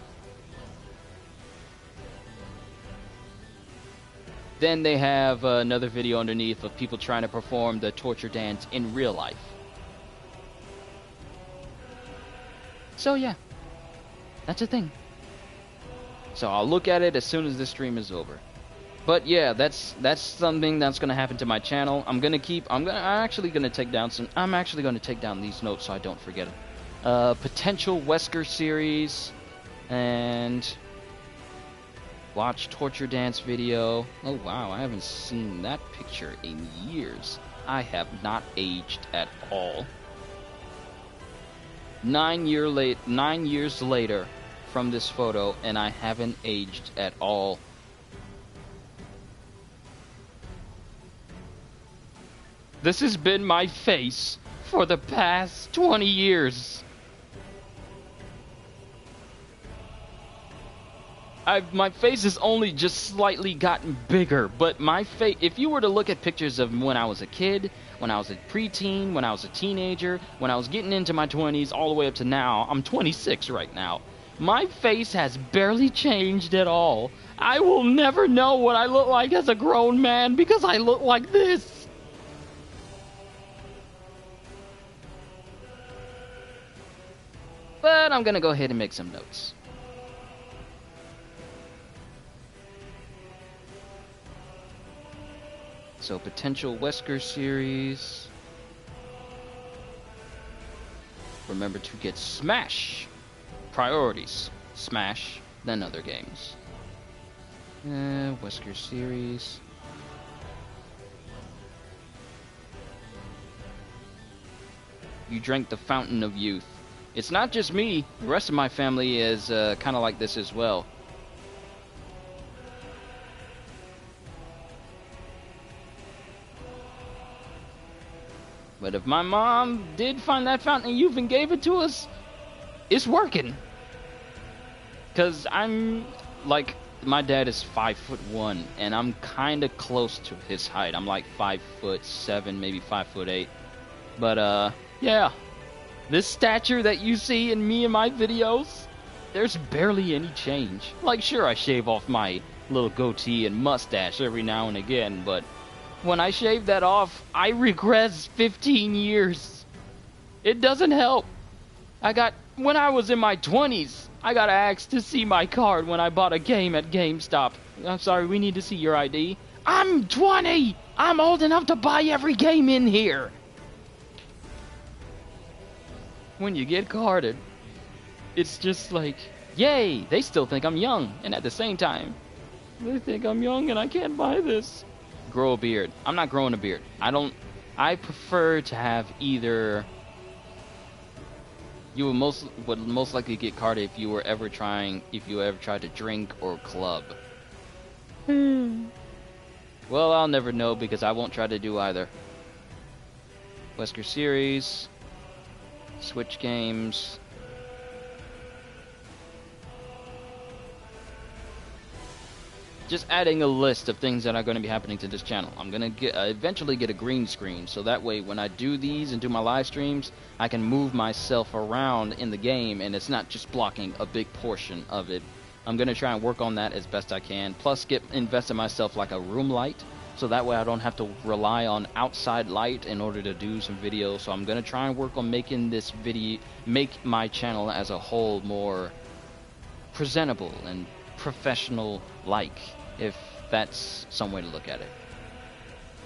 Then they have another video underneath of people trying to perform the torture dance in real life. So yeah, that's a thing. So I'll look at it as soon as this stream is over. But yeah, that's something that's gonna happen to my channel. I'm actually gonna take down these notes so I don't forget them. Potential Wesker series, and watch torture dance video. Oh wow, I haven't seen that picture in years. I have not aged at all. 9 years later from this photo, and I haven't aged at all. This has been my face for the past 20 years. My face has only just slightly gotten bigger, but my face, if you were to look at pictures of when I was a kid, when I was a preteen, when I was a teenager, when I was getting into my 20s, all the way up to now, I'm 26 right now. My face has barely changed at all. I will never know what I look like as a grown man because I look like this. But I'm gonna go ahead and make some notes. So, potential Wesker series. Remember to get Smash. Priorities. Smash, then other games. Wesker series. You drank the fountain of youth. It's not just me. The rest of my family is kind of like this as well. But if my mom did find that fountain of youth and gave it to us, it's working. Because I'm, like, my dad is 5'1", and I'm kind of close to his height. I'm like 5'7", maybe 5'8". But, yeah. This stature that you see in me and my videos, there's barely any change. Like, sure, I shave off my little goatee and mustache every now and again, but when I shave that off, I regress 15 years. It doesn't help. When I was in my 20s, I got asked to see my card when I bought a game at GameStop. I'm sorry, we need to see your ID. I'm 20! I'm old enough to buy every game in here! When you get carded, it's just like, yay! They still think I'm young, and at the same time, they think I'm young and I can't buy this. Grow a beard. I'm not growing a beard. I prefer to have either. You would most likely get carded if you ever tried to drink or club. Well, I'll never know because I won't try to do either. Wesker series, Switch games. Just adding a list of things that are going to be happening to this channel. I'm going to eventually get a green screen, so that way when I do these and do my live streams, I can move myself around in the game, and it's not just blocking a big portion of it. I'm going to try and work on that as best I can, plus invest in myself like a room light, so that way I don't have to rely on outside light in order to do some videos. So I'm going to try and work on making make my channel as a whole more presentable and professional-like, if that's some way to look at it.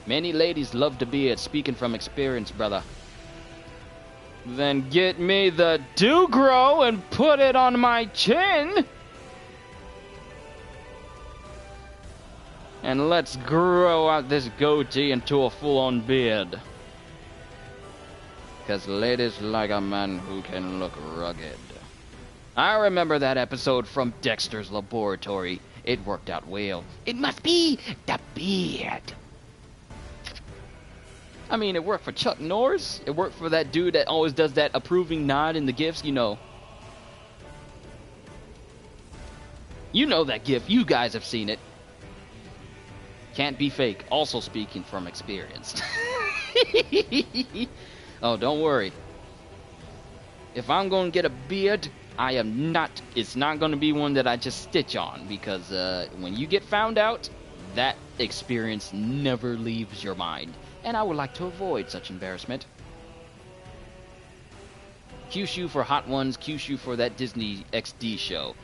Many ladies love to be it, speaking from experience, brother. Then get me the do-grow and put it on my chin. And let's grow out this goatee into a full-on beard. Because ladies like a man who can look rugged. I remember that episode from Dexter's Laboratory. It worked out well. It must be the beard. I mean, it worked for Chuck Norris. It worked for that dude that always does that approving nod in the GIFs, you know. You know that GIF. You guys have seen it. Can't be fake. Also speaking from experience. Oh, don't worry. If I'm going to get a beard, it's not going to be one that I just stitch on. Because when you get found out, that experience never leaves your mind. And I would like to avoid such embarrassment. Qushu for Hot Ones, Qushu for that Disney XD show.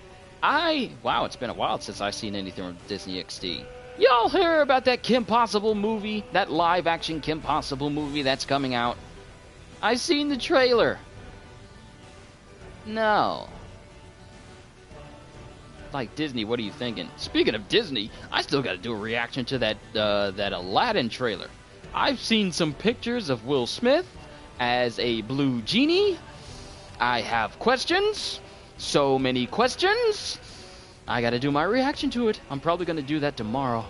Wow, it's been a while since I've seen anything from Disney XD. Y'all hear about that Kim Possible movie? That live-action Kim Possible movie that's coming out? I seen the trailer. No. Like, Disney, what are you thinking? Speaking of Disney, I still gotta do a reaction to that Aladdin trailer. I've seen some pictures of Will Smith as a blue genie. I have questions. So many questions. I gotta do my reaction to it. I'm probably gonna do that tomorrow.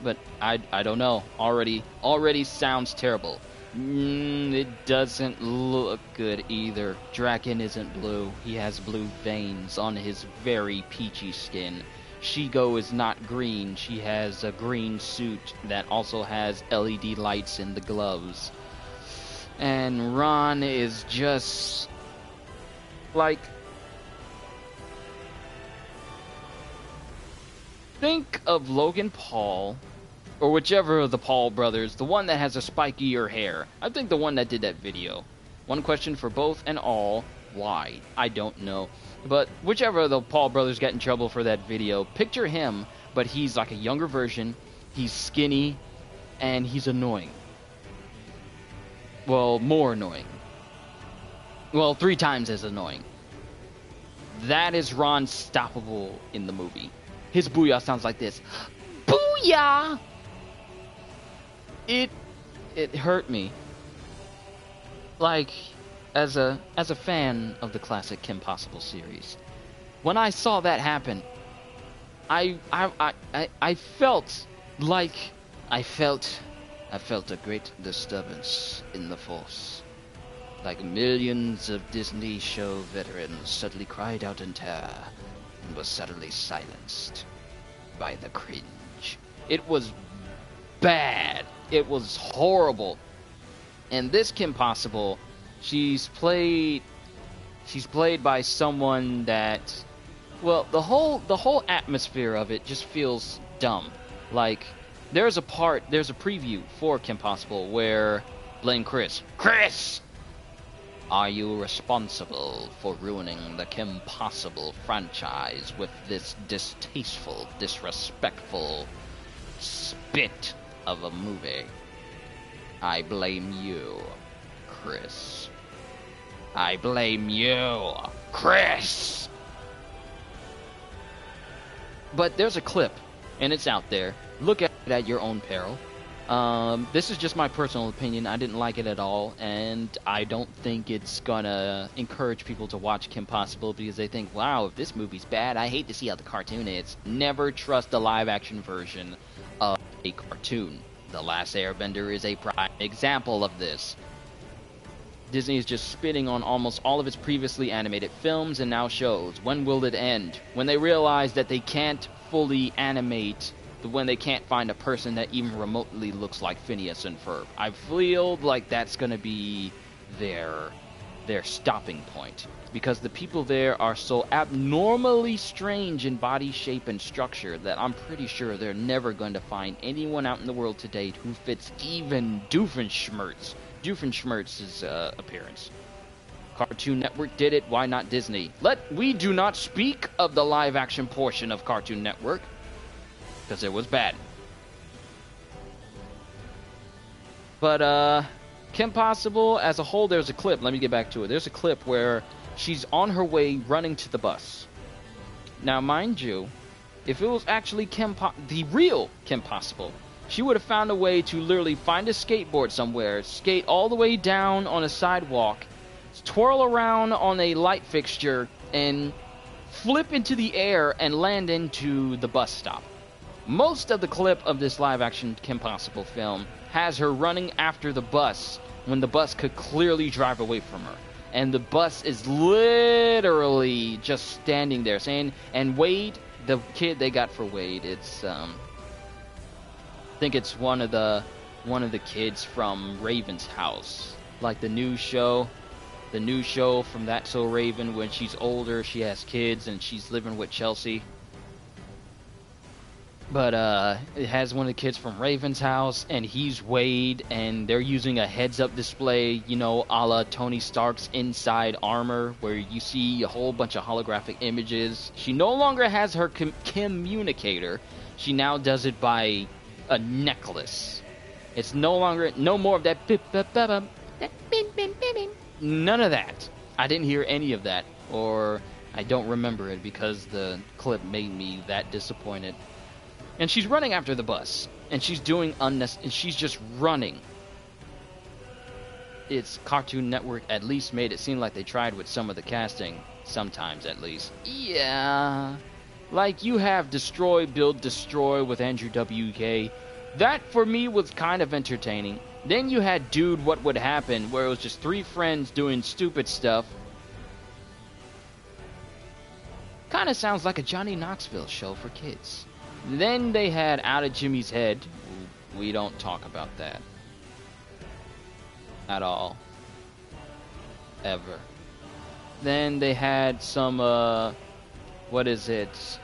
But I don't know. Already sounds terrible. It doesn't look good either. Draken isn't blue. He has blue veins on his very peachy skin. Shigo is not green. She has a green suit that also has LED lights in the gloves. And Ron is just like, think of Logan Paul, or whichever of the Paul brothers, the one that has a spikier hair. I think the one that did that video. One question for both and all. Why? I don't know. But whichever of the Paul brothers got in trouble for that video, picture him, but he's like a younger version. He's skinny, and he's annoying. Well, more annoying. Well, 3 times as annoying. That is Ron Stoppable in the movie. His booyah sounds like this. Booyah! It hurt me. Like, as a fan of the classic Kim Possible series, when I saw that happen, I felt a great disturbance in the force. Like millions of Disney show veterans suddenly cried out in terror and were suddenly silenced by the cringe. It was bad. It was horrible. And this Kim Possible, she's played by someone that, well, the whole atmosphere of it just feels dumb. Like, there's a preview for Kim Possible where blame Chris. Chris! Are you responsible for ruining the Kim Possible franchise with this distasteful, disrespectful spit of a movie? I blame you, Chris. I blame you, Chris! But there's a clip, and it's out there. Look at it at your own peril. This is just my personal opinion. I didn't like it at all, and I don't think it's gonna encourage people to watch Kim Possible because they think, wow, if this movie's bad, I hate to see how the cartoon is. Never trust the live-action version of a cartoon. The Last Airbender is a prime example of this. Disney is just spitting on almost all of its previously animated films and now shows. When will it end? When they realize that they can't fully animate, when they can't find a person that even remotely looks like Phineas and Ferb. I feel like that's going to be their stopping point. Because the people there are so abnormally strange in body shape and structure that I'm pretty sure they're never going to find anyone out in the world to date who fits even Doofenshmirtz's appearance. Cartoon Network did it, why not Disney? We do not speak of the live-action portion of Cartoon Network, because it was bad. But, Kim Possible as a whole, there's a clip. Let me get back to it. There's a clip where she's on her way running to the bus. Now, mind you, if it was actually the real Kim Possible, she would have found a way to literally find a skateboard somewhere, skate all the way down on a sidewalk, twirl around on a light fixture, and flip into the air and land into the bus stop. Most of the clip of this live-action Kim Possible film has her running after the bus when the bus could clearly drive away from her. And the bus is literally just standing there saying, and Wade, the kid they got for Wade, it's I think it's one of the kids from Raven's house, like the new show from That's So Raven. When she's older, she has kids and she's living with Chelsea. But it has one of the kids from Raven's house, and he's Wade, and they're using a heads-up display, you know, a la Tony Stark's Inside Armor, where you see a whole bunch of holographic images. She no longer has her communicator. She now does it by a necklace. It's no more of that none of that. I didn't hear any of that, or I don't remember it because the clip made me that disappointed. And she's running after the bus, and she's doing she's just running. It's Cartoon Network at least made it seem like they tried with some of the casting, sometimes at least. Yeah, like you have Destroy, Build, Destroy with Andrew WK. That for me was kind of entertaining. Then you had Dude, What Would Happen, where it was just three friends doing stupid stuff. Kind of sounds like a Johnny Knoxville show for kids. Then they had Out of Jimmy's Head. We don't talk about that at all. Ever. Then they had some, what is it?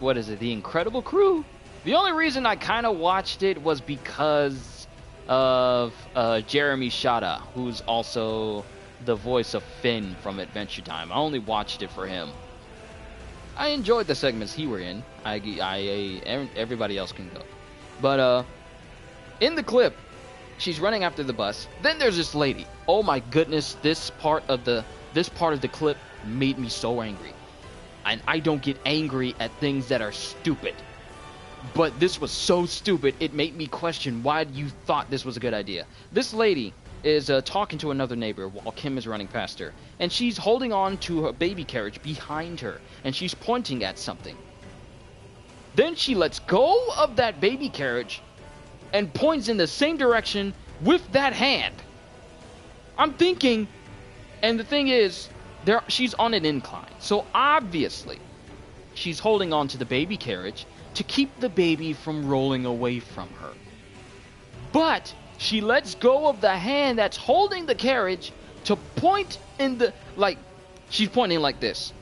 The Incredible Crew? The only reason I kind of watched it was because of Jeremy Shada, who's also the voice of Finn from Adventure Time. I only watched it for him. I enjoyed the segments he were in. Everybody else can go. But in the clip, she's running after the bus. Then there's this lady. Oh my goodness, this part of the clip made me so angry. And I don't get angry at things that are stupid. But this was so stupid, it made me question why you thought this was a good idea. This lady is talking to another neighbor while Kim is running past her. And she's holding on to her baby carriage behind her. And she's pointing at something. Then she lets go of that baby carriage and points in the same direction with that hand. I'm thinking, and the thing is, she's on an incline. So obviously, she's holding on to the baby carriage to keep the baby from rolling away from her. But she lets go of the hand that's holding the carriage to point in the, she's pointing like this.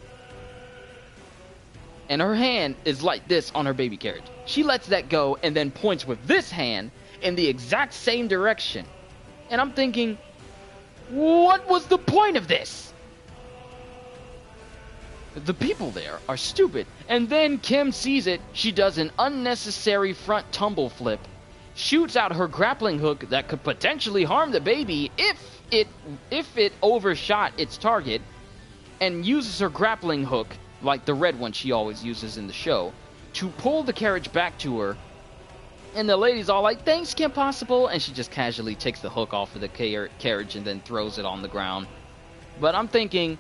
And her hand is like this on her baby carriage. She lets that go and then points with this hand in the exact same direction. And I'm thinking, what was the point of this? The people there are stupid. And then Kim sees it. She does an unnecessary front tumble flip, shoots out her grappling hook that could potentially harm the baby if it overshot its target, and uses her grappling hook, like the red one she always uses in the show, to pull the carriage back to her. And the lady's all like, "Thanks, Kim Possible," and she just casually takes the hook off of the carriage and then throws it on the ground. But I'm thinking,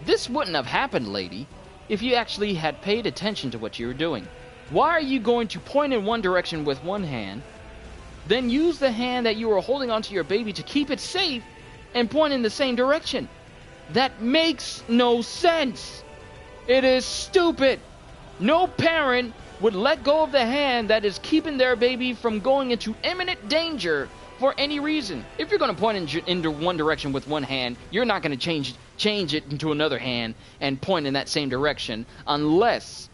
this wouldn't have happened, lady, if you actually had paid attention to what you were doing. Why are you going to point in one direction with one hand, then use the hand that you were holding onto your baby to keep it safe, and point in the same direction? That makes no sense. It is stupid. No parent would let go of the hand that is keeping their baby from going into imminent danger for any reason. If you're going to point into one direction with one hand, you're not going to change it into another hand and point in that same direction unless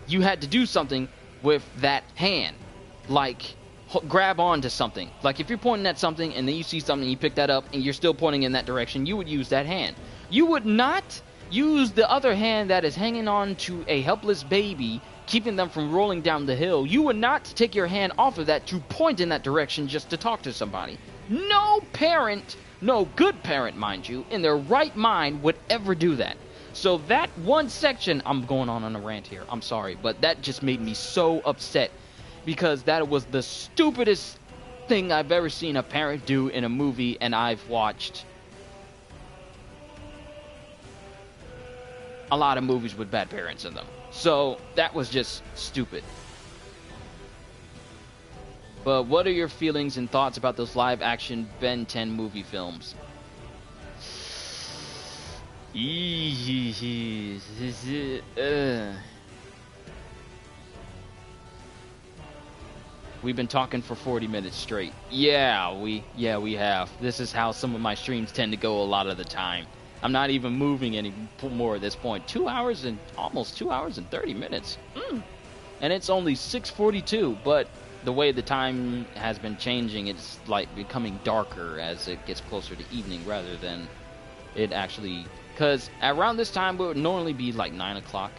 you had to do something with that hand, like grab onto something. Like if you're pointing at something and then you see something, you pick that up and you're still pointing in that direction, you would use that hand. You would not use the other hand that is hanging on to a helpless baby keeping them from rolling down the hill, you would not take your hand off of that to point in that direction just to talk to somebody. No parent, no good parent, mind you, in their right mind would ever do that. So that one section, I'm going on a rant here, I'm sorry, but that just made me so upset because that was the stupidest thing I've ever seen a parent do in a movie, and I've watched a lot of movies with bad parents in them. So that was just stupid. But what are your feelings and thoughts about those live action Ben 10 movie films? We've been talking for 40 minutes straight. Yeah, we have. This is how some of my streams tend to go a lot of the time. I'm not even moving any more at this point. Almost 2 hours and 30 minutes. And it's only 6:42, but the way the time has been changing, it's like becoming darker as it gets closer to evening rather than it actually... Because around this time, it would normally be like 9 o'clock.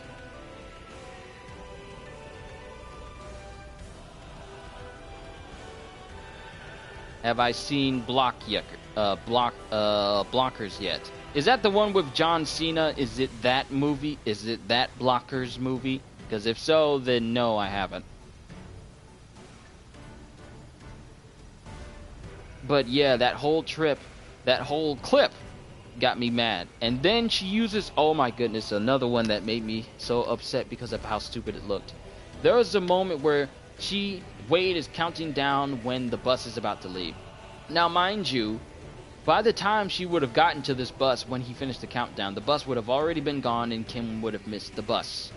Have I seen Blockers yet? Is that the one with John Cena? Is it that movie? Is it that Blockers movie? Because if so, then no, I haven't. But yeah, that whole clip got me mad. And then she uses, oh my goodness, another one that made me so upset because of how stupid it looked. There was a moment where Wade is counting down when the bus is about to leave. Now, mind you, by the time she would have gotten to this bus when he finished the countdown, the bus would have already been gone and Kim would have missed the bus.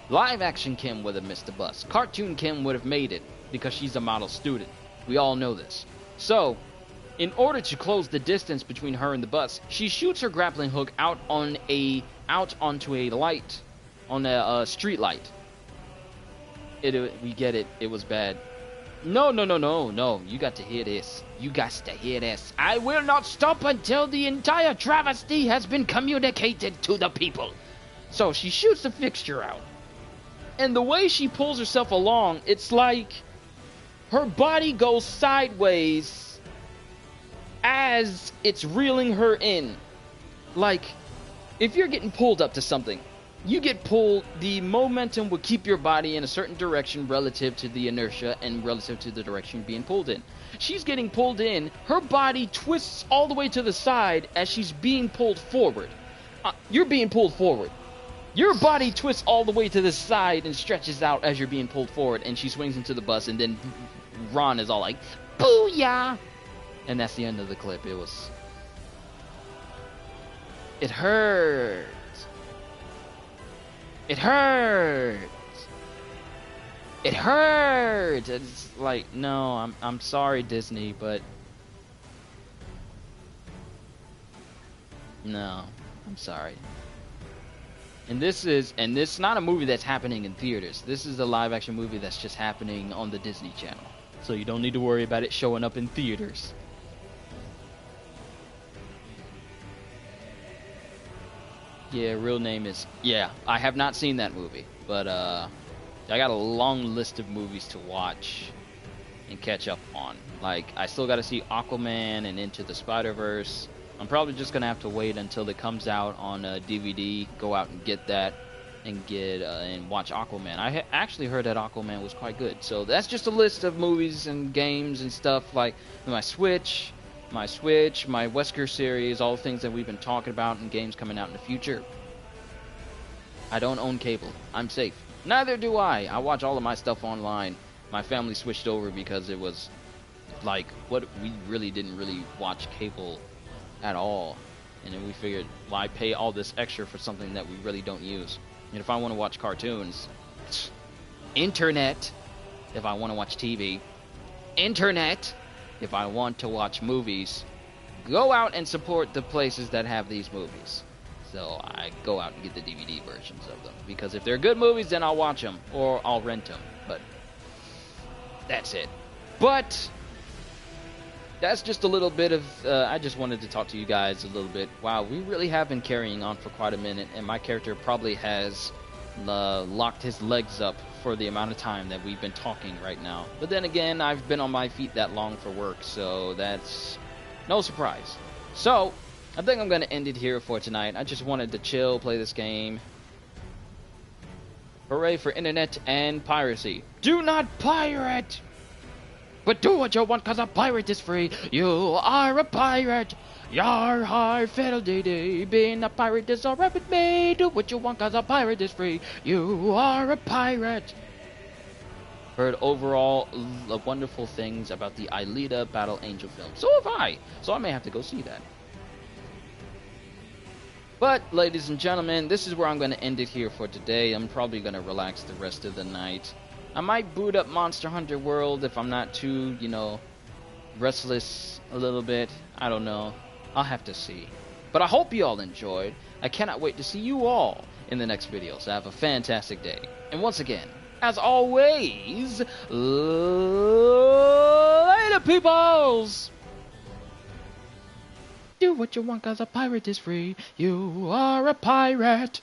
Live action Kim would have missed the bus. Cartoon Kim would have made it because she's a model student. We all know this. So, in order to close the distance between her and the bus, she shoots her grappling hook out onto a light, on a street light. We get it. It was bad. No. You got to hear this. You got to hear this. I will not stop until the entire travesty has been communicated to the people. So she shoots the fixture out. And the way she pulls herself along, it's like her body goes sideways as it's reeling her in. Like, if you're getting pulled up to something, you get pulled, the momentum will keep your body in a certain direction relative to the inertia and relative to the direction being pulled in. She's getting pulled in, her body twists all the way to the side as she's being pulled forward. You're being pulled forward. Your body twists all the way to the side and stretches out as you're being pulled forward, and she swings into the bus, and then Ron is all like, "Booyah!" And that's the end of the clip. It hurt. It hurt. It hurt. It's like, no, I'm sorry, Disney, but no, I'm sorry. And this is not a movie that's happening in theaters. This is a live action movie that's just happening on the Disney Channel. So you don't need to worry about it showing up in theaters. Yeah, real name is... Yeah, I have not seen that movie. But, I got a long list of movies to watch and catch up on. Like, I still got to see Aquaman and Into the Spider-Verse. I'm probably just going to have to wait until it comes out on DVD, go out and get that, and and watch Aquaman. I actually heard that Aquaman was quite good. So that's just a list of movies and games and stuff, like my Switch, my Wesker series, all the things that we've been talking about, and games coming out in the future. I don't own cable. I'm safe. Neither do I. I watch all of my stuff online. My family switched over because it was like, we really didn't watch cable at all. And then we figured, why pay all this extra for something that we really don't use? And if I want to watch cartoons, internet. If I want to watch TV, internet. If I want to watch movies, go out and support the places that have these movies. So I go out and get the DVD versions of them. Because if they're good movies, then I'll watch them. Or I'll rent them. But that's it. But that's just a little bit of... I just wanted to talk to you guys a little bit. Wow, we really have been carrying on for quite a minute. And my character probably has locked his legs up for the amount of time that we've been talking right now. But then again, I've been on my feet that long for work, so that's no surprise. So, I think I'm going to end it here for tonight. I just wanted to chill, play this game. Hooray for internet and piracy. Do not pirate! But do what you want, cause a pirate is free. You are a pirate. Yar har fiddle dee dee. Being a pirate is alright with me. Do what you want, cause a pirate is free. You are a pirate. Heard overall wonderful things about the Aelita Battle Angel film. So have I. So I may have to go see that. But, ladies and gentlemen, this is where I'm going to end it here for today. I'm probably going to relax the rest of the night. I might boot up Monster Hunter World if I'm not too, you know, restless a little bit. I don't know. I'll have to see. But I hope you all enjoyed. I cannot wait to see you all in the next video. So have a fantastic day. And once again, as always, later, peoples! Do what you want, cause a pirate is free. You are a pirate.